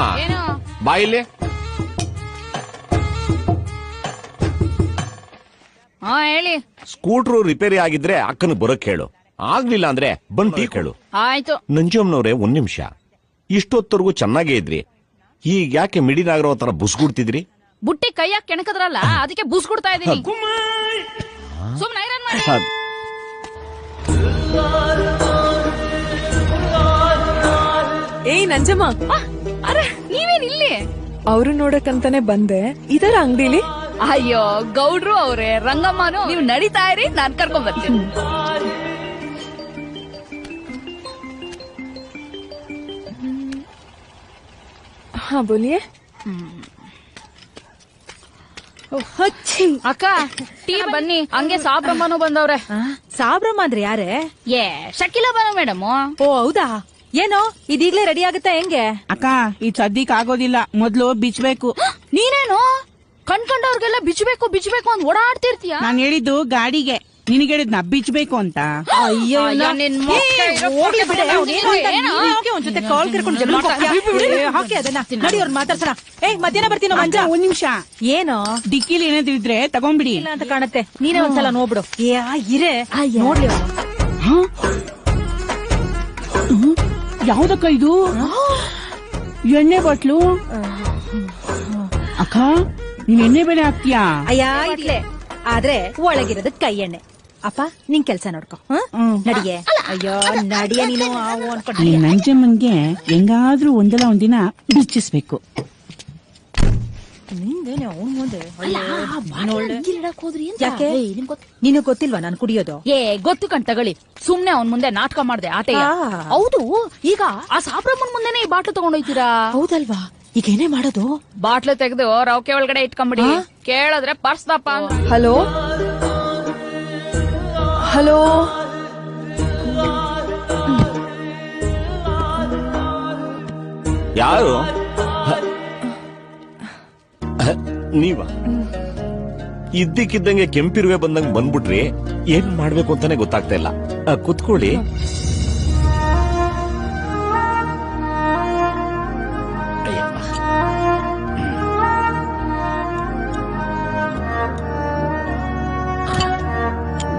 S6: ಬಾಯಿಲಿ.
S13: ಹೇಳಿ.
S6: ಸ್ಕೂಟ್ರು ರಿಪೇರಿ ಆಗಿದ್ರೆ ಅಕ್ಕನ ಬರೋಕ್ ಹೇಳು, ಆಗ್ಲಿಲ್ಲ ಅಂದ್ರೆ ಬಂದ್ ಟೀ ಕೇಳು.
S13: ಆಯ್ತು.
S6: ನಂಜಮ್ಮನವ್ರೆ, ಒಂದ್ ನಿಮಿಷ. ಇಷ್ಟೊತ್ತರ್ಗೂ ಚೆನ್ನಾಗೇ ಇದ್ರಿ, ಈಗ ಯಾಕೆ ಮಿಡಿನಾಗಿರೋ ತರ ಬುಸ್ಗುಡ್ತಿದ್ರಿ?
S13: ಬುಟ್ಟಿ ಕೈಯಾಗ ಕೆಣಕದ್ರಲ್ಲ, ಅದಕ್ಕೆ ಬೂಸ್ ಕೊಡ್ತಾ ಇದೀನಿ. ಸುಮ್ನೆ ಐರನ್ ಮಾಡಿ.
S1: ಏಯ್ ನಂಜಮ್ಮ,
S13: ಅರೆ ನೀವೇನ್ ಇಲ್ಲಿ?
S1: ಅವ್ರು ನೋಡಕ್ಕಂತಾನೆ ಬಂದೆ. ಇದರ ಅಂಗಡಿಲಿ?
S13: ಅಯ್ಯೋ ಗೌಡ್ರು ಅವ್ರೆ, ರಂಗಮ್ಮನು ನೀವು ನಡೀತಾ ಇರಿ, ನಾನ್ ಕರ್ಕೊಂಡ್ ಬರ್ತೀನಿ.
S1: ಹಾ ಬೋಲಿಯೇ.
S13: ಅಕ್ಕ ಟೀ ಬನ್ನಿ. ಹಂಗೆ ಸಾಬ್ರಮ್ಮನು ಬಂದವ್ರೆ.
S3: ಸಾಬ್ರಮ್ಮ ಅಂದ್ರೆ ಯಾರೇ?
S13: ಶಕಿಲಾ ಬಾನು ಮೇಡಮ್.
S3: ಓ ಹೌದಾ? ಏನೋ ಇದೀಗ್ಲೇ ರೆಡಿ ಆಗುತ್ತಾ ಹೆಂಗೆ?
S12: ಅಕ್ಕ ಇದು ಸದ್ಯಕ್ ಆಗೋದಿಲ್ಲ, ಮೊದ್ಲು ಬಿಚ್ಚಬೇಕು.
S13: ನೀನೇನು ಕಣ್ಕಂಡವ್ರಿಗೆಲ್ಲ ಬಿಚ್ಚಬೇಕು ಬಿಚ್ಚಬೇಕು ಅಂತ ಓಡಾಡ್ತಿರ್ತೀಯ?
S12: ನಾನು ಹೇಳಿದ್ದು ಗಾಡಿಗೆ, ನಿನಗೆ ಹೇಳಿದ್ನ ಬಿಚ್ಚಬೇಕು ಅಂತ.
S3: ಅಯ್ಯೋ ಒಂದ್ಸತಿ ಕಾಲ್ ಕರ್ಕೊಂಡು ಹಾಕಿ ಅದನ್ನ ನಡಿ, ಅವ್ರನ್ನ ಮಾತಾಡ್ಸೋಣ. ಮಧ್ಯಾಹ್ನ ಬರ್ತೀನೋ ಮಂಜ.
S12: ಒಂದ್ ನಿಮಿಷ.
S3: ಏನೋ
S12: ಡಿಕ್ಕಿಲಿ ಏನಾದ್ರು ಇದ್ರೆ ತಗೊಂಡ್ಬಿಡಿ.
S3: ಇಲ್ಲ ಅಂತ ಕಾಣತ್ತೆ, ನೀನೇ ಒಂದ್ಸಲ ನೋಡ್ಬಿಡು. ಇರೇ ನೋಡ್ಲಿ.
S12: ಯಾವ್ದಕ್ಕ ಇದು? ಎಣ್ಣೆ ಬಾಟ್ಲು. ಅಕ್ಕ ನೀನ್ ಎಣ್ಣೆ ಬೇರೆ ಹಾಕ್ತೀಯಾ?
S3: ಇರ್ಲೆ, ಆದ್ರೆ ಒಳಗಿರೋದು ಕೈ ಎಣ್ಣೆ. ಅಪ್ಪ ನಿನ್ ಕೆಲ್ಸ ನೋಡ್ಕೊ. ನಡಿಗೆ. ಅಯ್ಯೋ ನಡಿಯ ನೀನು.
S12: ಈ ನಂಜಮ್ಮನ್ಗೆ ಹೆಂಗಾದ್ರೂ ಒಂದಲ್ಲ ಒಂದಿನ ಬಿಚ್ಚಿಸ್ಬೇಕು.
S3: ಯಾಕೆ ನೀನು ಗೊತ್ತಿಲ್ವಾ ನಾನು ಕುಡಿಯೋದು?
S13: ಗೊತ್ತು ಕಣ್ ತಗೊಳ್ಳಿ. ಸುಮ್ನೆ ಅವ್ನ್ ಮುಂದೆ ನಾಟಕ ಮಾಡ್ದೆ ಆಟೆಯ. ಹೌದು, ಈಗ ಆ ಸಾಬ್ರಮ್ಮನ್ ಮುಂದೆನೆ ಈ ಬಾಟ್ಲು ತಗೊಂಡೋಯ್ತೀರಾ?
S3: ಹೌದಲ್ವಾ? ಈಗ ಏನೇ ಮಾಡೋದು?
S13: ಬಾಟ್ಲು ತೆಗೆದು ರೌಕೆ ಒಳಗಡೆ ಇಟ್ಕೊಂಬಿಡಿ. ಕೇಳಿದ್ರೆ ಪರ್ಸ್ ದಪ್ಪ.
S1: Hello hello.
S6: ಯಾರು? ನೀವ? ಇದ್ದಕ್ಕಿದ್ದಂಗೆ ಕೆಂಪಿರುವೆ ಬಂದಂಗ್ ಬಂದ್ಬಿಟ್ರಿ. ಏನ್ ಮಾಡ್ಬೇಕು ಅಂತಾನೆ ಗೊತ್ತಾಗ್ತಾ ಇಲ್ಲ. ಕುತ್ಕೊಳ್ಳಿ.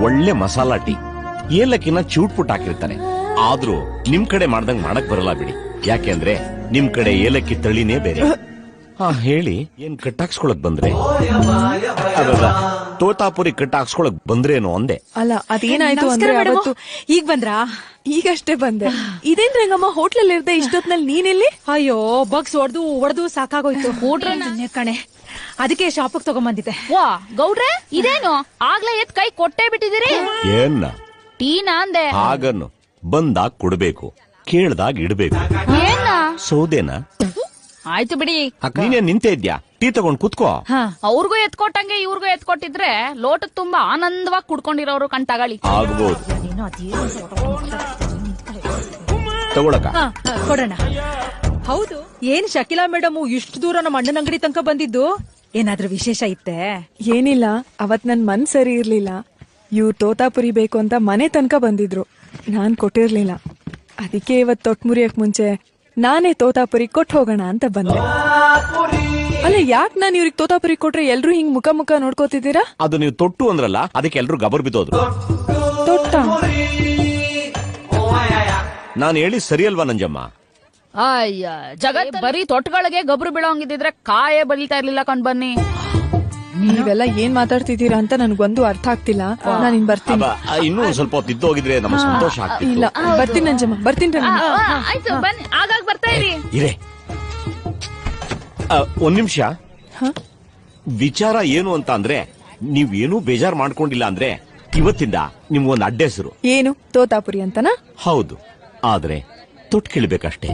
S6: ಒಳ್ಳೆ ಮಸಾಲಾ ಟೀ, ಏಲಕ್ಕಿನ ಚೂಟ್ಪುಟ್ ಹಾಕಿರ್ತಾನೆ. ಆದ್ರೂ ನಿಮ್ ಕಡೆ ಮಾಡ್ದಂಗ್ ಮಾಡಕ್ ಬರಲ್ಲ ಬಿಡಿ. ಯಾಕೆಂದ್ರೆ ನಿಮ್ ಕಡೆ ಏಲಕ್ಕಿ ತಳಿನೇ ಬೇರೆ. ಹೇಳಿ, ಏನ್ ಕಟ್ಟಾಕ್ಸ್ಕೊಳಕ್ ಬಂದ್ರೆ? ತೋತಾಪುರಿ ಕಟ್ಟಾಕ್ಸ್ಕೊಳಕ್ ಬಂದ್ರೇನು ಅಂದೆ.
S1: ಅಲ್ಲ, ಅದೇನಾಯ್ತು ಅಂದ್ರೆ ಅವತ್ತು.
S3: ಈಗ ಬಂದ್ರಾ?
S1: ಈಗಷ್ಟೇ ಬಂದೆ. ಇದೇನ್ ರಂಗಮ್ಮ ಹೋಟ್ಲಲ್ಲಿ ಇರ್ದೆ ಇಷ್ಟೊತ್ನಲ್ಲಿ ನೀನಿಲ್ಲಿ?
S3: ಅಯ್ಯೋ ಬಗ್ಸ್ ಹೊಡೆದು ಸಾಕಾಗೋಯ್ತು. ಕಣೆ, ಅದಕ್ಕೆ ಶಾಪಕ್ ತಗೊಂಬಂದಿದ್ದೆ.
S13: ವಾ ಗೌಡ್ರೆ, ಇದೇನು ಆಗ್ಲೇ ಎತ್ ಕೈ ಕೊಟ್ಟೆ ಬಿಟ್ಟಿದ್ದೀರಿ?
S6: ಏನ್ನ
S13: ಟೀನಾ ಅಂದೆ.
S6: ಆಗನ್ನು ಬಂದಾಗ ಕೊಡ್ಬೇಕು, ಕೇಳ್ದಾಗ ಇಡ್ಬೇಕು.
S13: ಏನ
S6: ಸೌದೆನಾ?
S13: ಆಯ್ತು ಬಿಡಿ.
S6: ನೀನೇ ನಿಂತೆ ಇದ್ಯಾ? ಟೀ ತಗೊಂಡ್ ಕುತ್ಕೋ.
S13: ಅವ್ರಿಗೂ ಎತ್ಕೊಟ್ಟಂಗೆ ಇವ್ರಿಗೂ ಎತ್ಕೊಟ್ಟಿದ್ರೆ ಲೋಟದ್ ತುಂಬಾ ಆನಂದವಾಗಿ ಕುಡ್ಕೊಂಡಿರೋರು ಕಣ್ ತಗೊಳ್ಳಿ.
S6: ಆಗ್ಬೋದು. ತಗೊಳಕ
S3: ಕೊಡೋಣ. ಹೌದು, ಏನ್ ಶಕಿಲಾ ಮೇಡಮ್ ಇಷ್ಟು ದೂರ ನಮ್ಮ ಅಣ್ಣನ ಅಂಗಡಿ ತನಕ ಬಂದಿದ್ದು? ಏನಾದ್ರೂ ವಿಶೇಷ ಇತ್ತೆ?
S1: ಏನಿಲ್ಲ, ಅವತ್ ನನ್ ಮನ್ ಸರಿ ಇರ್ಲಿಲ್ಲ. ಇವ್ರು ತೋತಾಪುರಿ ಬೇಕು ಅಂತ ಮನೆ ತನಕ ಬಂದಿದ್ರು. ನಾನ್ ಕೊಟ್ಟಿರ್ಲಿಲ್ಲ. ಅದಕ್ಕೆ ಇವತ್ ತೊಟ್ ಮುರಿಯಕ್ ಮುಂಚೆ ನಾನೇ ತೋತಾಪುರಿ ಕೊಟ್ಟು ಹೋಗೋಣ ಅಂತ ಬಂದೆ. ಅಲ್ಲ ಯಾಕೆ ನಾನು ಇವ್ರಿಗೆ ತೋತಾಪುರಿ ಕೊಟ್ರೆ ಎಲ್ರು ಹಿಂಗ್ ಮುಖ ಮುಖ ನೋಡ್ಕೋತಿದ್ದೀರಾ?
S6: ಅದು ನೀವು ತೊಟ್ಟು ಅಂದ್ರಲ್ಲ, ಅದಕ್ಕೆ ಎಲ್ರು ಗಬರ್ ಬಿದ್ದೋದ್ರು.
S1: ತೊಟ್ಟ?
S6: ನಾನು ಹೇಳಿ ಸರಿ ಅಲ್ವಾ ನಂಜಮ್ಮ?
S13: ಅಯ್ಯ ಜಗತ್ ಬರೀ ತೊಟ್ಗಳಿಗೆ ಗೊಬ್ಬರ ಬೀಳೋಂಗಿದ್ರೆ ಕಾಯೇ ಬಲಿತಾ ಇರ್ಲಿಲ್ಲ ಕಣ್ ಬನ್ನಿ.
S1: ನೀವೆಲ್ಲ ಏನ್ ಮಾತಾಡ್ತಿದ್ದೀರಾ ಅಂತ ನನ್ಗೊಂದು ಅರ್ಥ ಆಗ್ತಿಲ್ಲ. ನಾನು ಇನ್ ಬರ್ತೀನಿ.
S6: ಇನ್ನೂ ಸ್ವಲ್ಪ ಹೊತ್ತು ಇದ್ದು ಹೋಗಿದ್ರೆ ನಮ್ಗೆ ಸಂತೋಷ ಆಗ್ತಿತ್ತು.
S1: ಇಲ್ಲ ಬರ್ತೀನಿ ನಂಜಮ್ಮ, ಬರ್ತೀನಿ.
S13: ಆಯ್ತು ಬನ್ನಿ, ಆಗಾಗ ಬರ್ತಾ ಇರಿ.
S6: ಇರೇ ಒಂದ್ ನಿಮಿಷ. ವಿಚಾರ ಏನು ಅಂತ ಅಂದ್ರೆ, ನೀವೇನು ಬೇಜಾರ್ ಮಾಡ್ಕೊಂಡಿಲ್ಲ ಅಂದ್ರೆ ಇವತ್ತಿಂದ ನಿಮ್ಗೊಂದು ಅಡ್ಡ ಹೆಸರು.
S1: ಏನು ತೋತಾಪುರಿ ಅಂತನಾ?
S6: ಹೌದು, ಆದ್ರೆ ತೊಟ್ಟು ಕೇಳ್ಬೇಕಷ್ಟೇ.